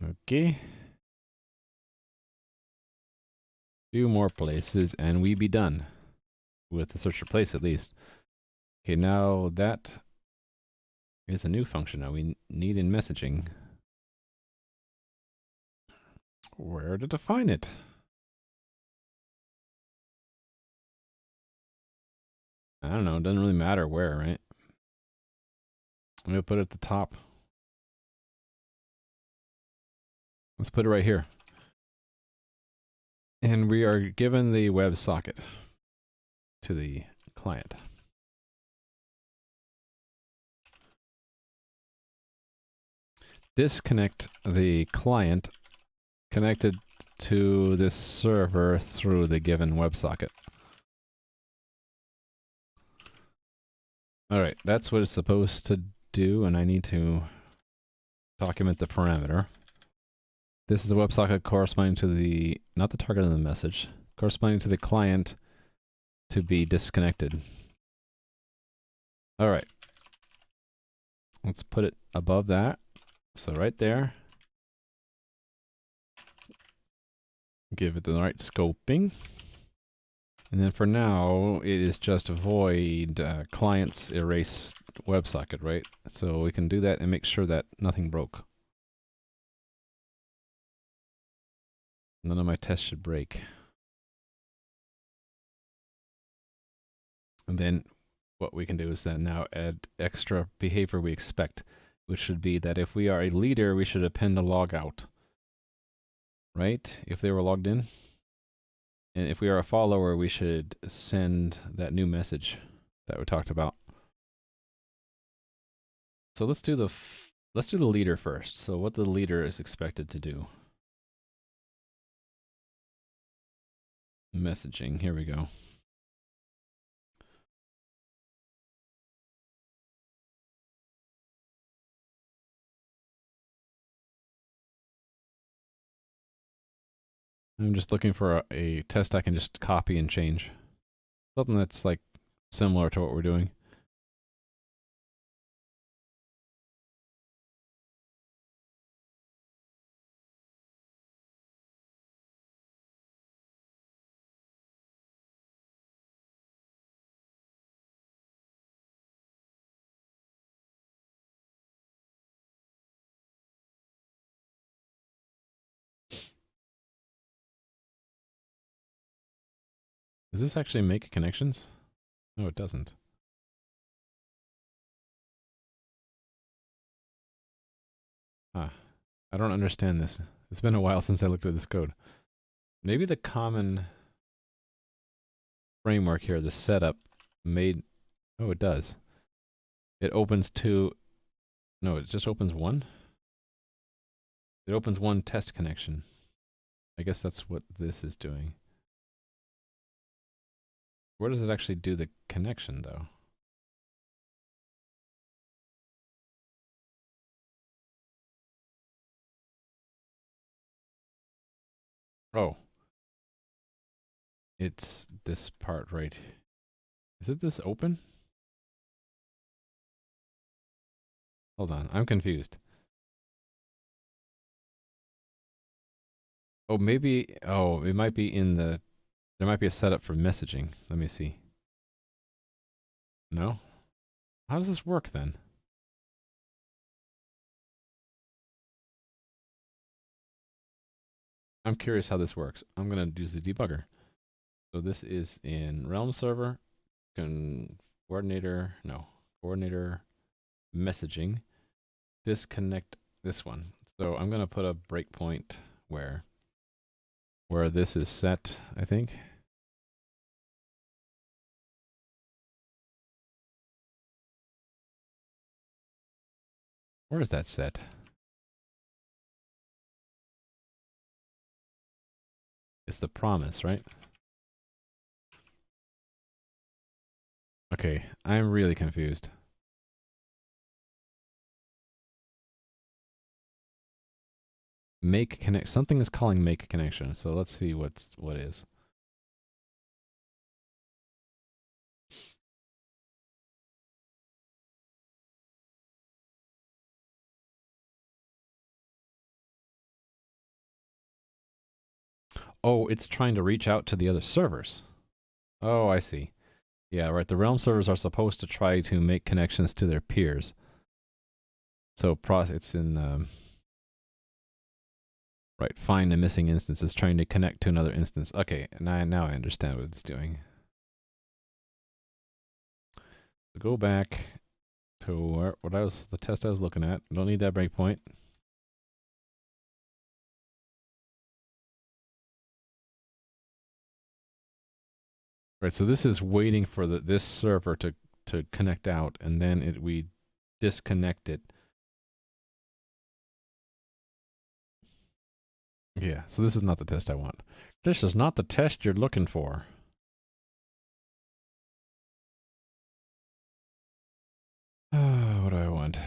Okay. Few more places and we be done. With the search replace at least. Okay, now that is a new function now we need in messaging. Where to define it? I don't know, it doesn't really matter where, right? I'm gonna put it at the top. Let's put it right here. And we are given the web socket to the client. Disconnect the client connected to this server through the given WebSocket. Alright, that's what it's supposed to do, and I need to document the parameter. This is the WebSocket corresponding to the, not the target of the message, corresponding to the client to be disconnected. Alright. Let's put it above that. So right there. Give it the right scoping. And then for now, it is just void clients erase WebSocket, right? So we can do that and make sure that nothing broke. None of my tests should break. And then what we can do is then now add extra behavior we expect, which should be that if we are a leader, we should append a logout, right? If they were logged in. And if we are a follower, we should send that new message that we talked about. So let's do the leader first. So what the leader is expected to do. Messaging, here we go. I'm just looking for a test I can just copy and change. Something that's like similar to what we're doing. Does this actually make connections? No, it doesn't. Ah, I don't understand this. It's been a while since I looked at this code. Maybe the common framework here, the setup, made... Oh, it does. It opens two... No, it just opens one? It opens one test connection. I guess that's what this is doing. Where does it actually do the connection, though? Oh. It's this part right. Is it this open? Hold on, I'm confused. Oh, maybe... Oh, it might be in the... There might be a setup for messaging. Let me see. No? How does this work, then? I'm curious how this works. I'm going to use the debugger. So this is in Realm server, coordinator messaging. disconnect this one. So I'm gonna put a breakpoint where this is set, I think. Where is that set? It's the promise, right? Okay, I'm really confused. Make connect. Something is calling make connection. So let's see what is. Oh, it's trying to reach out to the other servers. Oh, I see. Yeah, right. The Realm servers are supposed to try to make connections to their peers. So it's in right. Find a missing instance. It's trying to connect to another instance. Okay, now I understand what it's doing. So go back to the test I was looking at. Don't need that breakpoint. Right. So this is waiting for this server to connect out, and then we disconnect it. Yeah, so this is not the test I want. This is not the test you're looking for. What do I want?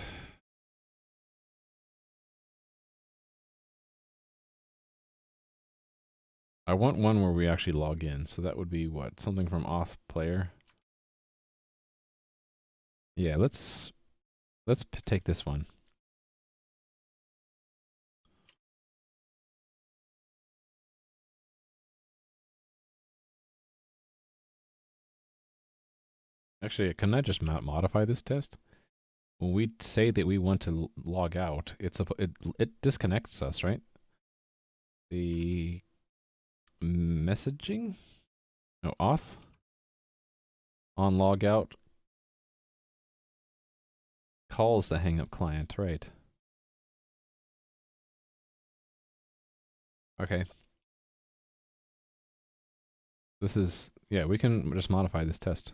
I want one where we actually log in. So that would be what? Something from auth player. Yeah, let's take this one. Actually, can I just modify this test? When we say that we want to log out, it disconnects us, right? The messaging? No, auth on logout calls the hangup client, right? Okay. This is, yeah, we can just modify this test.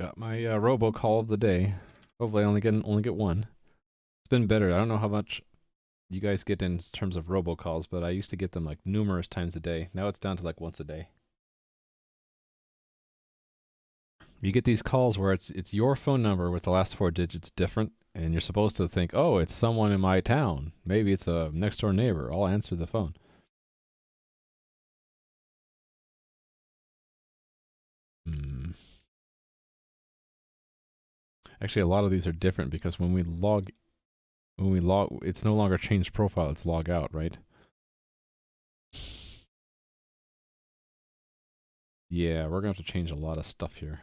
Got my robocall of the day. Hopefully I only get one. It's been better. I don't know how much you guys get in terms of robocalls, but I used to get them like numerous times a day. Now it's down to like once a day. You get these calls where it's your phone number with the last 4 digits different, and you're supposed to think, oh, it's someone in my town. Maybe it's a next door neighbor. I'll answer the phone. Actually, a lot of these are different because when we log, it's no longer change profile. It's log out, right? Yeah, we're gonna have to change a lot of stuff here.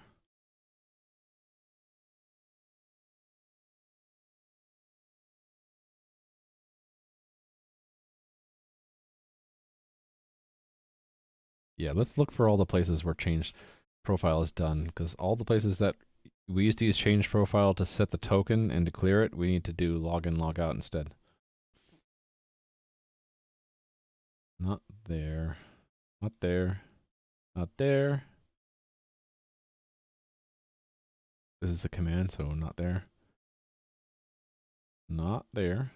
Yeah, let's look for all the places where change profile is done, because all the places that we used to use change profile to set the token and to clear it, we need to do log in, log out instead. Not there. Not there. Not there. This is the command, so not there. Not there.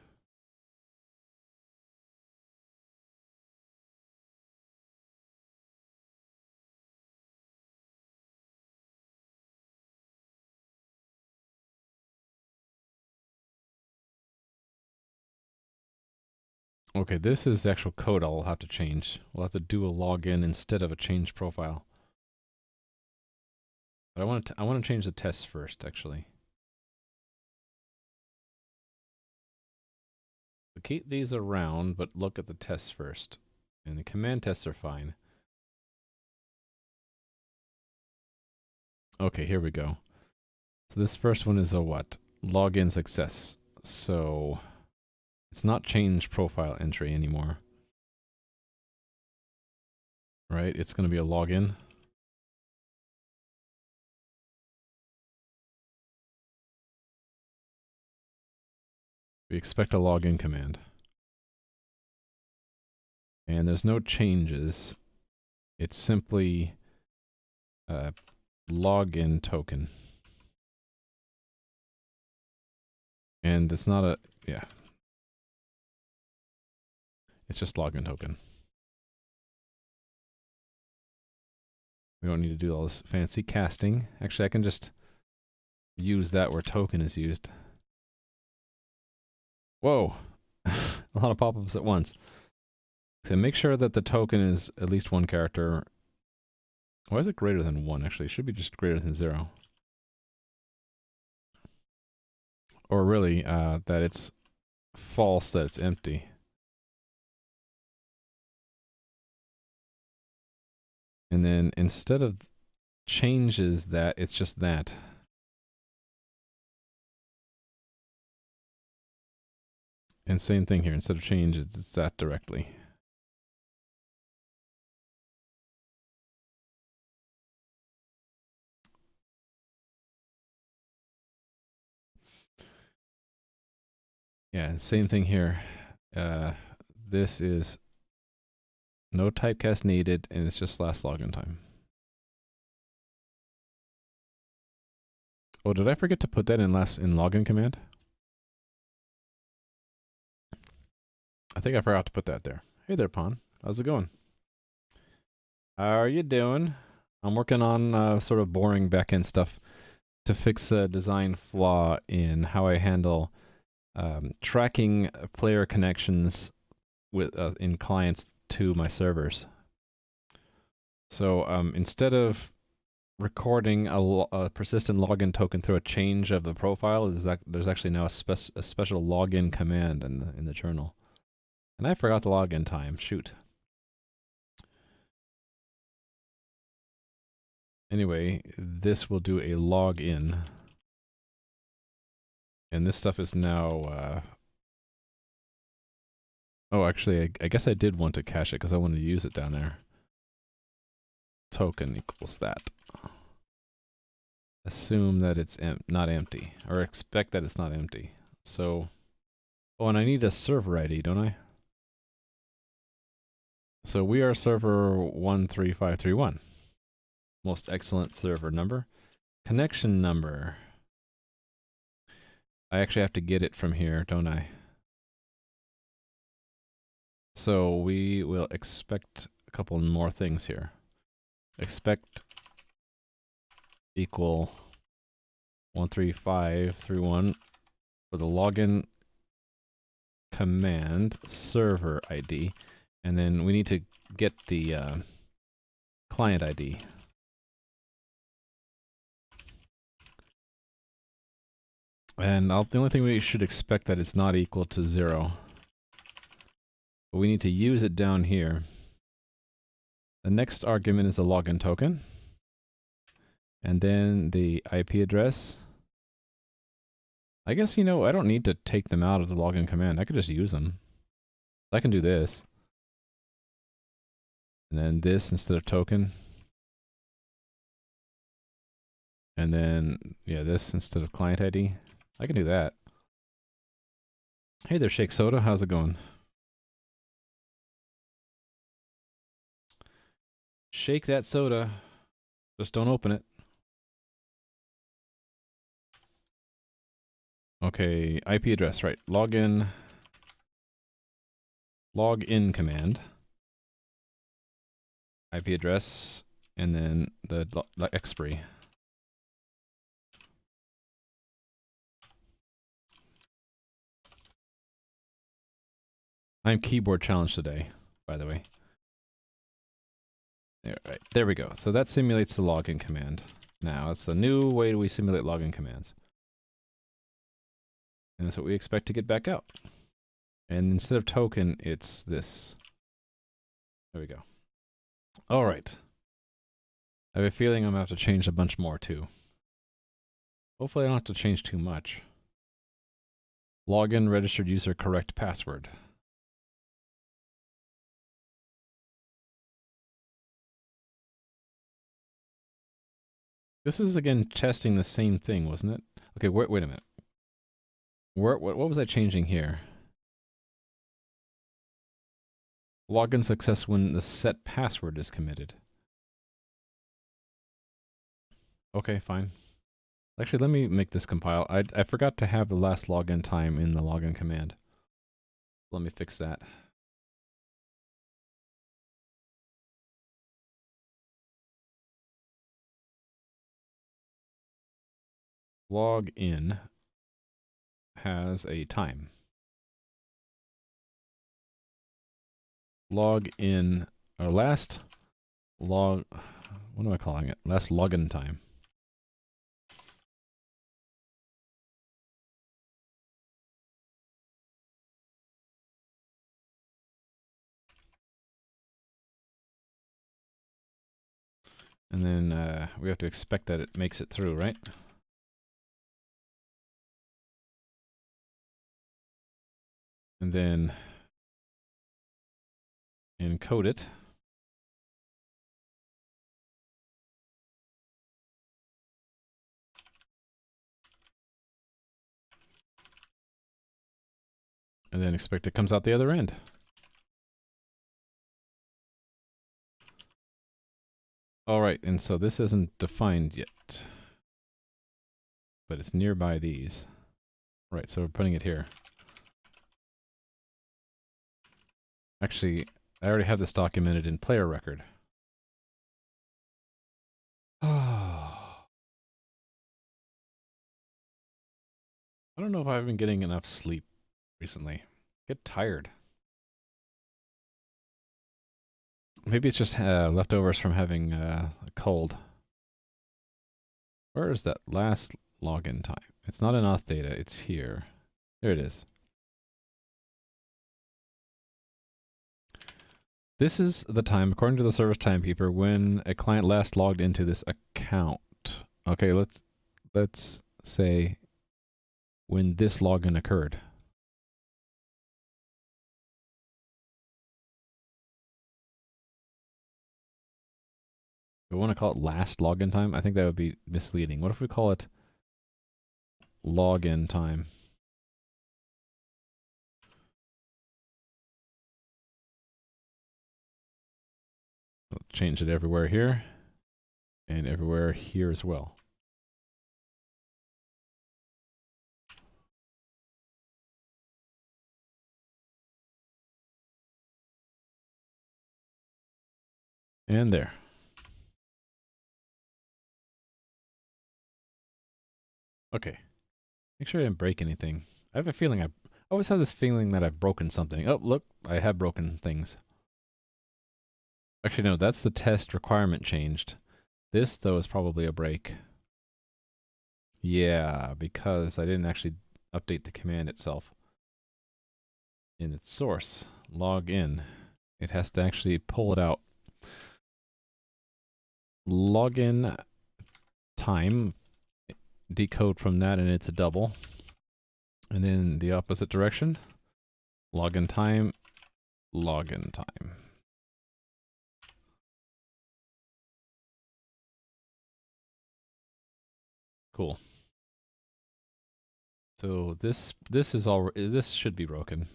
Okay, this is the actual code I'll have to change. We'll have to do a login instead of a change profile. But I want to change the test first, actually. So keep these around, but look at the tests first. And the command tests are fine. Okay, here we go. So this first one is a what? Login success. So It's not change profile entry anymore. Right? It's going to be a login. We expect a login command. And there's no changes. It's simply a login token. And it's not a, yeah. It's just login token. We don't need to do all this fancy casting. Actually, I can just use that where token is used. Whoa! A lot of pop-ups at once. So make sure that the token is at least one character. Why is it greater than 1? Actually, it should be just greater than 0. Or really, that it's false, that it's empty. And then instead of changes that, it's just that. And same thing here, instead of change, it's that directly. Yeah, same thing here. This is no typecast needed, and it's just last login time. Oh, did I forget to put that in login command? I think I forgot to put that there. Hey there, Pon. How's it going? How are you doing? I'm working on sort of boring backend stuff to fix a design flaw in how I handle tracking player connections with in clients to my servers. So instead of recording a persistent login token through a change of the profile, there's actually now a special login command in the journal. And I forgot the login time. Shoot. Anyway, this will do a login. And this stuff is now... oh, actually, I guess I did want to cache it because I wanted to use it down there. Token equals that. Assume that it's not empty, or expect that it's not empty. So, oh, and I need a server ID, don't I? So we are server 13531. Most excellent server number. Connection number. I actually have to get it from here, don't I? So we will expect a couple more things here. Expect equal 13531 for the login command server ID, and then we need to get the client ID. And the only thing we should expect that it's not equal to 0. But we need to use it down here. The next argument is a login token. And then the IP address. I guess, I don't need to take them out of the login command. I could just use them. I can do this. And then this instead of token. And then, yeah, this instead of client ID. I can do that. Hey there, Shake Soda. How's it going? Shake that soda. Just don't open it. Okay, IP address, right. Login command. IP address, and then the expiry. I'm keyboard challenged today, by the way. Right, there we go. So that simulates the login command. Now, it's a new way we simulate login commands. And that's what we expect to get back out. And instead of token, it's this. There we go. All right. I have a feeling I'm going to have to change a bunch more, too. Hopefully I don't have to change too much. Login registered user correct password. This is again testing the same thing, wasn't it? Okay, wait a minute. What was I changing here? Login success when the set password is committed. Okay, fine. Actually, let me make this compile. I forgot to have the last login time in the login command. Let me fix that. Login has a time. Login, or last log, what am I calling it? Last login time. And then we have to expect that it makes it through, right? And then encode it. And then expect it comes out the other end. All right, and so this isn't defined yet, but it's nearby these. Right, so we're putting it here. Actually, I already have this documented in player record. Oh. I don't know if I've been getting enough sleep recently. Get tired. Maybe it's just leftovers from having a cold. Where is that last login time? It's not in auth data, it's here. There it is. This is the time, according to the service timekeeper, when a client last logged into this account. Okay, let's say when this login occurred. We want to call it last login time. I think that would be misleading. What if we call it login time? We'll change it everywhere here and everywhere here as well. And there. Okay. Make sure I didn't break anything. I have a feeling I always have this feeling that I've broken something. Oh, look, I have broken things. Actually, no, that's the test requirement changed. This, though, is probably a break. Yeah, because I didn't actually update the command itself. In its source, log in. It has to actually pull it out. Login time, decode from that, and it's a double. And then the opposite direction, login time, login time. Cool. So this should be broken.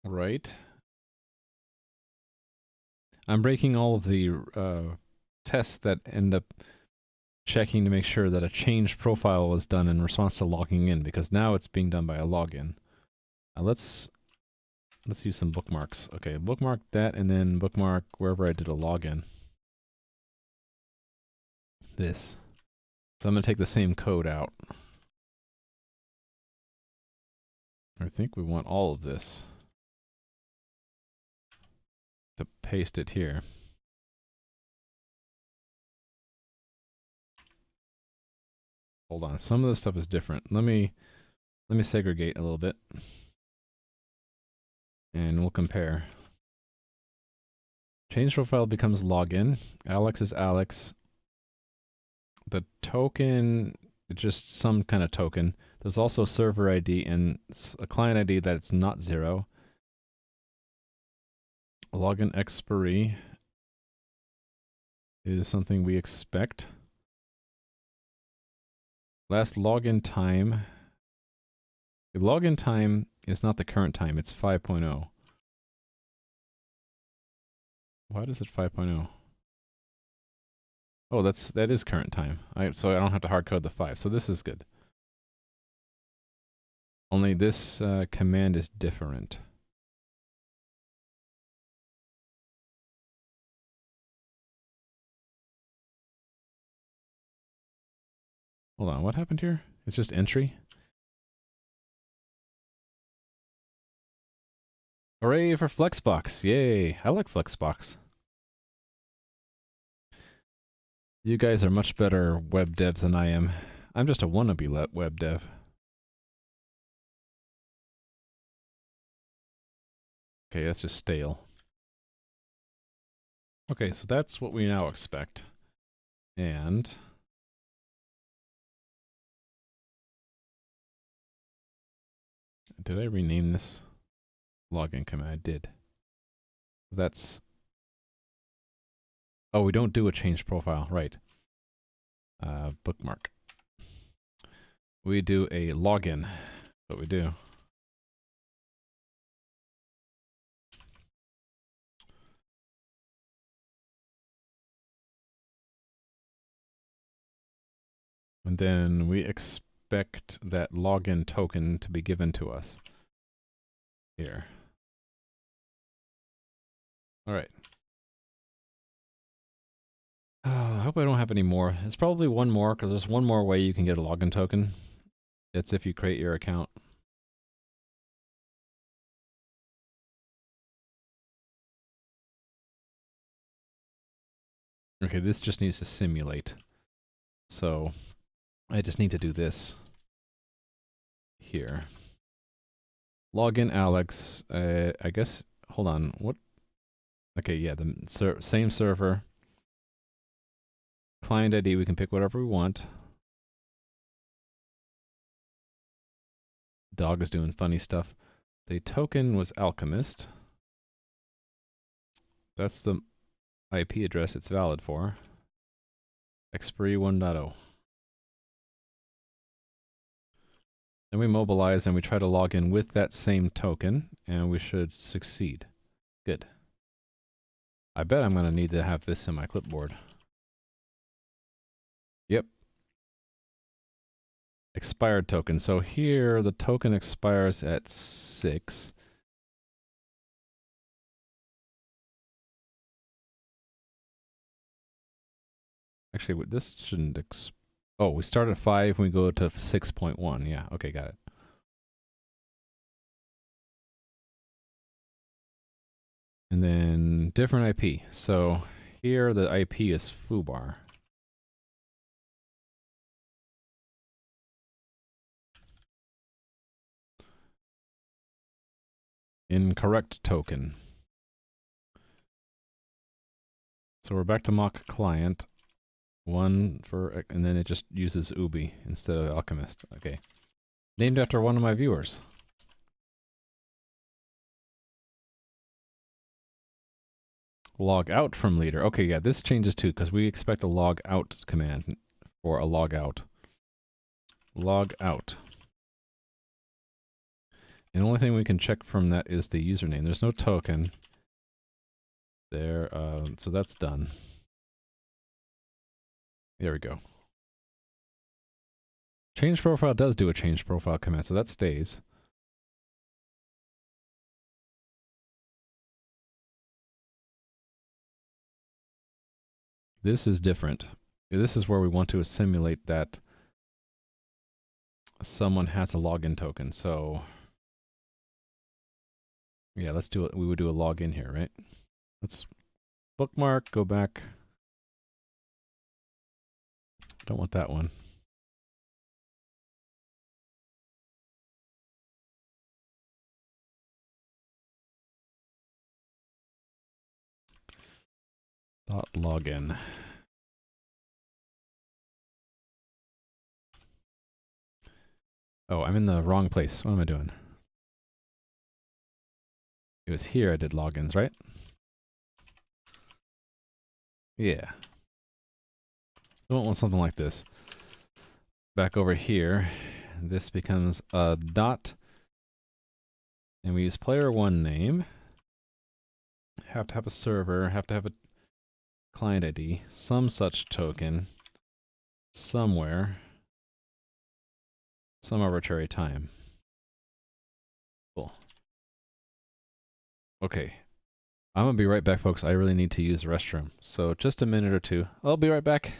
Right. I'm breaking all of the tests that end up checking to make sure that a changed profile was done in response to logging in, because now it's being done by a login. Let's use some bookmarks. Okay, bookmark that, and then bookmark wherever I did a login. This. So I'm going to take the same code out. I think we want all of this to paste it here. Hold on, some of this stuff is different. Let me segregate a little bit, and we'll compare. Change profile becomes login. Alex is Alex. The token It's just some kind of token. There's also server ID and a client ID that's not 0. Login expiry is something we expect. Last login time. The login time is not the current time, it's 5.0. Why does it 5.0? Oh, that is current time. So I don't have to hard code the 5. So this is good. Only this command is different. Hold on, what happened here? It's just entry? Hooray for Flexbox! Yay! I like Flexbox. You guys are much better web devs than I am. I'm just a wannabe web dev. Okay, that's just stale. Okay, so that's what we now expect. And did I rename this login command? I did. That's... Oh, we don't do a change profile, right. Bookmark. We do a login. That's what we do. And then we expect that login token to be given to us. Here. Alright. I hope I don't have any more. It's probably one more, because there's one more way you can get a login token. It's if you create your account. Okay, this just needs to simulate. So, I just need to do this. Here. Login Alex, I guess, hold on, what? Okay, yeah, the same server. Client ID, we can pick whatever we want. Dog is doing funny stuff. The token was Alchemist. That's the IP address it's valid for. Expiry 1.0. Then we mobilize and we try to log in with that same token, and we should succeed. Good. I bet I'm going to need to have this in my clipboard. Yep. Expired token. So here, the token expires at 6. Actually, this shouldn't oh, we start at 5 and we go to 6.1. Yeah, okay, got it. And then different IP. So here the IP is foobar. Incorrect token. So we're back to mock client. One for, and then it just uses Ubi instead of Alchemist. Okay. Named after one of my viewers. Log out from leader. Okay, yeah, this changes too, because we expect a log out command for a log out. Log out. And the only thing we can check from that is the username. There's no token there, so that's done. There we go. Change profile does do a change profile command, so that stays. This is different. This is where we want to simulate that someone has a login token. So yeah, let's do it. We would do a login here, right? Let's bookmark, go back. Don't want that one. Login. Oh, I'm in the wrong place. What am I doing? It was here I did logins, right? Yeah. So I want something like this. Back over here, this becomes a dot, and we use player1 name. Have to have a server, have to have a client ID, some such token, somewhere, some arbitrary time. Cool. Okay. I'm gonna be right back, folks. I really need to use the restroom. So just a minute or two. I'll be right back.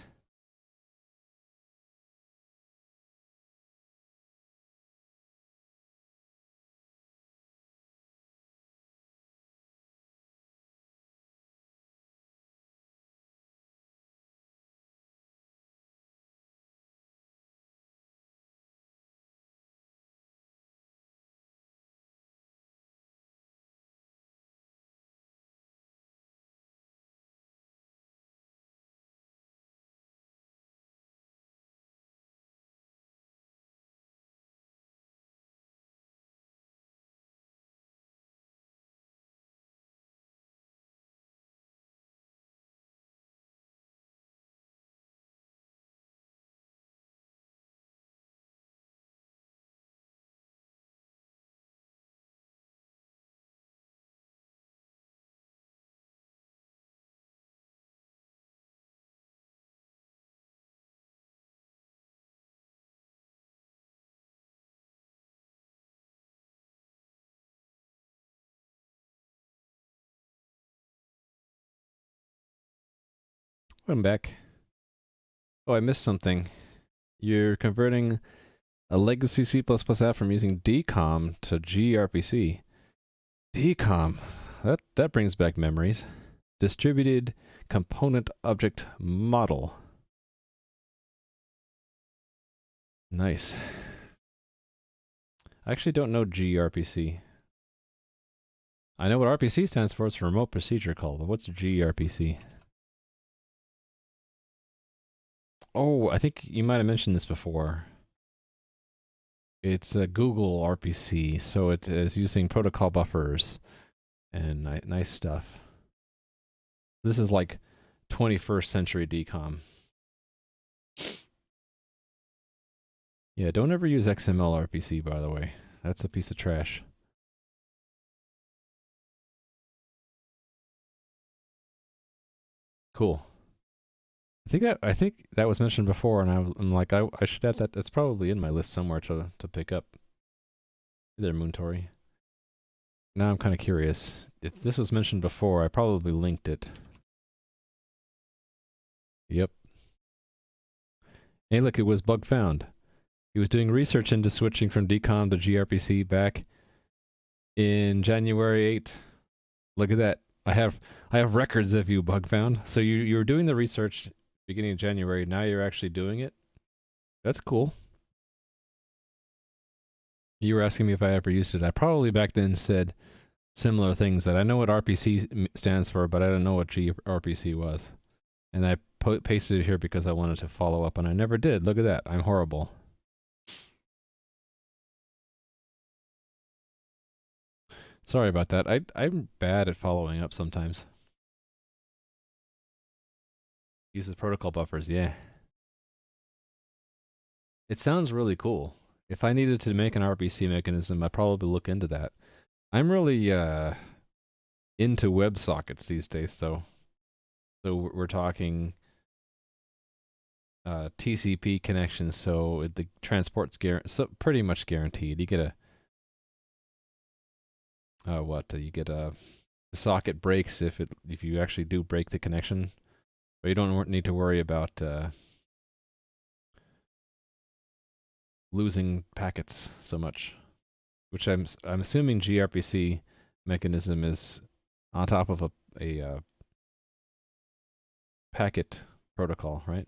I'm back. Oh, I missed something. You're converting a legacy C++ app from using DCOM to gRPC. DCOM. That brings back memories. Distributed Component Object Model. Nice. I actually don't know gRPC. I know what RPC stands for. It's Remote Procedure Call. But what's gRPC? Oh, I think you might have mentioned this before. It's a Google RPC, so it is using protocol buffers and nice stuff. This is like 21st century DCOM. Yeah, don't ever use XML RPC, by the way. That's a piece of trash. Cool. I think that was mentioned before, and I'm like, I should add that. That's probably in my list somewhere to pick up. There, Moontori. Now I'm kind of curious. If this was mentioned before, I probably linked it. Yep. Hey, look, it was bug found. He was doing research into switching from DCOM to gRPC back in January 8th. Look at that. I have records of you, bug found. So you were doing the research beginning of January. Now you're actually doing it. That's cool. You were asking me if I ever used it. I probably back then said similar things, that I know what RPC stands for, but I don't know what gRPC was. And I pasted it here because I wanted to follow up, and I never did. Look at that. I'm horrible. Sorry about that. I'm bad at following up sometimes. Uses protocol buffers, yeah. It sounds really cool. If I needed to make an RPC mechanism, I'd probably look into that. I'm really into WebSockets these days, though. So we're talking TCP connections, so the transport's pretty much guaranteed. You get you get a the socket breaks if you actually do break the connection, but you don't need to worry about losing packets so much. Which I'm assuming gRPC mechanism is on top of a packet protocol, right?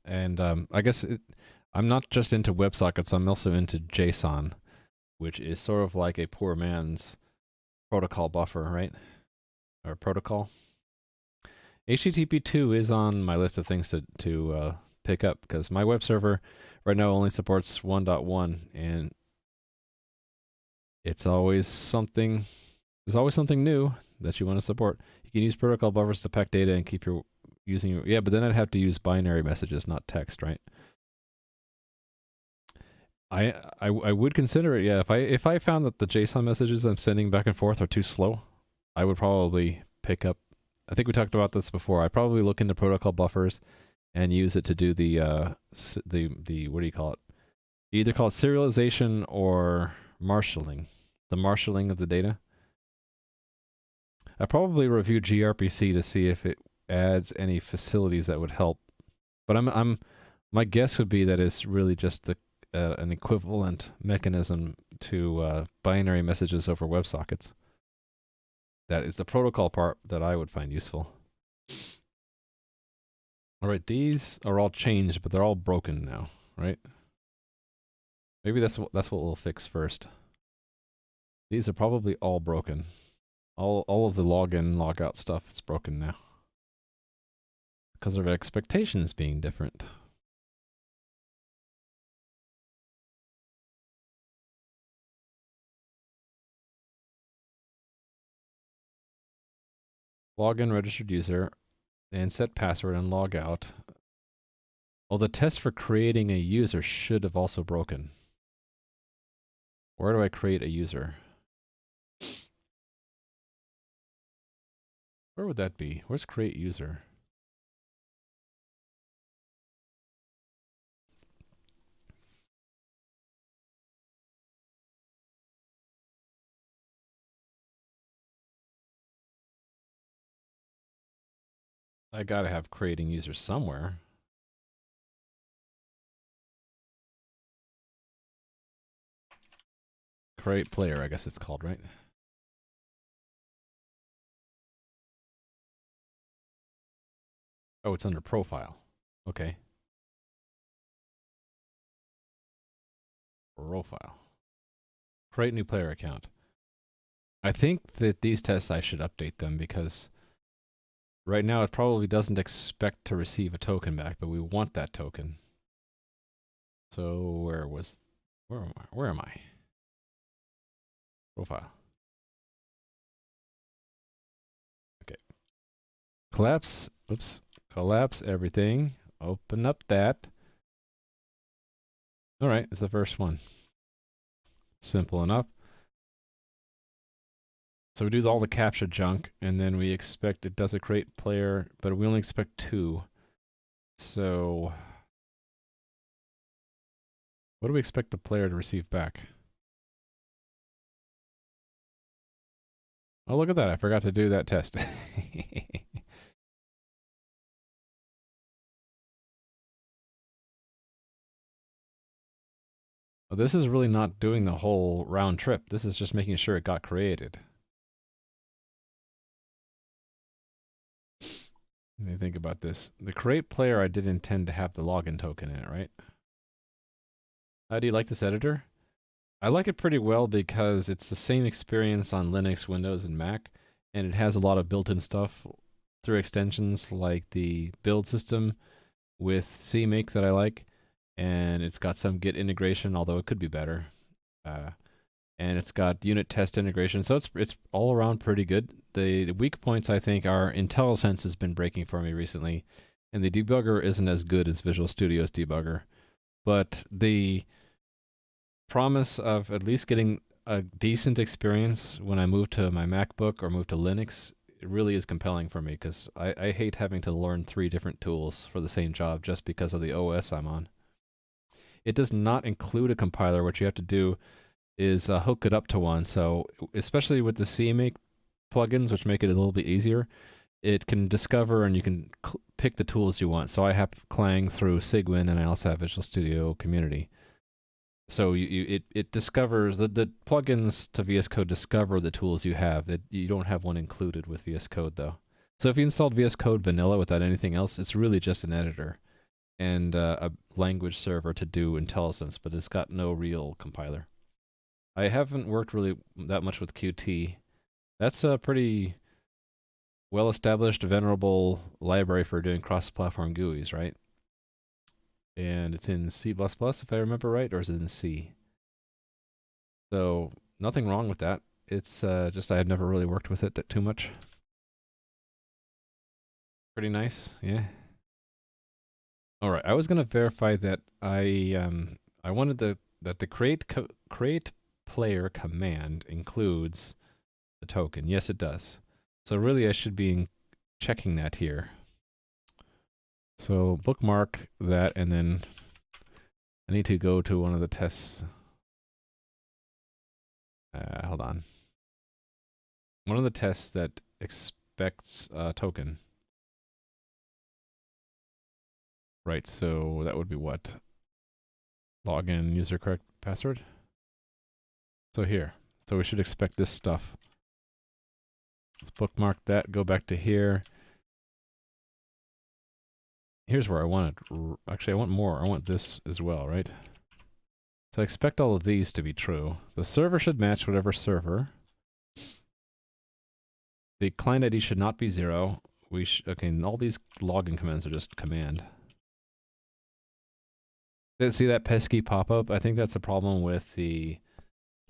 And I guess I'm not just into WebSockets, I'm also into JSON, which is sort of like a poor man's protocol buffer, right? Or protocol. HTTP 2 is on my list of things to pick up, because my web server right now only supports 1.1, and it's always something. There's always something new that you want to support. You can use protocol buffers to pack data and keep your yeah, but then I'd have to use binary messages, not text, right? I would consider it, yeah. If I found that the JSON messages I'm sending back and forth are too slow, I would probably pick up. I think we talked about this before. I'd probably look into protocol buffers and use it to do the what do you call it? You either call it serialization or marshalling. The marshalling of the data. I probably review gRPC to see if it adds any facilities that would help. But my guess would be that it's really just the an equivalent mechanism to binary messages over WebSockets. That is the protocol part that I would find useful. All right, these are all changed, but they're all broken now, right? Maybe that's what we'll fix first. These are probably all broken. All of the login, logout stuff is broken now because of expectations being different. Login registered user and set password and log out. Well, the test for creating a user should have also broken. Where do I create a user? Where would that be? Where's create user? I gotta have creating user somewhere. Create player, I guess it's called, right? Oh, it's under profile. Okay. Profile. Create new player account. I think that these tests, I should update them because right now it probably doesn't expect to receive a token back, but we want that token. So where am I? Profile. Okay. Collapse everything. Open up that. All right, it's the first one. Simple enough. So we do all the captcha junk, and then we expect it does a create player, but we only expect 2. So what do we expect the player to receive back? Oh, look at that. I forgot to do that test. Well, this is really not doing the whole round trip. This is just making sure it got created. Let me think about this. The create player, I did intend to have the login token in it, right? How do you like this editor? I like it pretty well because it's the same experience on Linux, Windows, and Mac, and it has a lot of built-in stuff through extensions like the build system with CMake that I like, and it's got some Git integration, although it could be better. And it's got unit test integration, so it's all around pretty good. The weak points, I think, are IntelliSense has been breaking for me recently, and the debugger isn't as good as Visual Studio's debugger. But the promise of at least getting a decent experience when I move to my MacBook or move to Linux, it really is compelling for me, because I hate having to learn 3 different tools for the same job just because of the OS I'm on. It does not include a compiler. What you have to do is hook it up to one. So especially with the CMake plugins, which make it a little bit easier, it can discover and you can pick the tools you want. So I have Clang through Cygwin, and I also have Visual Studio Community. So it discovers the plugins to VS Code discover the tools you have. You don't have one included with VS Code though. So if you installed VS Code vanilla without anything else, it's really just an editor and a language server to do IntelliSense, but it's got no real compiler. I haven't worked really that much with Qt. That's a pretty well-established, venerable library for doing cross-platform GUIs, right? And it's in C++, if I remember right, or is it in C? So nothing wrong with that. It's just I had never really worked with it too much. Pretty nice, yeah. All right, I was gonna verify that I wanted that the create player command includes the token. Yes, it does. So really, I should be checking that here. So bookmark that, and then I need to go to one of the tests. Hold on. One of the tests that expects a token. Right, so that would be what? Login, user correct password? So here. So we should expect this stuff. Let's bookmark that, go back to here. Here's where I want it. Actually, I want more. I want this as well, right? So I expect all of these to be true. The server should match whatever server. The client ID should not be 0. Okay, and all these login commands are just command. See that pesky pop-up? I think that's a problem with the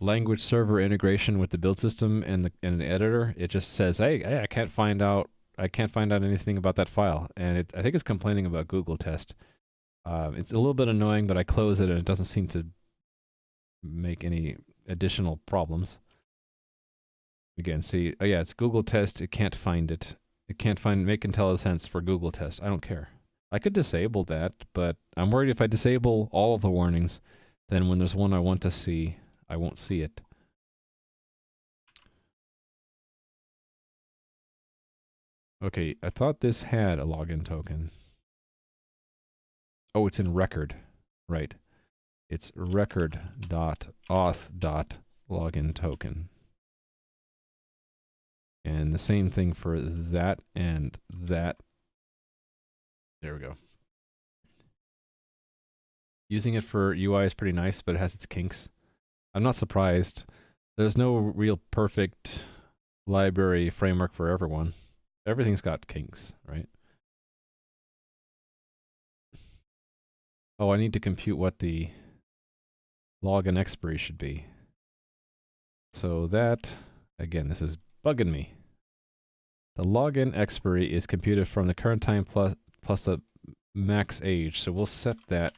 language server integration with the build system and the editor. It just says, hey, I can't find out anything about that file, and I think it's complaining about Google test. It's a little bit annoying, but I close it and it doesn't seem to make any additional problems. Again, see, oh yeah, it's Google test. It can't find it. It can't make IntelliSense for Google test. I don't care. I could disable that, but I'm worried if I disable all of the warnings, then when there's one I want to see, I won't see it. Okay, I thought this had a login token. Oh, it's in record. Right. It's record.auth.login token. And the same thing for that and that. There we go. Using it for UI is pretty nice, but it has its kinks. I'm not surprised. There's no real perfect library framework for everyone. Everything's got kinks, right? Oh, I need to compute what the login expiry should be. So that, again, this is bugging me. The login expiry is computed from the current time plus the max age. So we'll set that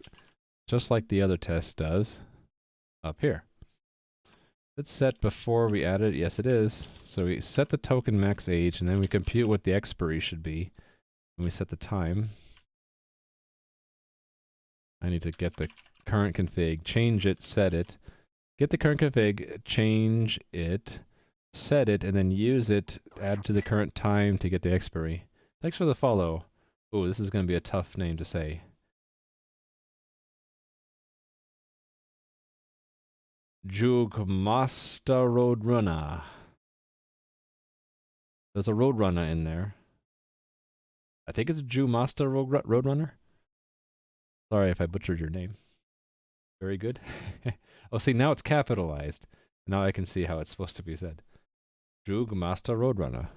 just like the other test does up here. It's set before we add it. Yes, it is. So we set the token max age, and then we compute what the expiry should be. And we set the time. I need to get the current config, change it, set it. Get the current config, change it, set it, and then use it, add to the current time to get the expiry. Thanks for the follow. Oh, this is going to be a tough name to say. Jugmaster Roadrunner. There's a Roadrunner in there. I think it's Jugmaster Roadrunner. Sorry if I butchered your name. Very good. Oh, see, now it's capitalized. Now I can see how it's supposed to be said. Jugmaster Roadrunner.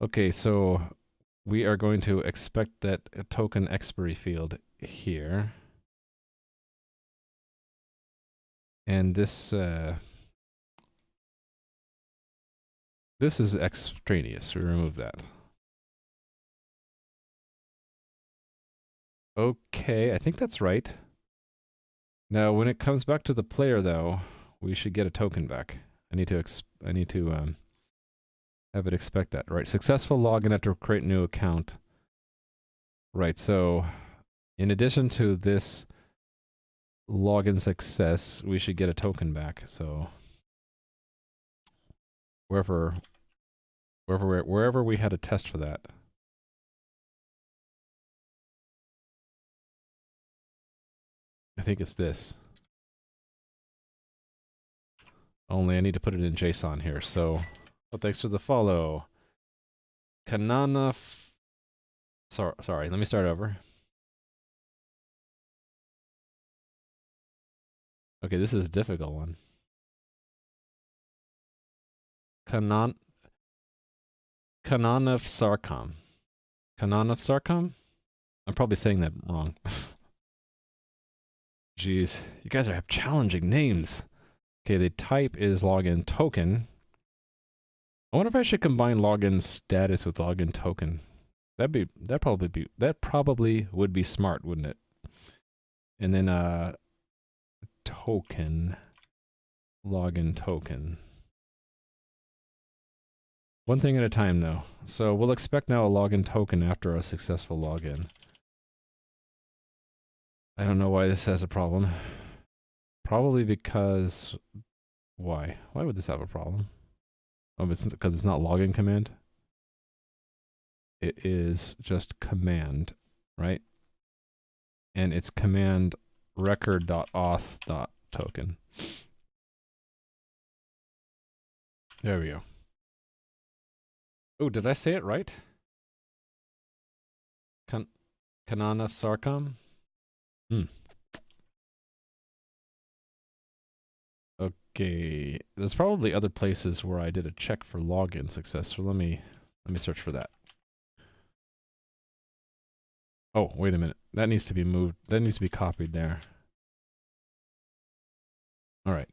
Okay, so we are going to expect that token expiry field here. And this is extraneous. We remove that. Okay, I think that's right. Now, when it comes back to the player, though, we should get a token back. I need to have it expect that. Right, successful login after create new account. Right, so in addition to this login success, we should get a token back. So wherever we had a test for that. I think it's this. Only I need to put it in JSON here. So, oh, thanks for the follow. Kanana. Sorry, let me start over. Okay, this is a difficult one. Kananov Sarkam. Kananov Sarkam? I'm probably saying that wrong. Jeez, you guys have challenging names. Okay, the type is login token. I wonder if I should combine login status with login token. That probably would be smart, wouldn't it? And then token, login token. One thing at a time though. So we'll expect now a login token after a successful login. I don't know why this has a problem. Probably because... Why? Why would this have a problem? Oh, it's because it's not login command? It is just command, right? And it's command record.auth.token. There we go. Oh, did I say it right? Kanana Sarkam? Okay, there's probably other places where I did a check for login success, so let me search for that. Oh, wait a minute. That needs to be moved. That needs to be copied there. All right.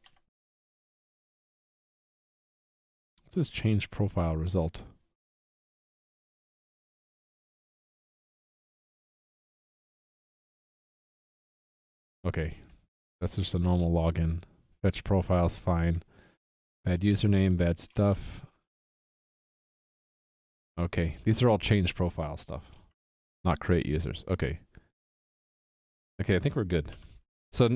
What's this change profile result? Okay, that's just a normal login. Fetch profile's fine. Bad username, bad stuff. Okay, these are all change profile stuff, not create users. Okay. Okay, I think we're good. So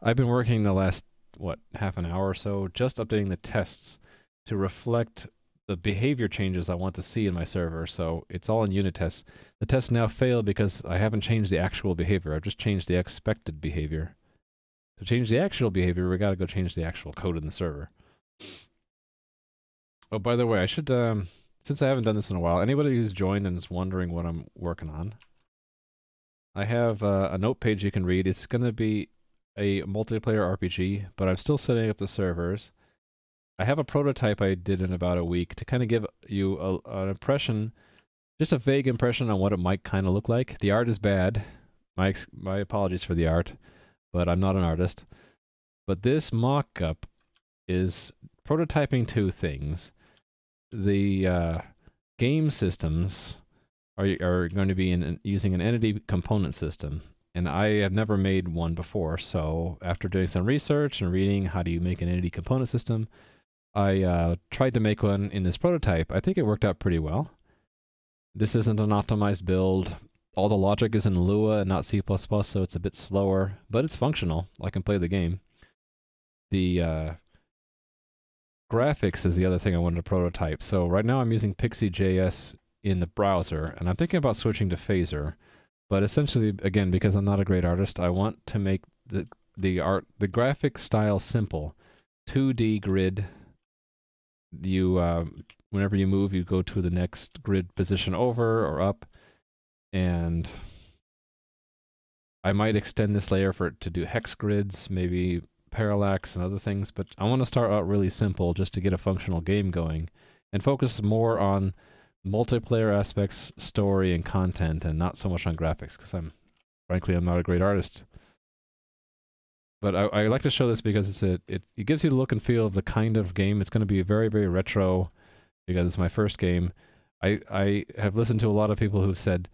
I've been working the last, what, half an hour or so, just updating the tests to reflect the behavior changes I want to see in my server. So it's all in unit tests. The tests now fail because I haven't changed the actual behavior. I've just changed the expected behavior. To change the actual behavior, we gotta go change the actual code in the server. Oh, by the way, I should, since I haven't done this in a while, anybody who's joined and is wondering what I'm working on, I have a note page you can read. It's going to be a multiplayer RPG, but I'm still setting up the servers. I have a prototype I did in about a week to kind of give you an impression, just a vague impression on what it might kind of look like. The art is bad. My apologies for the art, but I'm not an artist. But this mock-up is prototyping two things. The game systems are going to be using an entity component system. And I have never made one before, so after doing some research and reading how do you make an entity component system, I tried to make one in this prototype. I think it worked out pretty well. This isn't an optimized build. All the logic is in Lua and not C++, so it's a bit slower, but it's functional. I can play the game. The graphics is the other thing I wanted to prototype. So right now I'm using Pixie.js in the browser, and I'm thinking about switching to Phaser. But essentially, again, because I'm not a great artist, I want to make the graphic style simple. 2D grid. You whenever you move, you go to the next grid position over or up, and I might extend this layer for it to do hex grids, maybe parallax and other things, but I want to start out really simple just to get a functional game going and focus more on multiplayer aspects, story, and content, and not so much on graphics, because frankly, I'm not a great artist. But I like to show this because it gives you the look and feel of the kind of game. It's going to be very, very retro because it's my first game. I have listened to a lot of people who've said,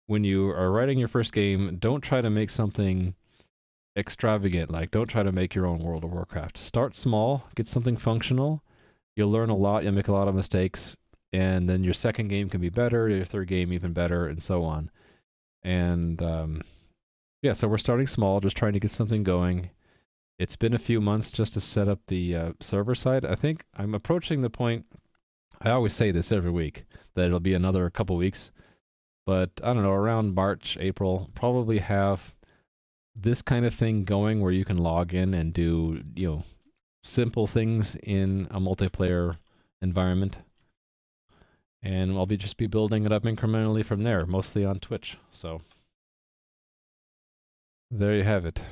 when you are writing your first game, don't try to make something extravagant. Like, don't try to make your own World of Warcraft. Start small, get something functional. You'll learn a lot, you'll make a lot of mistakes, and then your second game can be better, your third game even better, and so on. And yeah, so we're starting small, just trying to get something going. It's been a few months just to set up the server side. I think I'm approaching the point, I always say this every week, that it'll be another couple weeks. But I don't know, around March, April, probably have this kind of thing going where you can log in and do, simple things in a multiplayer environment. And I'll just be building it up incrementally from there, mostly on Twitch. So there you have it.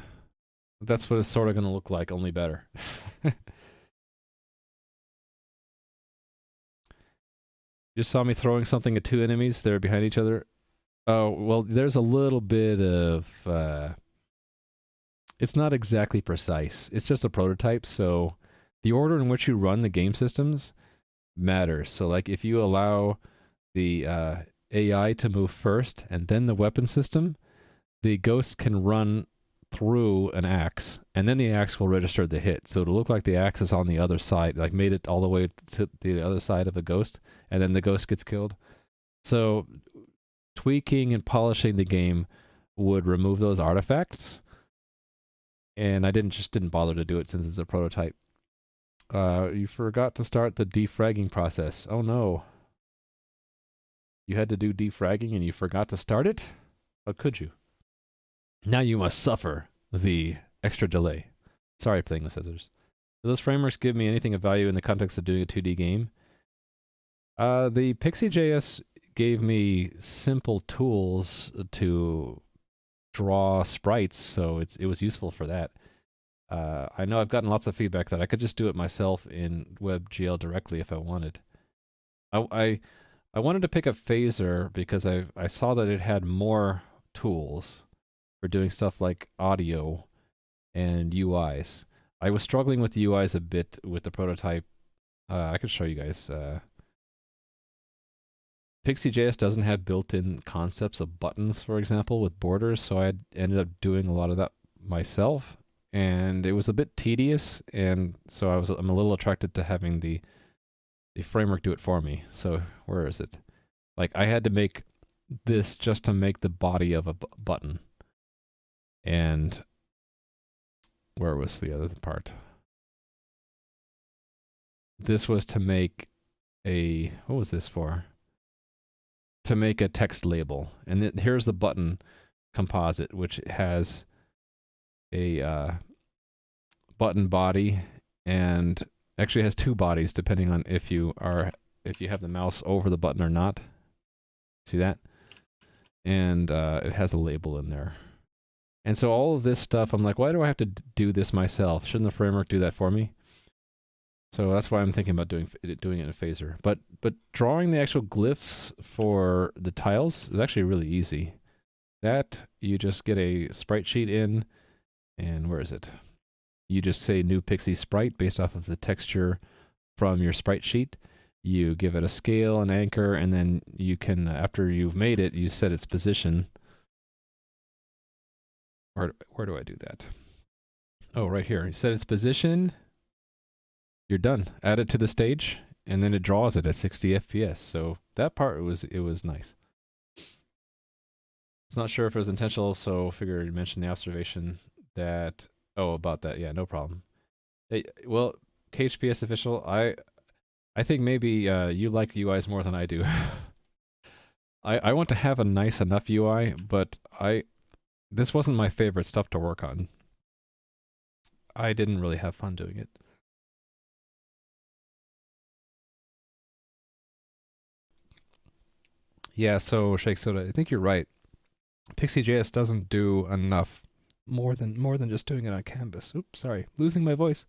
That's what it's sort of going to look like, only better. You saw me throwing something at two enemies. They're behind each other. Oh, well, there's a little bit of it's not exactly precise. It's just a prototype, so the order in which you run the game systems matters. So like if you allow the AI to move first and then the weapon system, the ghost can run through an axe and then the axe will register the hit. So it'll look like the axe is on the other side, like made it all the way to the other side of a ghost, and then the ghost gets killed. So tweaking and polishing the game would remove those artifacts, and I didn't bother to do it since it's a prototype. You forgot to start the defragging process. Oh no. You had to do defragging and you forgot to start it? How could you? Now you must suffer the extra delay. Sorry, playing with scissors. Do those frameworks give me anything of value in the context of doing a 2D game? The Pixie.js gave me simple tools to draw sprites, so it was useful for that. I know I've gotten lots of feedback that I could just do it myself in WebGL directly if I wanted. I wanted to pick up Phaser because I saw that it had more tools for doing stuff like audio and UIs. I was struggling with the UIs a bit with the prototype. I could show you guys. Pixie.js doesn't have built-in concepts of buttons, for example, with borders, so I ended up doing a lot of that myself, and it was a bit tedious, and so I'm a little attracted to having the framework do it for me. So where is it? Like I had to make this just to make the body of a button, and where was the other part? This was to make a, what was this for? To make a text label. And here's the button composite, which has a button body, and actually has two bodies depending on if you have the mouse over the button or not. See that? And it has a label in there. And so all of this stuff, I'm like, why do I have to do this myself? Shouldn't the framework do that for me? So that's why I'm thinking about doing it in Phaser. But drawing the actual glyphs for the tiles is actually really easy. That, you just get a sprite sheet in, and where is it? You just say new pixie sprite based off of the texture from your sprite sheet. You give it a scale, an anchor, and then you can, after you've made it, you set its position. Where do I do that? Oh, right here. You set its position. You're done. Add it to the stage, and then it draws it at 60 FPS. So that part, it was nice. It's not sure if it was intentional, so figure you mentioned the observation that, oh, about that. Yeah, no problem. Hey, well, KHPS official, I think maybe you like UIs more than I do. I want to have a nice enough UI, but this wasn't my favorite stuff to work on. I didn't really have fun doing it. Yeah, so Shake Soda, I think you're right. Pixie.js doesn't do enough more than just doing it on Canvas. Oops, sorry, losing my voice.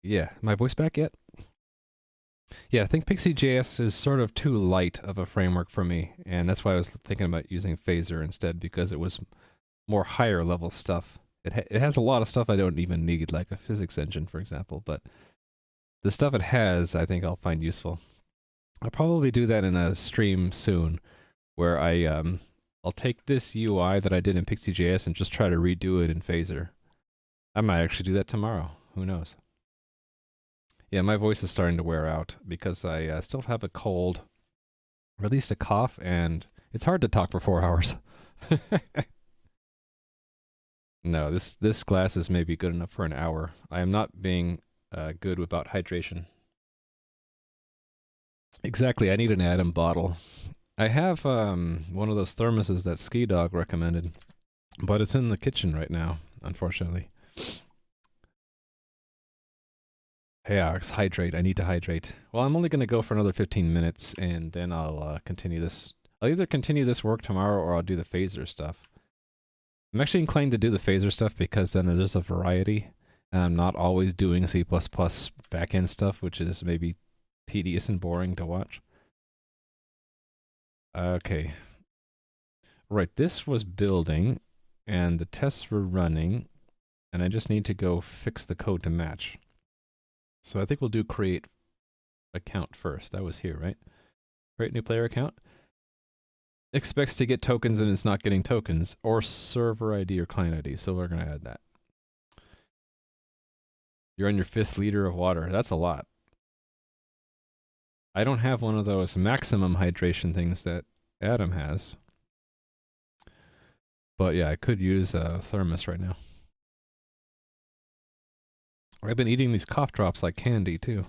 Yeah, my voice back yet? Yeah, I think Pixie.js is sort of too light of a framework for me, and that's why I was thinking about using Phaser instead, because it was more higher level stuff. It has a lot of stuff I don't even need, like a physics engine, for example, but the stuff it has, I think I'll find useful. I'll probably do that in a stream soon, where I'll take this UI that I did in Pixie.js and just try to redo it in Phaser. I might actually do that tomorrow. Who knows? Yeah, my voice is starting to wear out because I still have a cold, or at least a cough, and it's hard to talk for 4 hours. No, this glass is maybe good enough for an hour. I am not being good about hydration. Exactly, I need an Atom bottle. I have one of those thermoses that Ski Dog recommended, but it's in the kitchen right now, unfortunately. Hey Alex, hydrate. I need to hydrate. Well, I'm only going to go for another 15 minutes, and then I'll continue this. I'll either continue this work tomorrow, or I'll do the Phaser stuff. I'm actually inclined to do the phaser stuff because then there's a variety. And I'm not always doing C++ backend stuff, which is maybe tedious and boring to watch. Okay. Right, this was building, and the tests were running, and I just need to go fix the code to match. So I think we'll do create account first. That was here, right? Create new player account. Expects to get tokens and it's not getting tokens, or server ID or client ID, so we're going to add that. You're on your 5th liter of water. That's a lot. I don't have one of those maximum hydration things that Adam has. But yeah, I could use a thermos right now. I've been eating these cough drops like candy, too.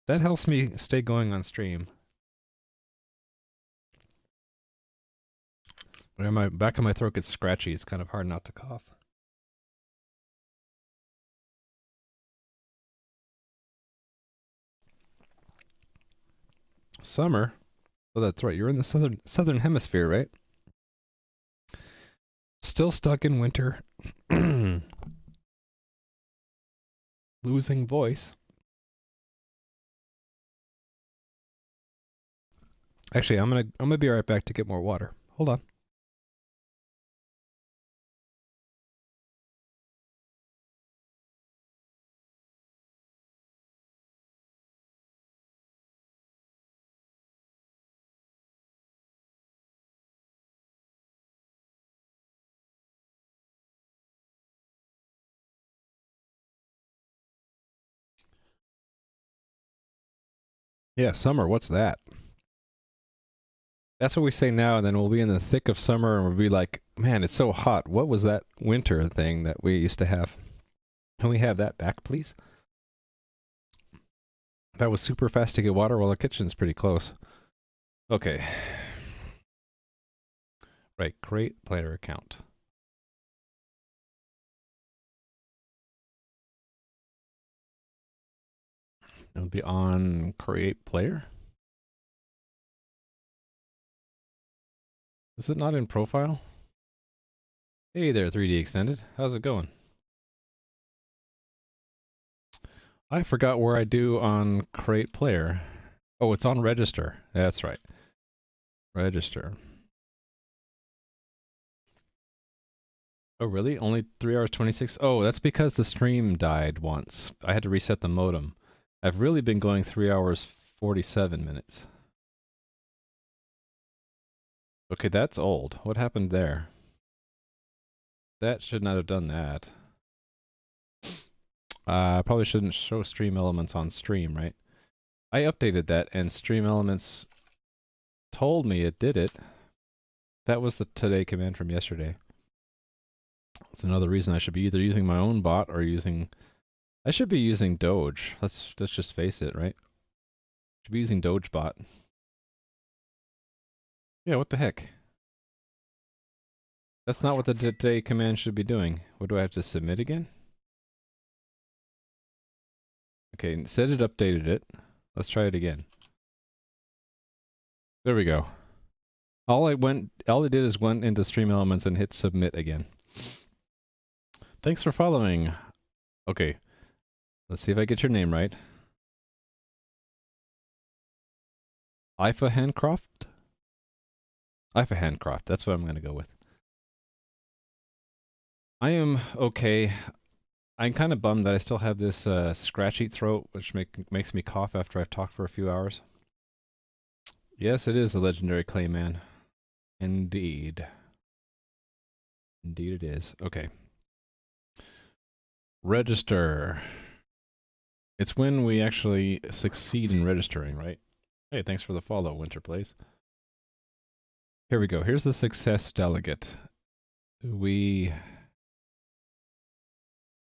That helps me stay going on stream. When my back of my throat gets scratchy, it's kind of hard not to cough. Summer? Oh, that's right. You're in the southern hemisphere, right? Still stuck in winter. Losing voice. Actually, I'm gonna be right back to get more water. Hold on. Yeah, summer, what's that? That's what we say now, and then we'll be in the thick of summer and we'll be like, man, it's so hot. What was that winter thing that we used to have? Can we have that back, please? That was super fast to get water while the kitchen's pretty close. Okay. Right, create player account. It'll be on create player. Is it not in profile? Hey there, 3D Extended. How's it going? I forgot where I do on create player. Oh, it's on register. That's right. Register. Oh, really? Only 3 hours 26? Oh, that's because the stream died once. I had to reset the modem. I've really been going 3 hours 47 minutes. Okay, that's old. What happened there? That should not have done that. I probably shouldn't show stream elements on stream, right? I updated that and stream elements told me it did it. That was the today command from yesterday. That's another reason I should be either using my own bot or using... I should be using Doge. Let's just face it, right? Should be using Dogebot. Yeah, what the heck? That's not what the today command should be doing. What do I have to submit again? Okay, said it updated it. Let's try it again. There we go. All I did is went into stream elements and hit submit again. Thanks for following. Okay. Let's see if I get your name right. Ifa Handcroft? Ifa Handcroft, that's what I'm gonna go with. I am okay. I'm kind of bummed that I still have this scratchy throat, which makes me cough after I've talked for a few hours. Yes, it is a legendary Clayman. Indeed. Indeed it is. Okay. Register. It's when we actually succeed in registering, right? Hey, thanks for the follow, Winterplace. Here we go. Here's the success delegate. What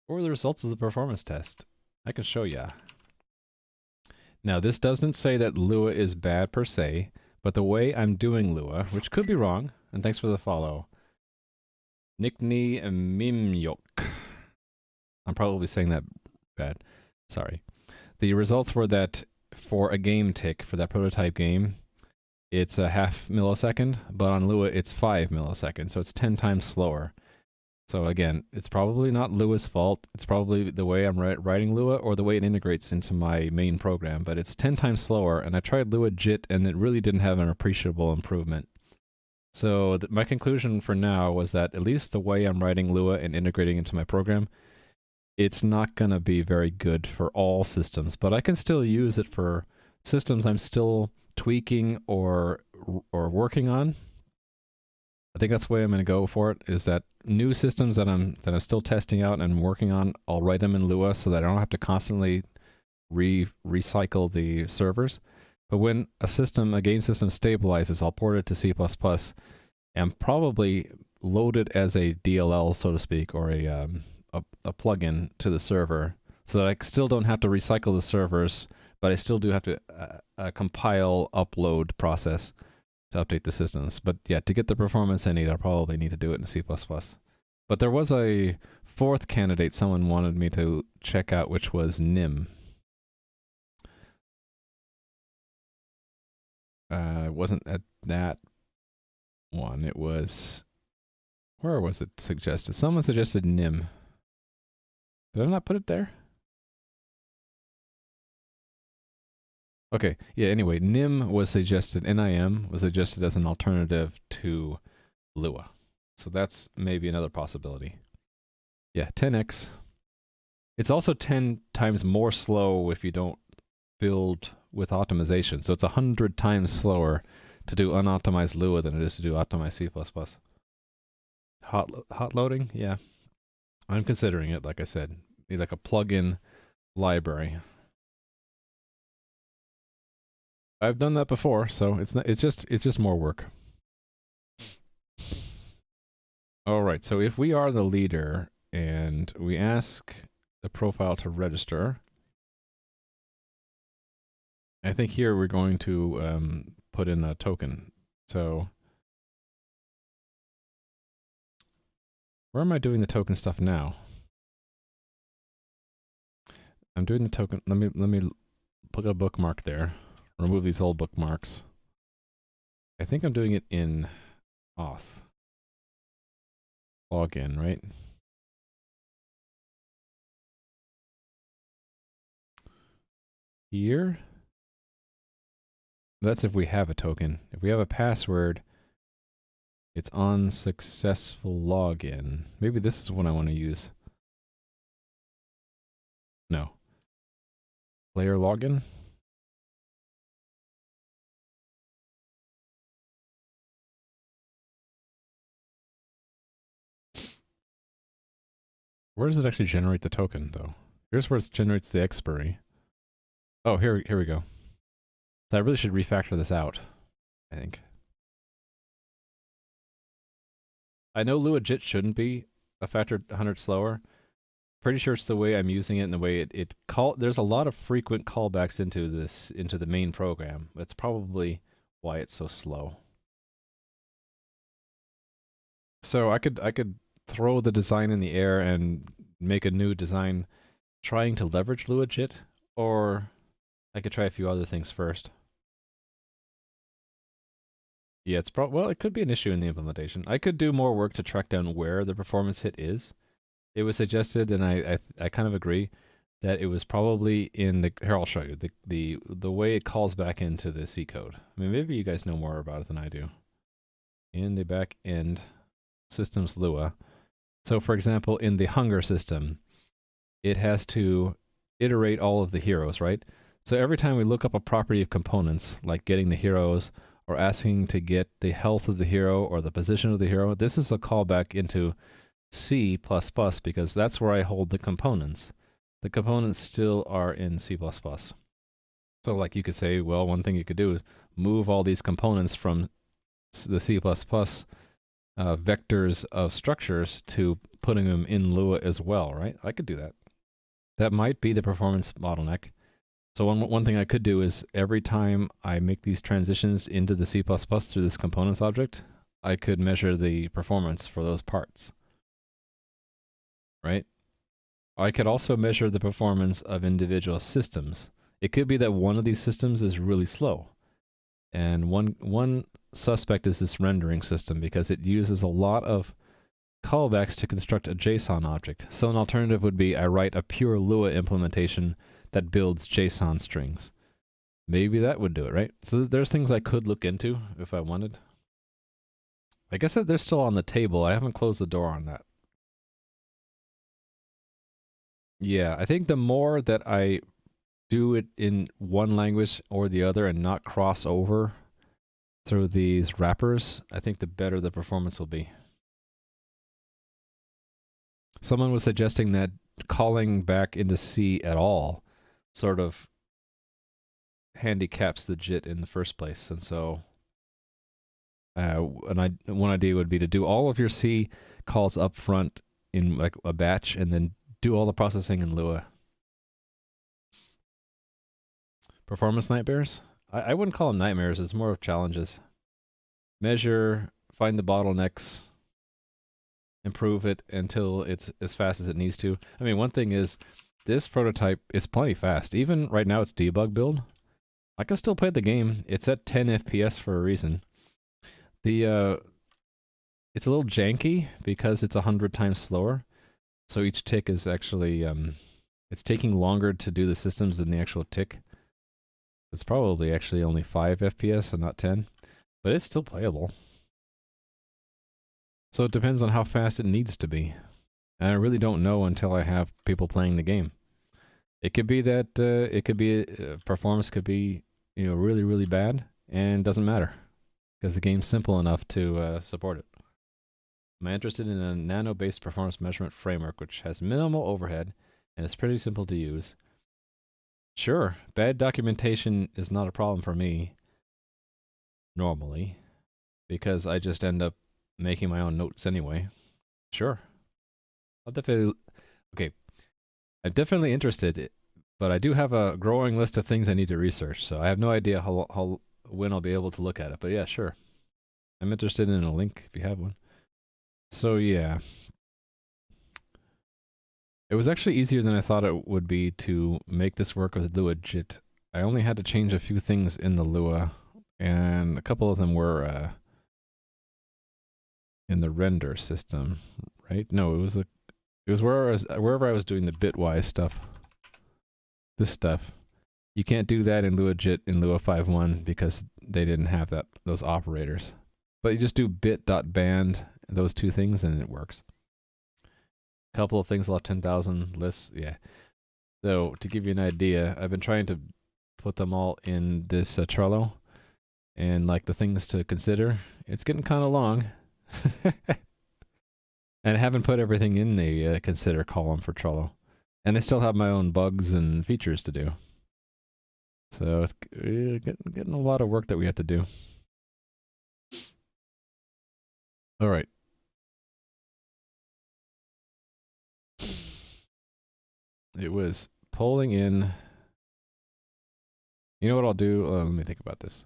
were the results of the performance test? I can show ya. Now, this doesn't say that Lua is bad per se, but the way I'm doing Lua, which could be wrong, and thanks for the follow. Nickney Mimyok. I'm probably saying that bad. Sorry. The results were that for a game tick, for that prototype game, it's a half millisecond, but on Lua it's 5 milliseconds, so it's 10 times slower. So again, it's probably not Lua's fault. It's probably the way I'm writing Lua or the way it integrates into my main program, but it's 10 times slower, and I tried Lua JIT, and it really didn't have an appreciable improvement. So my conclusion for now was that at least the way I'm writing Lua and integrating into my program, it's not going to be very good for all systems, but I can still use it for systems I'm still tweaking or working on. I think that's the way I'm going to go for it, is that new systems that I'm still testing out and working on, I'll write them in Lua so that I don't have to constantly recycle the servers. But when a game system stabilizes, I'll port it to C++ and probably load it as a DLL, so to speak, or a plugin to the server, so that I still don't have to recycle the servers, but I still do have to compile, upload process to update the systems. But yeah, to get the performance I need, I'll probably need to do it in C++. But there was a fourth candidate someone wanted me to check out, which was Nim. It wasn't at that one. It was... Where was it suggested? Someone suggested Nim. Did I not put it there? Okay, yeah, anyway, NIM was suggested, NIM was suggested as an alternative to Lua. So that's maybe another possibility. Yeah, 10x. It's also 10 times more slow if you don't build with optimization. So it's 100 times slower to do unoptimized Lua than it is to do optimized C++. Hot loading? Yeah. I'm considering it, like I said. Like a plugin library. I've done that before, so it's just more work. All right, so if we are the leader and we ask the profile to register, I think here we're going to put in a token. So where am I doing the token stuff now? I'm doing the token. Let me put a bookmark there. Remove these old bookmarks. I think I'm doing it in auth. Login, right? Here? That's if we have a token. If we have a password, it's on successful login. Maybe this is what I want to use. No. Player login? Where does it actually generate the token, though? Here's where it generates the expiry. Oh, here we go. So I really should refactor this out, I think. I know Lua JIT shouldn't be a factor 100 slower. Pretty sure it's the way I'm using it and the way there's a lot of frequent callbacks into the main program. That's probably why it's so slow. So I could throw the design in the air and make a new design trying to leverage Lua JIT, or I could try a few other things first. Yeah, well, it could be an issue in the implementation. I could do more work to track down where the performance hit is. It was suggested, and I kind of agree, that it was probably in the... Here, I'll show you. The way it calls back into the C code. I mean, maybe you guys know more about it than I do. In the back end systems Lua. So, for example, in the hunger system, it has to iterate all of the heroes, right? So every time we look up a property of components, like getting the heroes, or asking to get the health of the hero, or the position of the hero, this is a callback into C++, because that's where I hold the components. The components still are in C++. So like you could say, well, one thing you could do is move all these components from the C++ vectors of structures to putting them in Lua as well, right? I could do that. That might be the performance bottleneck. So one thing I could do is every time I make these transitions into the C++ through this components object, I could measure the performance for those parts. Right? I could also measure the performance of individual systems. It could be that one of these systems is really slow. And one suspect is this rendering system because it uses a lot of callbacks to construct a JSON object. So an alternative would be I write a pure Lua implementation that builds JSON strings. Maybe that would do it, right? So there's things I could look into if I wanted. I guess that they're still on the table. I haven't closed the door on that. Yeah, I think the more that I do it in one language or the other and not cross over through these wrappers, I think the better the performance will be. Someone was suggesting that calling back into C at all sort of handicaps the JIT in the first place. And so one idea would be to do all of your C calls up front in like a batch and then do all the processing in Lua. Performance nightmares? I wouldn't call them nightmares. It's more of challenges. Measure, find the bottlenecks, improve it until it's as fast as it needs to. I mean, one thing is, this prototype is plenty fast. Even right now, it's debug build. I can still play the game. It's at 10 FPS for a reason. It's a little janky because it's 100 times slower. So each tick is actually, it's taking longer to do the systems than the actual tick. It's probably actually only 5 FPS and not 10, but it's still playable. So it depends on how fast it needs to be. And I really don't know until I have people playing the game. It could be that performance could be, really, really bad and doesn't matter because the game's simple enough to support it. Am I interested in a nano-based performance measurement framework which has minimal overhead and is pretty simple to use? Sure, bad documentation is not a problem for me, normally, because I just end up making my own notes anyway. Sure. I'm definitely interested, but I do have a growing list of things I need to research, so I have no idea when I'll be able to look at it, but yeah, sure. I'm interested in a link if you have one. So yeah. It was actually easier than I thought it would be to make this work with Lua JIT. I only had to change a few things in the Lua, and a couple of them were in the render system, right? No, it was wherever I was doing the bitwise stuff. This stuff. You can't do that in Lua JIT in Lua 5.1 because they didn't have those operators. But you just do bit.band, those two things, and it works. Couple of things left 10,000 lists, yeah. So to give you an idea, I've been trying to put them all in this Trello, and like the things to consider, it's getting kind of long. And I haven't put everything in the consider column for Trello, and I still have my own bugs and features to do. So it's getting a lot of work that we have to do. All right. It was pulling in. You know what I'll do? Let me think about this.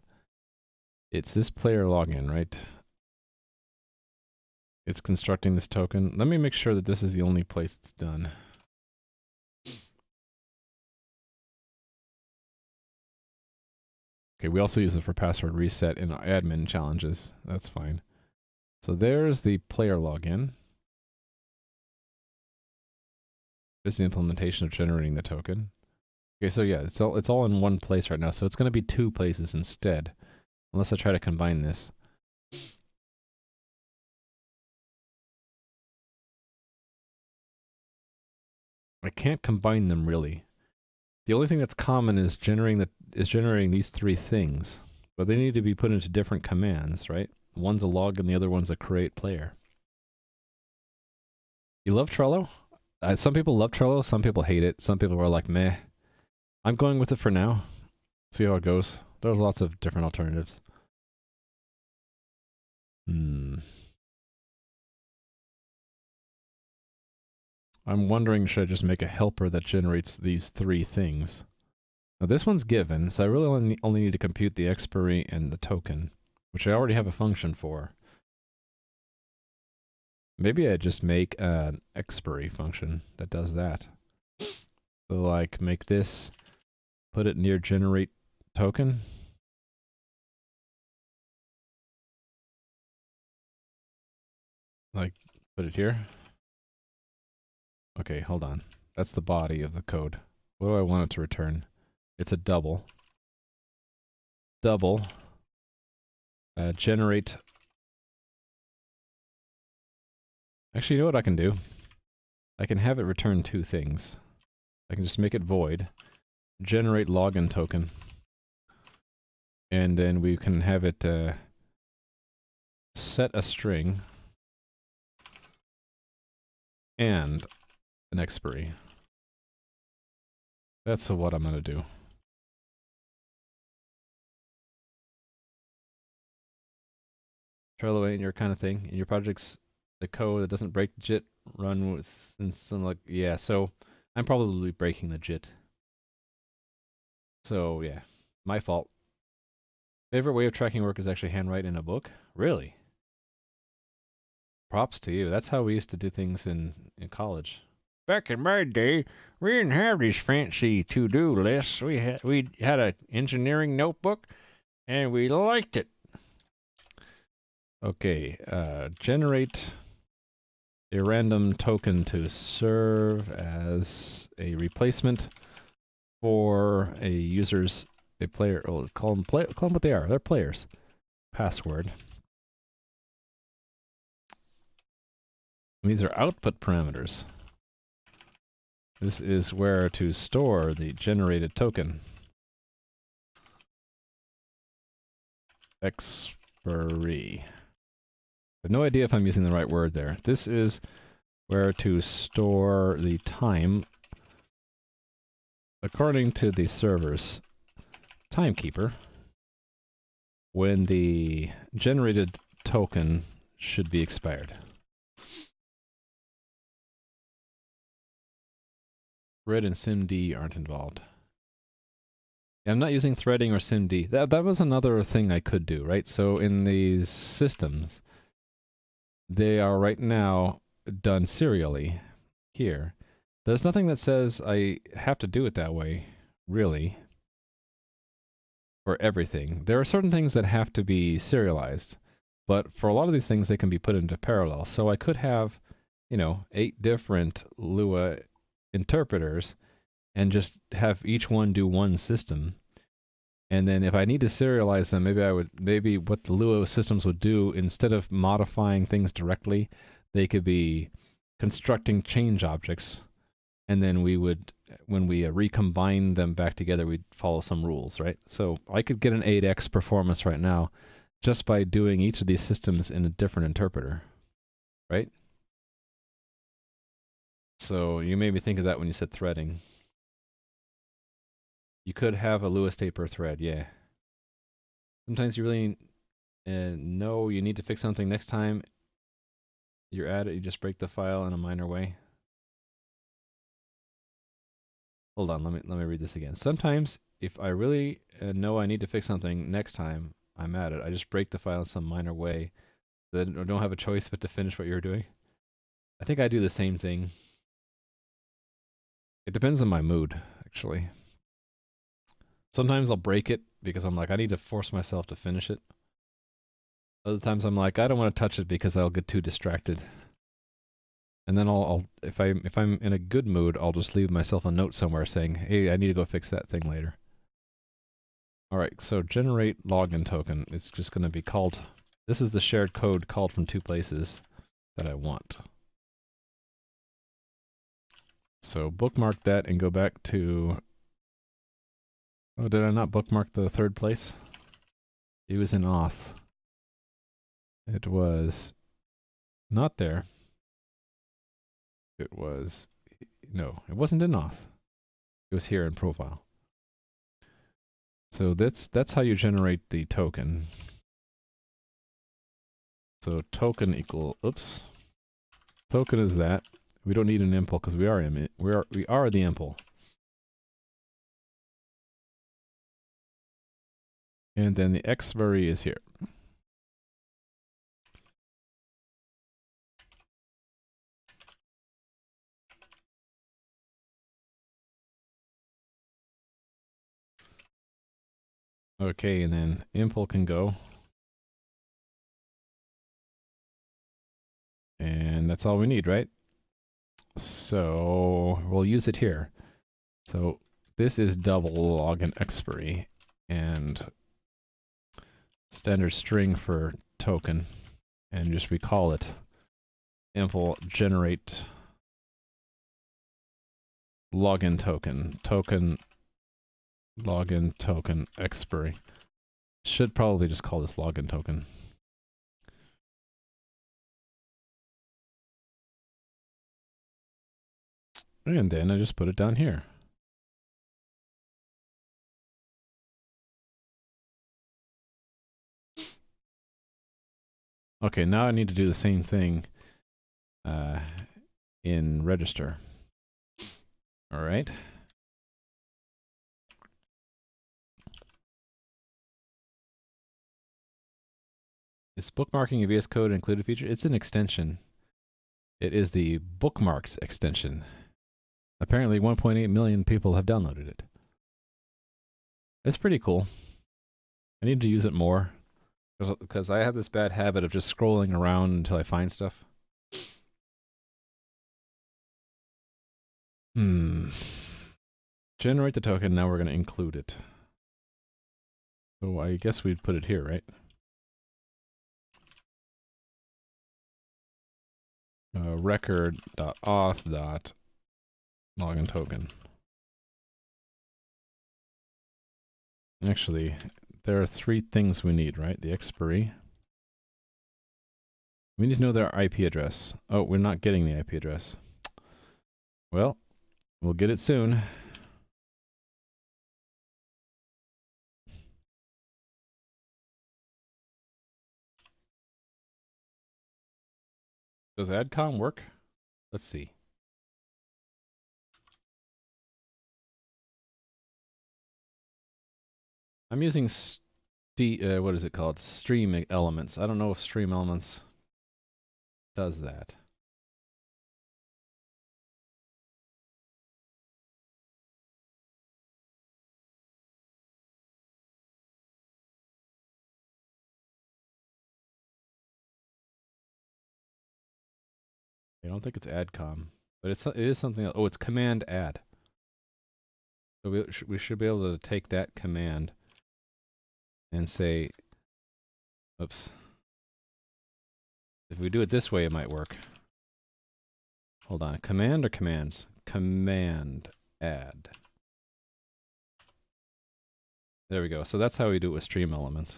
It's this player login, right? It's constructing this token. Let me make sure that this is the only place it's done. Okay, we also use it for password reset in admin challenges. That's fine. So there's the player login. There's the implementation of generating the token. Okay, so yeah, it's all in one place right now. So it's going to be two places instead, unless I try to combine this. I can't combine them really. The only thing that's common is generating these three things, but they need to be put into different commands, right? One's a log and the other one's a create player. You love Trello? Some people love Trello, some people hate it. Some people are like, meh. I'm going with it for now. See how it goes. There's lots of different alternatives. I'm wondering, should I just make a helper that generates these three things? Now this one's given, so I really only need to compute the expiry and the token, which I already have a function for. Maybe I just make an expiry function that does that. So like make this, put it near generate token. like put it here. Okay, hold on. That's the body of the code. What do I want it to return? It's a double. Double. Generate. Actually, you know what I can do? I can have it return two things. I can just make it void. Generate login token. And then we can have it set a string and an expiry. That's what I'm going to do. Trail away in your kind of thing. In your projects, the code that doesn't break the JIT run with some like, yeah, so I'm probably breaking the JIT. So yeah, my fault. Favorite way of tracking work is actually handwrite in a book? Really? Props to you. That's how we used to do things in college. Back in my day, we didn't have these fancy to-do lists. We had an engineering notebook, and we liked it. Okay, generate a random token to serve as a replacement for a user's player. Oh, call them what they are. They're players. Password. These are output parameters. This is where to store the generated token. Expiry. I have no idea if I'm using the right word there. This is where to store the time according to the server's timekeeper when the generated token should be expired. Thread and SIMD aren't involved. I'm not using threading or SIMD. That was another thing I could do, right? So in these systems, they are right now done serially here. There's nothing that says I have to do it that way, really, for everything. There are certain things that have to be serialized, but for a lot of these things, they can be put into parallel. So I could have, 8 different Lua interpreters and just have each one do one system. And then if I need to serialize them, maybe what the Lua systems would do, instead of modifying things directly, they could be constructing change objects. And then we would, when we recombine them back together, we'd follow some rules, right? So I could get an 8x performance right now just by doing each of these systems in a different interpreter, right? So you made me think of that when you said threading. You could have a Lua state per thread, yeah. Sometimes you really know you need to fix something next time you're at it, you just break the file in a minor way. Hold on, let me read this again. Sometimes if I really know I need to fix something next time I'm at it, I just break the file in some minor way. Then I don't have a choice but to finish what you're doing. I think I do the same thing. It depends on my mood, actually. Sometimes I'll break it because I'm like, I need to force myself to finish it. Other times I'm like, I don't want to touch it because I'll get too distracted. And then if I'm in a good mood, I'll just leave myself a note somewhere saying, hey, I need to go fix that thing later. All right, so generate login token. It's just going to be called. This is the shared code called from 2 places that I want. So bookmark that and go back to. Oh, did I not bookmark the 3rd place? It was in auth. It was not there. It was, no, it wasn't in auth. It was here in profile. So that's how you generate the token. So token equal, oops. Token is that. We don't need an impl because we are the impl. And then the expiry is here. Okay, and then impl can go. And that's all we need, right? So we'll use it here. So this is double login expiry and standard string for token, and just we call it impl generate login token login token expiry. Should probably just call this login token. And then I just put it down here. Okay, now I need to do the same thing in register. All right. Is bookmarking a VS Code included feature? It's an extension. It is the bookmarks extension. Apparently 1.8 million people have downloaded it. It's pretty cool. I need to use it more because I have this bad habit of just scrolling around until I find stuff. Generate the token, now we're going to include it. So I guess we'd put it here, right? Record.auth.login token. Actually, there are 3 things we need, right? The expiry. We need to know their IP address. Oh, we're not getting the IP address. Well, we'll get it soon. Does AdCom work? Let's see. I'm using what is it called? Stream Elements. I don't know if Stream Elements does that. I don't think it's AdCom, but it is something else. Oh, it's Command Add. So we should be able to take that command and say, oops. If we do it this way, it might work. Hold on. Command or commands? Command Add. There we go. So that's how we do it with Stream Elements.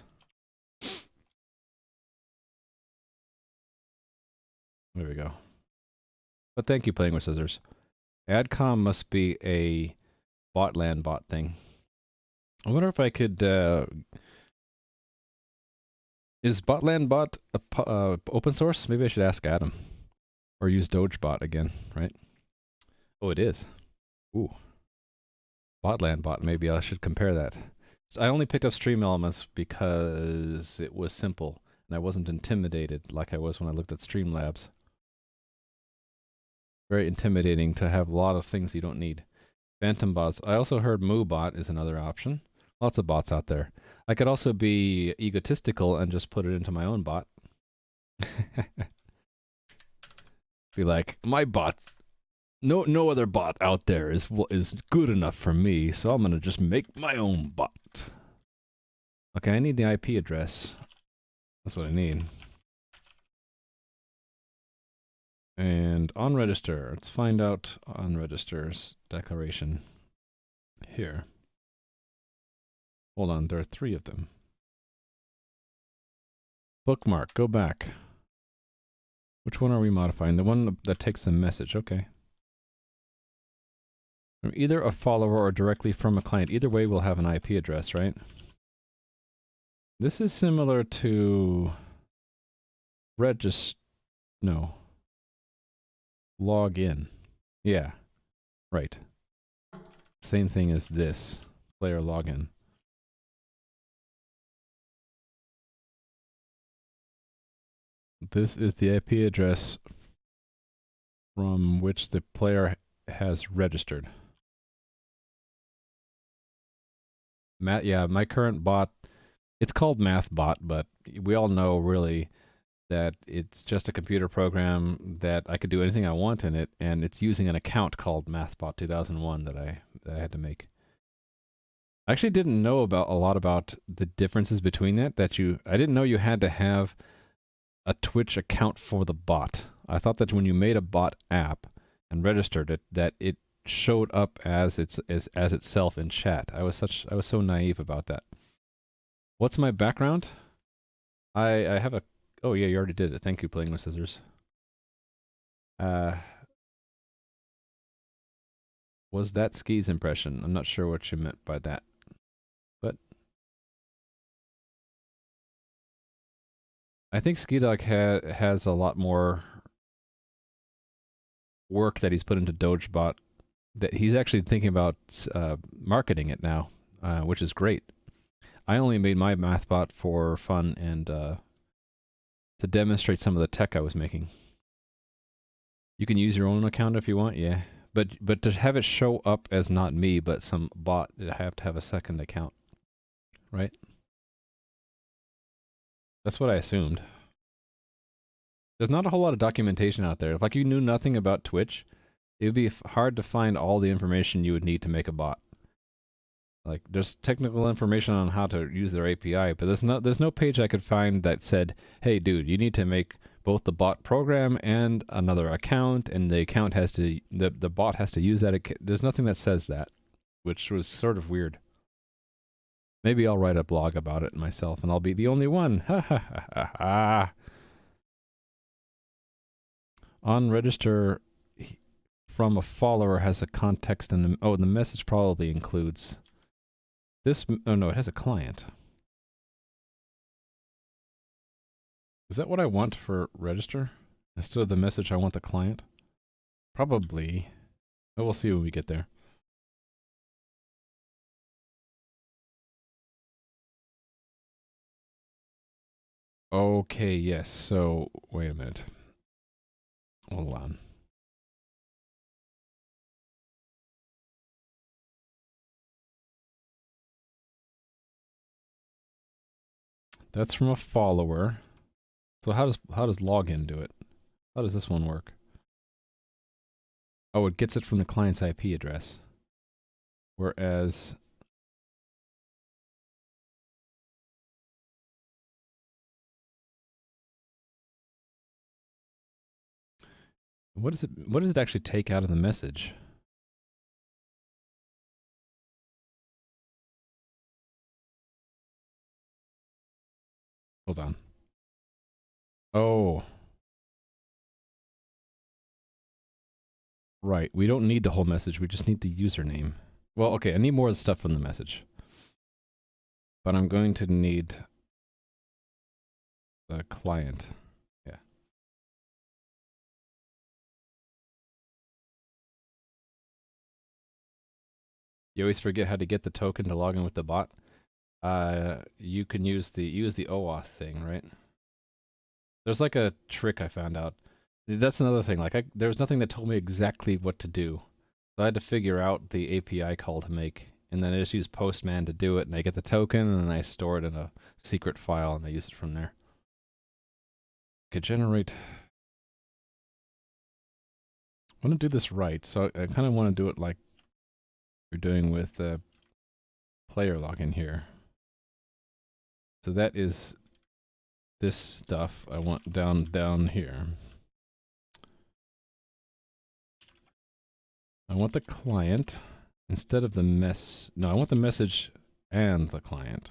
There we go. But thank you, Playing with Scissors. AdCom must be a Botland bot thing. I wonder if I could... is Botland bot open source? Maybe I should ask Adam. Or use Dogebot again, right? Oh, it is. Ooh. Botland bot, maybe I should compare that. So I only picked up Stream Elements because it was simple, and I wasn't intimidated like I was when I looked at Streamlabs. Very intimidating to have a lot of things you don't need. Phantom bots. I also heard MooBot is another option. Lots of bots out there. I could also be egotistical and just put it into my own bot. Be like, my bot, no other bot out there is good enough for me, so I'm gonna just make my own bot. Okay, I need the IP address. That's what I need. And on register, let's find out on register's declaration here. Hold on, there are 3 of them. Bookmark, go back. Which one are we modifying? The one that takes the message, okay. Either a follower or directly from a client. Either way, we'll have an IP address, right? This is similar to no. Log in. Yeah, right. Same thing as this, player login. This is the IP address from which the player has registered. Yeah, my current bot, it's called MathBot, but we all know really that it's just a computer program that I could do anything I want in it, and it's using an account called MathBot 2001 that I had to make. I actually didn't know about a lot about the differences between that. I didn't know you had to have a Twitch account for the bot. I thought that when you made a bot app and registered it, that it showed up as itself in chat. I was so naive about that. What's my background? I have a. Oh yeah, you already did it. Thank you, Playing with Scissors. Was that Ski's impression? I'm not sure what you meant by that, but I think Ski Dog has a lot more work that he's put into Dogebot. That he's actually thinking about marketing it now, which is great. I only made my MathBot for fun and to demonstrate some of the tech I was making. You can use your own account if you want, yeah. But to have it show up as not me, but some bot, I have to have a second account, right? That's what I assumed. There's not a whole lot of documentation out there. If like you knew nothing about Twitch, it would be hard to find all the information you would need to make a bot. Like there's technical information on how to use their API, but there's no page I could find that said, "Hey, dude, you need to make both the bot program and another account, and the account has to the bot has to use that." There's nothing that says that, which was sort of weird. Maybe I'll write a blog about it myself, and I'll be the only one. Ha ha ha ha ha. On register from a follower has a context and the message probably includes this. Oh no, it has a client. Is that what I want for register? Instead of the message, I want the client? Probably. But we'll see when we get there. Okay, yes. So, wait a minute. Hold on. That's from a follower. So how does login do it? How does this one work? Oh, it gets it from the client's IP address. Whereas what does it actually take out of the message? Hold on. Oh. Right. We don't need the whole message. We just need the username. Well, okay, I need more of the stuff from the message. But I'm going to need the client. Yeah. You always forget how to get the token to log in with the bot. You can use the OAuth thing, right? There's like a trick I found out. That's another thing. Like there was nothing that told me exactly what to do. So I had to figure out the API call to make, and then I just use Postman to do it, and I get the token, and then I store it in a secret file, and I use it from there. Could generate. I want to do this right, so I kind of want to do it like we're doing with player login here. So that is this stuff I want down here. I want the client instead of the no, I want the message and the client.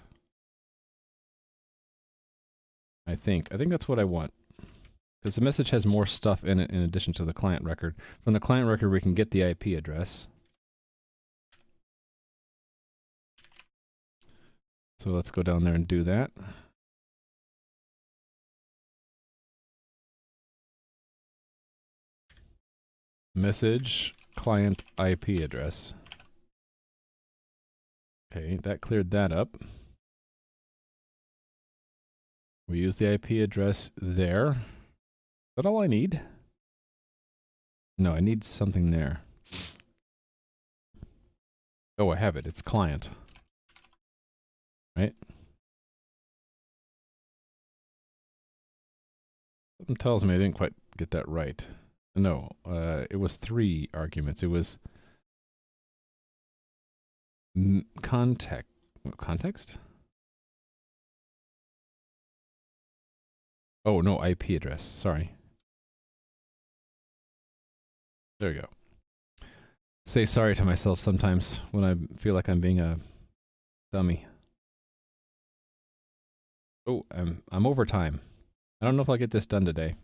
I think that's what I want. Because the message has more stuff in it in addition to the client record. From the client record, we can get the IP address. So let's go down there and do that. Message, client IP address. Okay, that cleared that up. We use the IP address there. Is that all I need? No, I need something there. Oh, I have it. It's client. Right? Something tells me I didn't quite get that right. No, it was 3 arguments. It was context? Oh, no, IP address. Sorry. There you go. Say sorry to myself sometimes when I feel like I'm being a dummy. Oh, I'm over time. I don't know if I'll get this done today.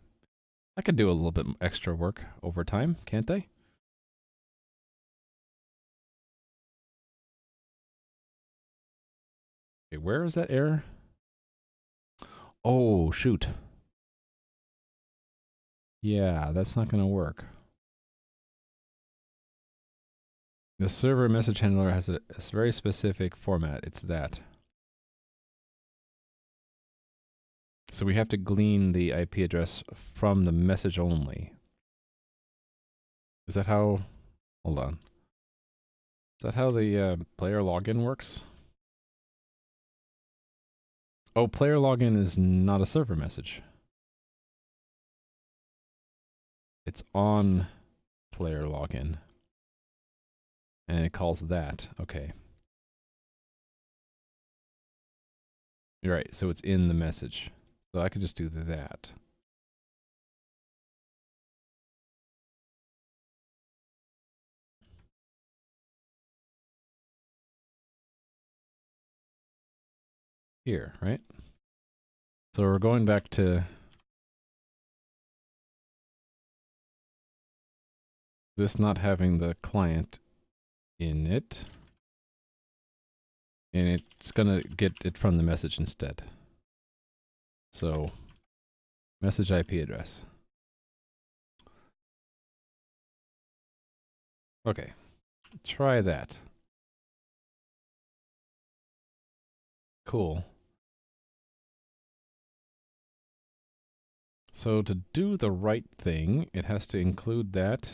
I could do a little bit extra work over time, can't I? Okay, where is that error? Oh, shoot. Yeah, that's not going to work. The server message handler has a very specific format. It's that. So we have to glean the IP address from the message only. Is that how... Hold on. Is that how the player login works? Oh, player login is not a server message. It's on player login. And it calls that. Okay. You're right. So it's in the message. So I could just do that. Here, right? So we're going back to this not having the client in it. And it's going to get it from the message instead. So, message IP address. Okay, try that. Cool. So to do the right thing, it has to include that.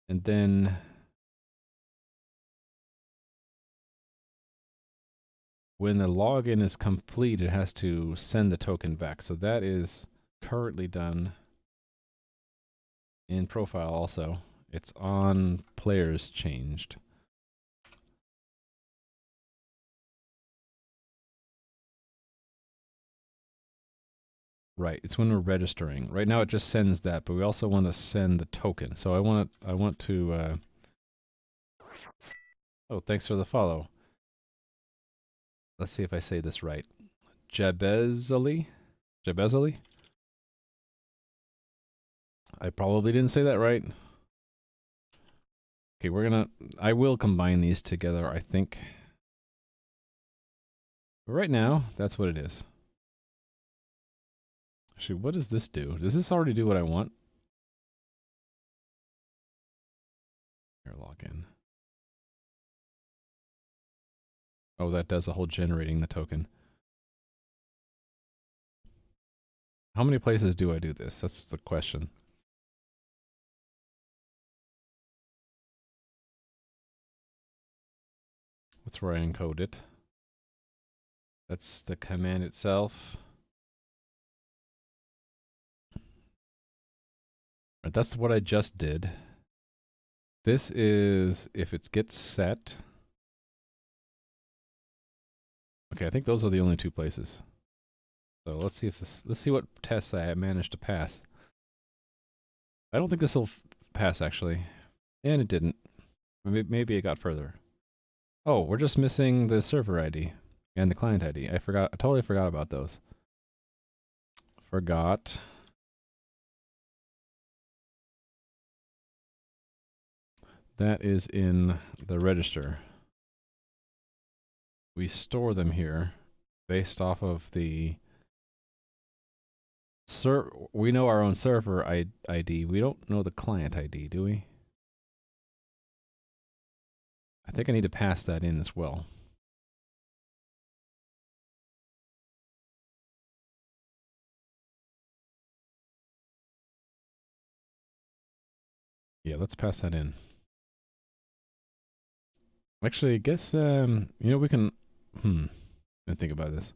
And then when the login is complete, it has to send the token back. So that is currently done in profile also. It's on players changed. Right, it's when we're registering. Right now it just sends that, but we also want to send the token. So I want to oh, thanks for the follow. Let's see if I say this right. Jabezali? Jabezali? I probably didn't say that right. Okay, I will combine these together, I think. But right now, that's what it is. Actually, what does this do? Does this already do what I want? Here, log in. Oh, that does the whole generating the token. How many places do I do this? That's the question. That's where I encode it. That's the command itself. Right, that's what I just did. This is if it gets set. Okay, I think those are the only 2 places. So let's see if let's see what tests I managed to pass. I don't think this will pass actually, and it didn't. Maybe it got further. Oh, we're just missing the server ID and the client ID. I totally forgot about those. Forgot. That is in the register. We store them here based off of the we know our own server ID. We don't know the client ID, do we? I think I need to pass that in as well. Yeah, let's pass that in. Actually, I guess, you know, we can, I think about this.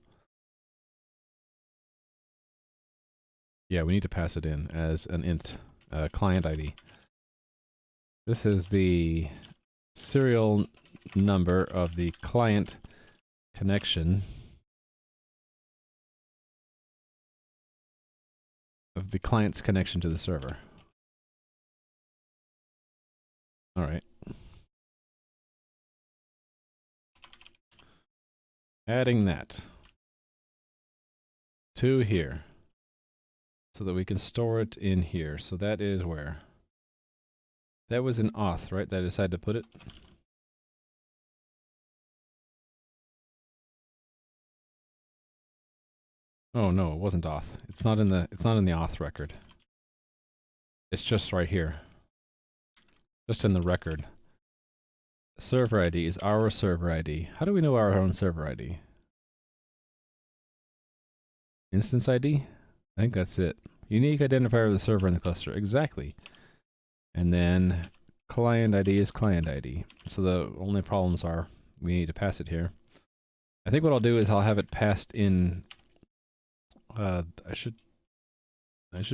Yeah, we need to pass it in as an int, client ID. This is the serial number of the client connection of the client's connection to the server. All right. Adding that to here so that we can store it in here. So that is where? That was an auth, right? That I decided to put it. Oh no, it wasn't auth. It's not in the auth record. It's just right here. Just in the record. Server ID is our server ID. How do we know our own server ID? Instance ID? I think that's it. Unique identifier of the server in the cluster. Exactly. And then client ID is client ID. So the only problems are we need to pass it here. I think what I'll do is I'll have it passed in. I should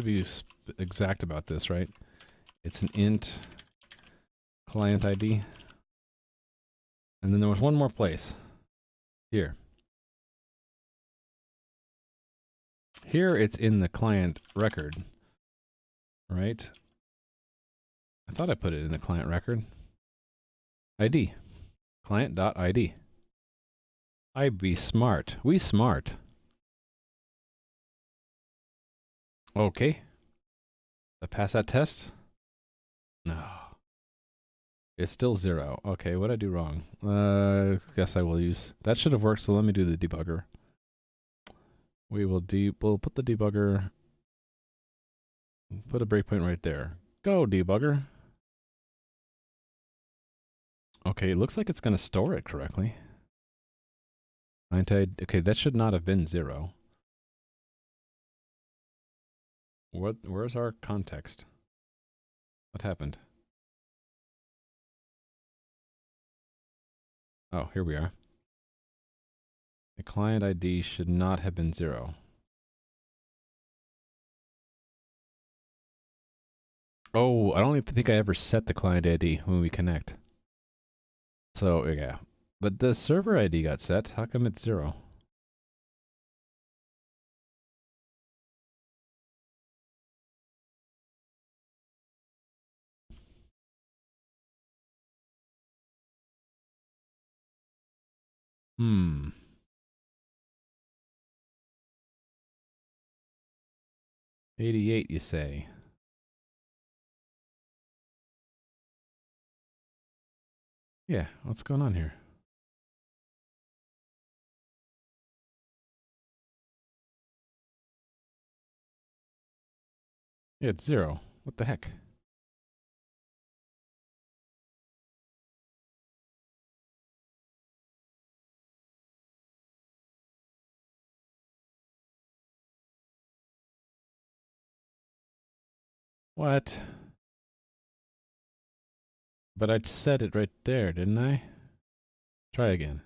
be exact about this, right? It's an int client ID. And then there was one more place. Here. Here it's in the client record, right? I thought I put it in the client record. ID. Client.id. I be smart. We smart. Okay. Did I pass that test? No. It's still 0. Okay, what'd I do wrong? Guess I will use... That should have worked, so let me do the debugger. We'll put the debugger... Put a breakpoint right there. Go, debugger! Okay, it looks like it's going to store it correctly. Okay, that should not have been 0. Where's our context? What happened? Oh, here we are. The client ID should not have been 0. Oh, I don't even think I ever set the client ID when we connect. So, yeah. But the server ID got set. How come it's 0? Hmm. '88, you say? Yeah, what's going on here? Yeah, it's 0. What the heck? What? But I said it right there, didn't I? Try again.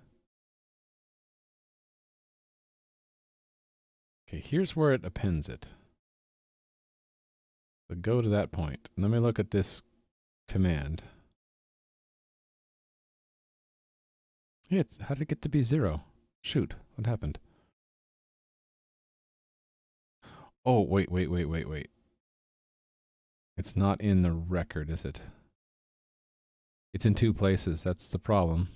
Okay, here's where it appends it. So go to that point. Let me look at this command. Hey, how did it get to be 0? Shoot, what happened? Oh, wait. It's not in the record, is it? It's in 2 places, that's the problem.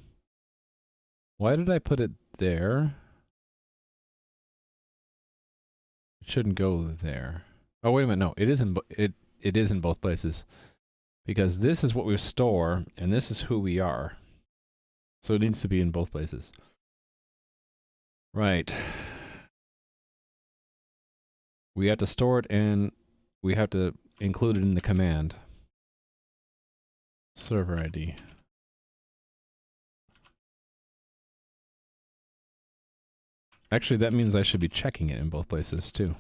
Why did I put it there? It shouldn't go there. Oh, wait a minute, no, it is in both places. Because this is what we store, and this is who we are. So it needs to be in both places. Right. We have to store it, and we have to include it in the command. Server ID. Actually, that means I should be checking it in both places, too.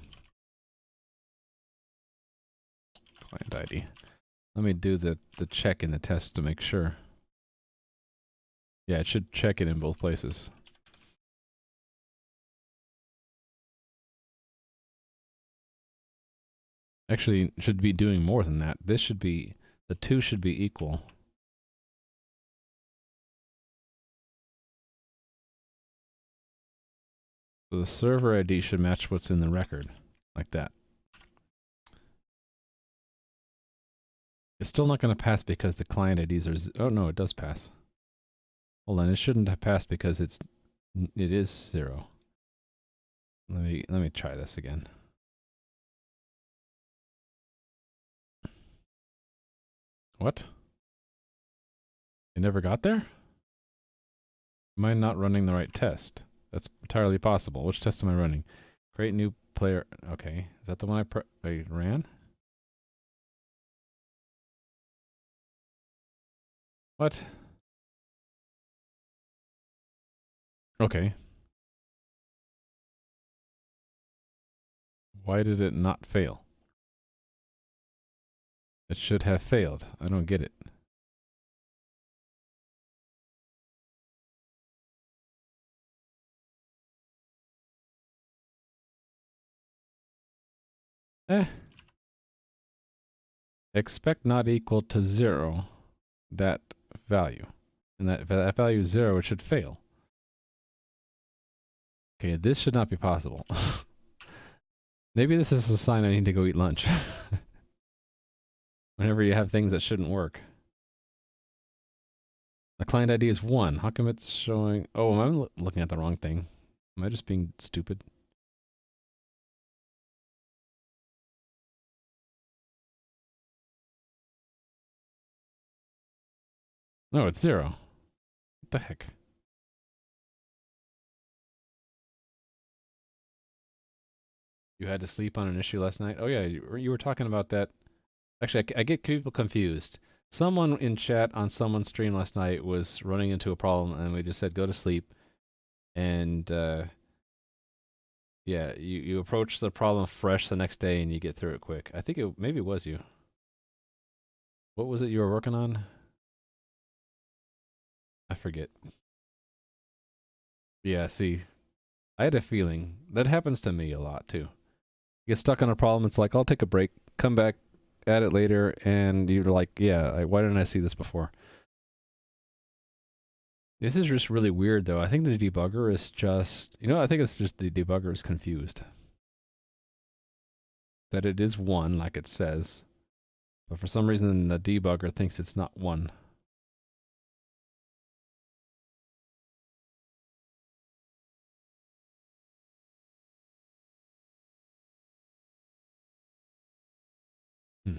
Client ID. Let me do the check in the test to make sure. Yeah, it should check it in both places. Actually, should be doing more than that. This should be, the two should be equal. So the server ID should match what's in the record, like that. It's still not going to pass because the client IDs are... Oh, no, it does pass. Hold on, it shouldn't have passed because it is 0. Let me try this again. What? It never got there? Am I not running the right test? That's entirely possible. Which test am I running? Create new player. Okay, is that the one I ran? What? Okay. Why did it not fail? It should have failed. I don't get it. Eh. Expect not equal to 0 that value. And that if that value is 0, it should fail. Okay, this should not be possible. Maybe this is a sign I need to go eat lunch. Whenever you have things that shouldn't work. The client ID is 1. How come it's showing... Oh, am I looking at the wrong thing? Am I just being stupid? No, it's 0. What the heck? You had to sleep on an issue last night? Oh yeah, you were talking about that. Actually, I get people confused. Someone in chat on someone's stream last night was running into a problem, and we just said, go to sleep. And, yeah, you approach the problem fresh the next day, and you get through it quick. I think maybe it was you. What was it you were working on? I forget. Yeah, see, I had a feeling. That happens to me a lot, too. You get stuck on a problem, it's like, I'll take a break, come back at it later, and you're like, yeah, why didn't I see this before? This is just really weird, though. I think the debugger is just... I think it's just the debugger is confused. That it is 1, like it says. But for some reason, the debugger thinks it's not 1. Hmm.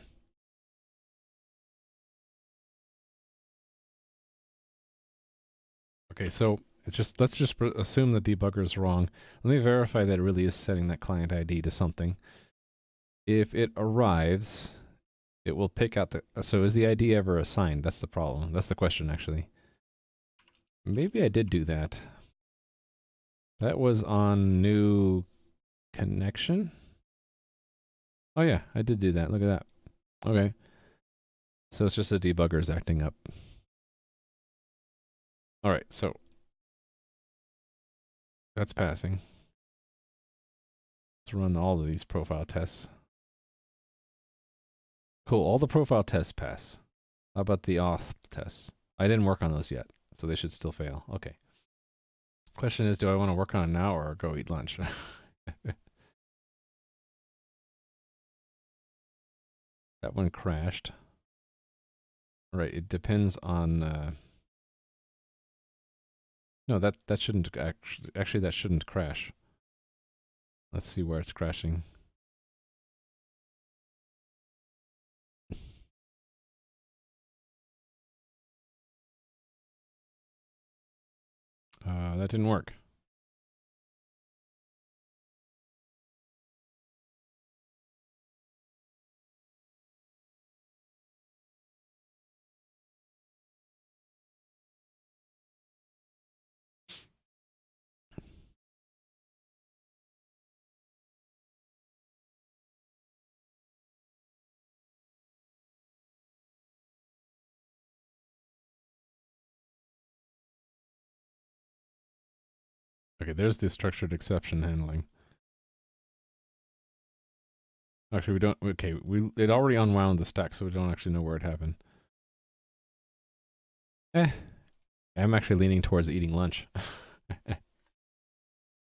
Okay, so let's just assume the debugger is wrong. Let me verify that it really is setting that client ID to something. If it arrives, it will pick out the... So is the ID ever assigned? That's the problem. That's the question, actually. Maybe I did do that. That was on new connection? Oh yeah, I did do that. Look at that. Okay. So it's just the debugger's acting up. Alright, so that's passing. Let's run all of these profile tests. Cool, all the profile tests pass. How about the auth tests? I didn't work on those yet, so they should still fail. Okay. Question is, do I want to work on it now or go eat lunch? That one crashed. Right, it depends on... No, that shouldn't actually that shouldn't crash. Let's see where it's crashing. That didn't work. Okay, there's the structured exception handling. Actually, we don't. Okay, it already unwound the stack, so we don't actually know where it happened. I'm actually leaning towards eating lunch.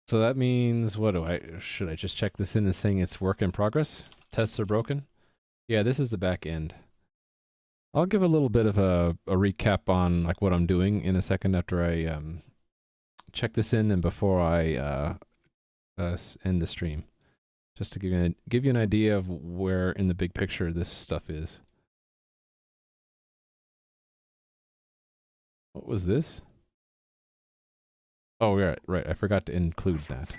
So that means, what should I just check this in as saying it's work in progress? Tests are broken? Yeah, this is the back end. I'll give a little bit of a recap on like what I'm doing in a second after I check this in and before I end the stream, just to give you an idea of where in the big picture this stuff is. What was this? Oh, right. I forgot to include that.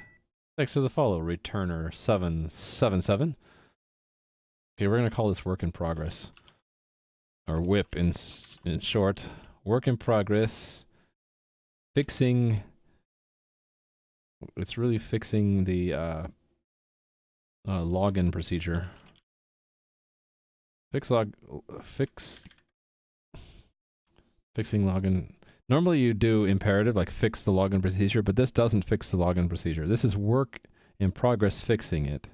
Thanks for the follow, returner 777. Okay, we're gonna call this work in progress, or WIP in short. Work in progress. Fixing. It's really fixing the login procedure. Fixing login. Normally you do imperative, like fix the login procedure, but this doesn't fix the login procedure. This is work in progress fixing it.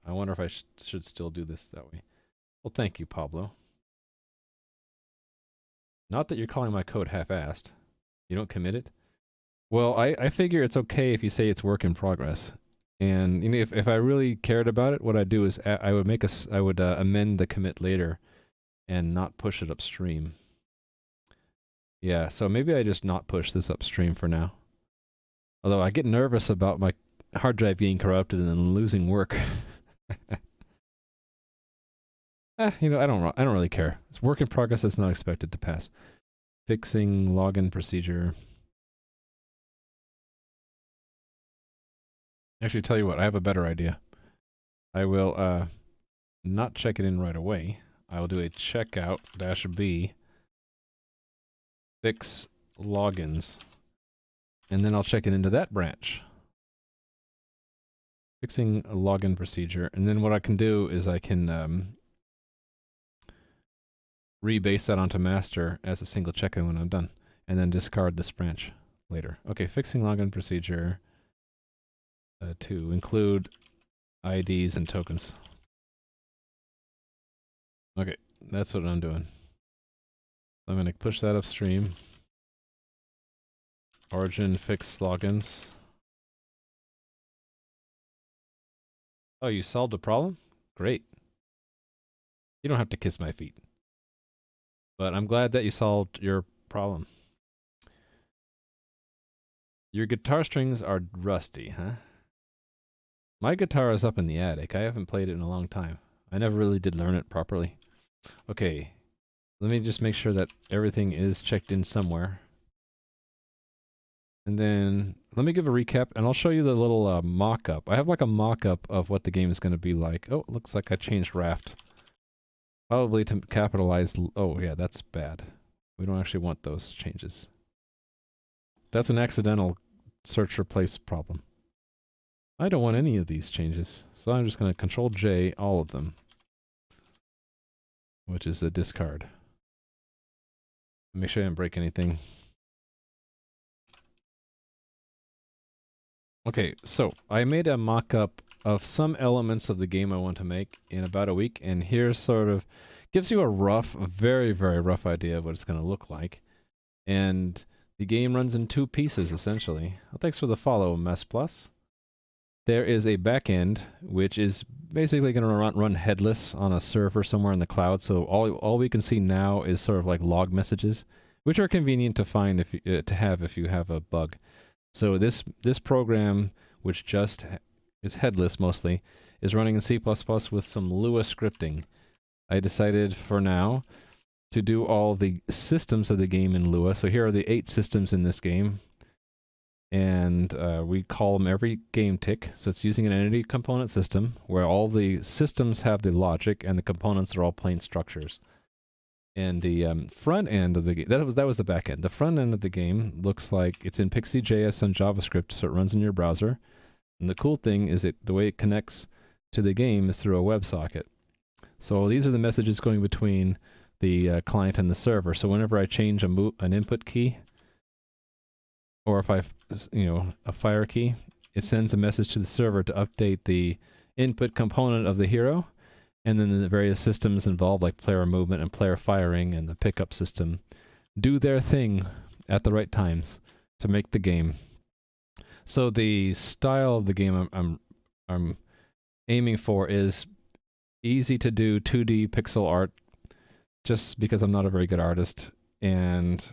I wonder if I should still do this that way. Well, thank you, Pablo. Not that you're calling my code half-assed. You don't commit it? Well, I figure it's okay if you say it's work in progress. And you know, if I really cared about it, what I'd do is I would amend the commit later and not push it upstream. Yeah, so maybe I just not push this upstream for now. Although I get nervous about my hard drive being corrupted and then losing work. You know, I don't really care. It's work in progress that's not expected to pass. Fixing login procedure. Actually, tell you what, I have a better idea. I will not check it in right away. I will do a checkout -b fix logins, and then I'll check it into that branch. Fixing a login procedure, and then what I can do is I can rebase that onto master as a single check-in when I'm done, and then discard this branch later. Okay, fixing login procedure to include IDs and tokens. Okay, that's what I'm doing. I'm going to push that upstream. Origin fix logins. Oh, you solved a problem? Great. You don't have to kiss my feet. But I'm glad that you solved your problem. Your guitar strings are rusty, huh? My guitar is up in the attic. I haven't played it in a long time. I never really did learn it properly. Okay. Let me just make sure that everything is checked in somewhere. And then let me give a recap, and I'll show you the little mock-up. I have like a mock-up of what the game is going to be like. Oh, it looks like I changed Raft. Probably to capitalize... Oh, yeah, that's bad. We don't actually want those changes. That's an accidental search replace problem. I don't want any of these changes, so I'm just going to Control-J all of them, which is a discard. Make sure I didn't break anything. Okay, so I made a mock-up of some elements of the game I want to make in about a week, and here's sort of gives you a very, very rough idea of what it's going to look like. And the game runs in two pieces, essentially. Well, thanks for the follow, Mess Plus. There is a backend, which is basically going to run headless on a server somewhere in the cloud, so all we can see now is sort of like log messages, which are convenient to find if you have a bug. So this program, which just is headless mostly, is running in C++ with some Lua scripting. I decided for now to do all the systems of the game in Lua. So here are the 8 systems in this game. And we call them every game tick. So it's using an entity component system where all the systems have the logic and the components are all plain structures. And the front end of the game, that was the back end. The front end of the game looks like it's in Pixie.js and JavaScript, so it runs in your browser. And the cool thing is the way it connects to the game is through a WebSocket. So these are the messages going between the client and the server. So whenever I change an input key, or if a fire key, it sends a message to the server to update the input component of the hero, and then the various systems involved like player movement and player firing and the pickup system do their thing at the right times to make the game. So the style of the game I'm aiming for is easy to do 2D pixel art, just because I'm not a very good artist, and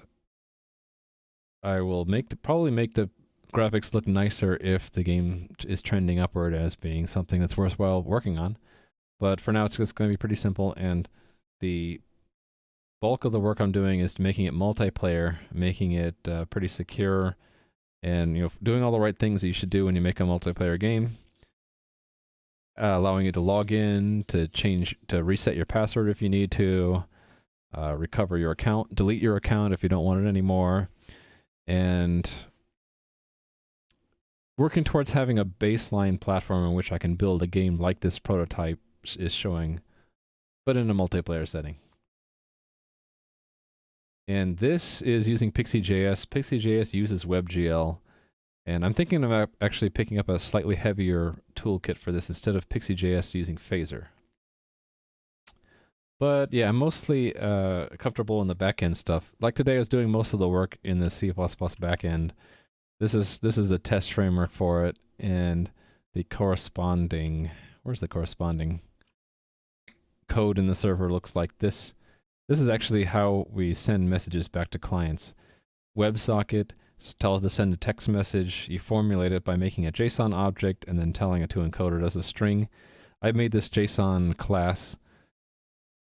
I will probably make the graphics look nicer if the game is trending upward as being something that's worthwhile working on. But for now, it's just going to be pretty simple, and the bulk of the work I'm doing is making it multiplayer, making it pretty secure, and doing all the right things that you should do when you make a multiplayer game. Allowing you to log in, to reset your password if you need to, recover your account, delete your account if you don't want it anymore, and working towards having a baseline platform in which I can build a game like this prototype is showing, but in a multiplayer setting. And this is using Pixie.js. Pixie.js uses WebGL, and I'm thinking about actually picking up a slightly heavier toolkit for this instead of Pixie.js using Phaser. But yeah, I'm mostly comfortable in the backend stuff. Like today, I was doing most of the work in the C++ backend. This is the test framework for it, and the corresponding, where's the corresponding code in the server looks like this. This is actually how we send messages back to clients. WebSocket tells it to send a text message. You formulate it by making a JSON object and then telling it to encode it as a string. I made this JSON class.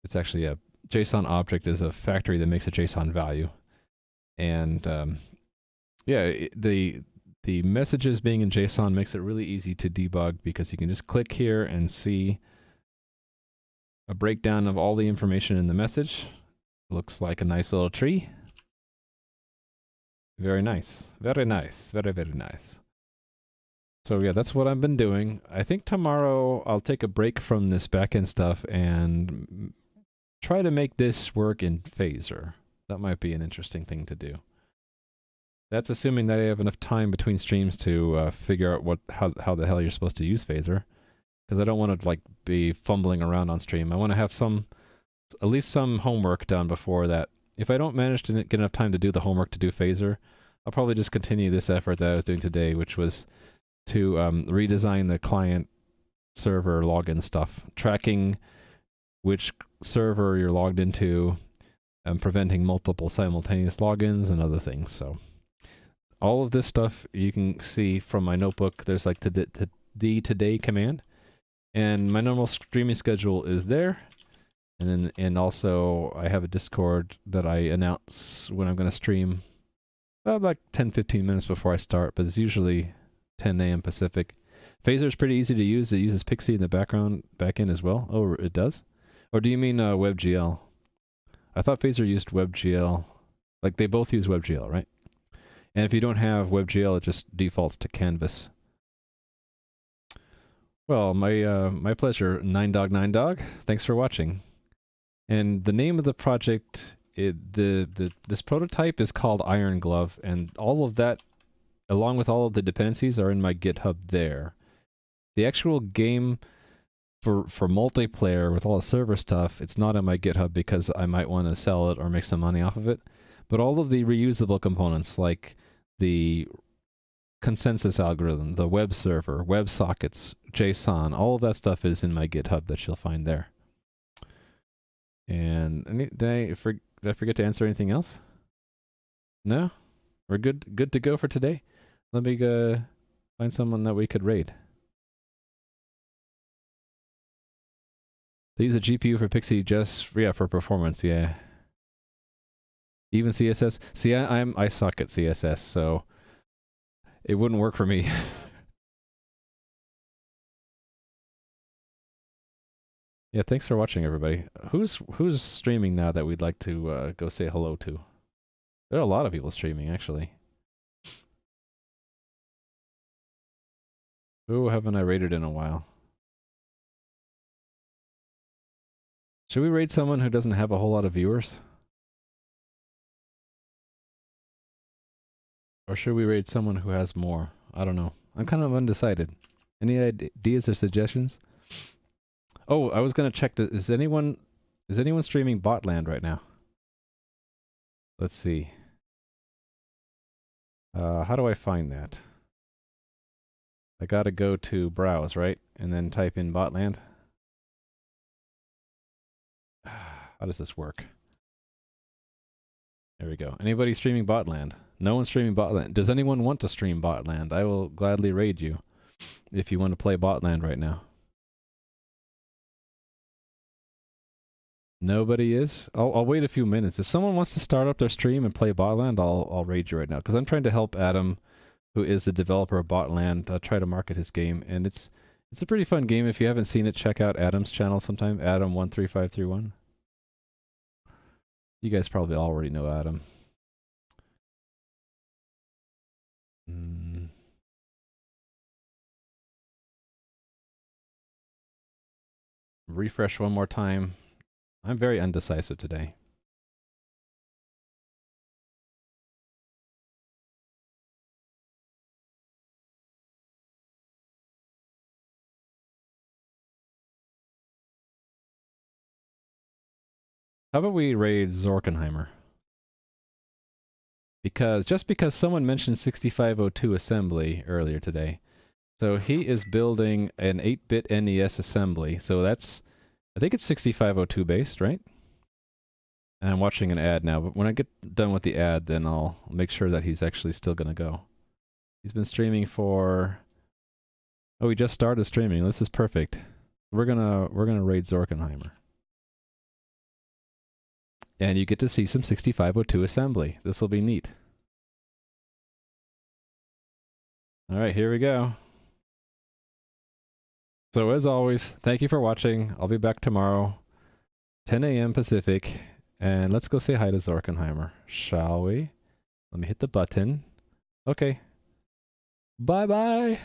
It's actually a JSON object is a factory that makes a JSON value. And yeah, the messages being in JSON makes it really easy to debug because you can just click here and see a breakdown of all the information in the message. Looks like a nice little tree. Very nice. Very nice. Very, very nice. So yeah, that's what I've been doing. I think tomorrow I'll take a break from this backend stuff and try to make this work in Phaser. That might be an interesting thing to do. That's assuming that I have enough time between streams to figure out how the hell you're supposed to use Phaser. Because I don't want to be fumbling around on stream. I want to have at least some homework done before that. If I don't manage to get enough time to do the homework to do Phaser, I'll probably just continue this effort that I was doing today, which was to redesign the client server login stuff, tracking which server you're logged into, and preventing multiple simultaneous logins and other things. So all of this stuff you can see from my notebook. There's the today command. And my normal streaming schedule is there, and also I have a Discord that I announce when I'm going to stream about 10-15 minutes before I start, but it's usually 10 a.m. Pacific. Phaser is pretty easy to use. It uses Pixie in the backend as well. Oh, it does? Or do you mean WebGL? I thought Phaser used WebGL. Like they both use WebGL, right? And if you don't have WebGL, it just defaults to Canvas. Well, my pleasure, 9dog9dog. Thanks for watching. And the name of the project, this prototype is called Iron Glove, and all of that, along with all of the dependencies, are in my GitHub there. The actual game for multiplayer with all the server stuff, it's not in my GitHub because I might want to sell it or make some money off of it. But all of the reusable components, like the consensus algorithm, the web server, WebSockets, JSON, all of that stuff is in my GitHub that you'll find there. And did I forget to answer anything else? No? We're good to go for today? Let me go find someone that we could raid. They use a GPU for Pixie just for performance, yeah. Even CSS. See, I suck at CSS, so it wouldn't work for me. Yeah, thanks for watching, everybody. Who's streaming now that we'd like to go say hello to? There are a lot of people streaming, actually. Who haven't I rated in a while? Should we raid someone who doesn't have a whole lot of viewers? Or should we raid someone who has more? I don't know. I'm kind of undecided. Any ideas or suggestions? Oh, I was gonna check. Is anyone streaming Botland right now? Let's see. How do I find that? I gotta go to browse, right? And then type in Botland. How does this work? There we go. Anybody streaming Botland? No one's streaming Botland. Does anyone want to stream Botland? I will gladly raid you if you want to play Botland right now. Nobody is? I'll wait a few minutes. If someone wants to start up their stream and play Botland, I'll raid you right now. Because I'm trying to help Adam, who is the developer of Botland, try to market his game. And it's a pretty fun game. If you haven't seen it, check out Adam's channel sometime. Adam13531. You guys probably already know Adam. Refresh one more time. I'm very undecisive today. How about we raid Zorkenheimer? Just because someone mentioned 6502 assembly earlier today. So he is building an 8-bit NES assembly. So that's, I think it's 6502 based, right? And I'm watching an ad now, but when I get done with the ad, then I'll make sure that he's actually still gonna go. He's been streaming for... Oh, he just started streaming. This is perfect. We're gonna raid Zorkenheimer. And you get to see some 6502 assembly. This will be neat. Alright, here we go. So as always, thank you for watching. I'll be back tomorrow, 10 a.m. Pacific. And let's go say hi to Zorkenheimer, shall we? Let me hit the button. Okay. Bye-bye!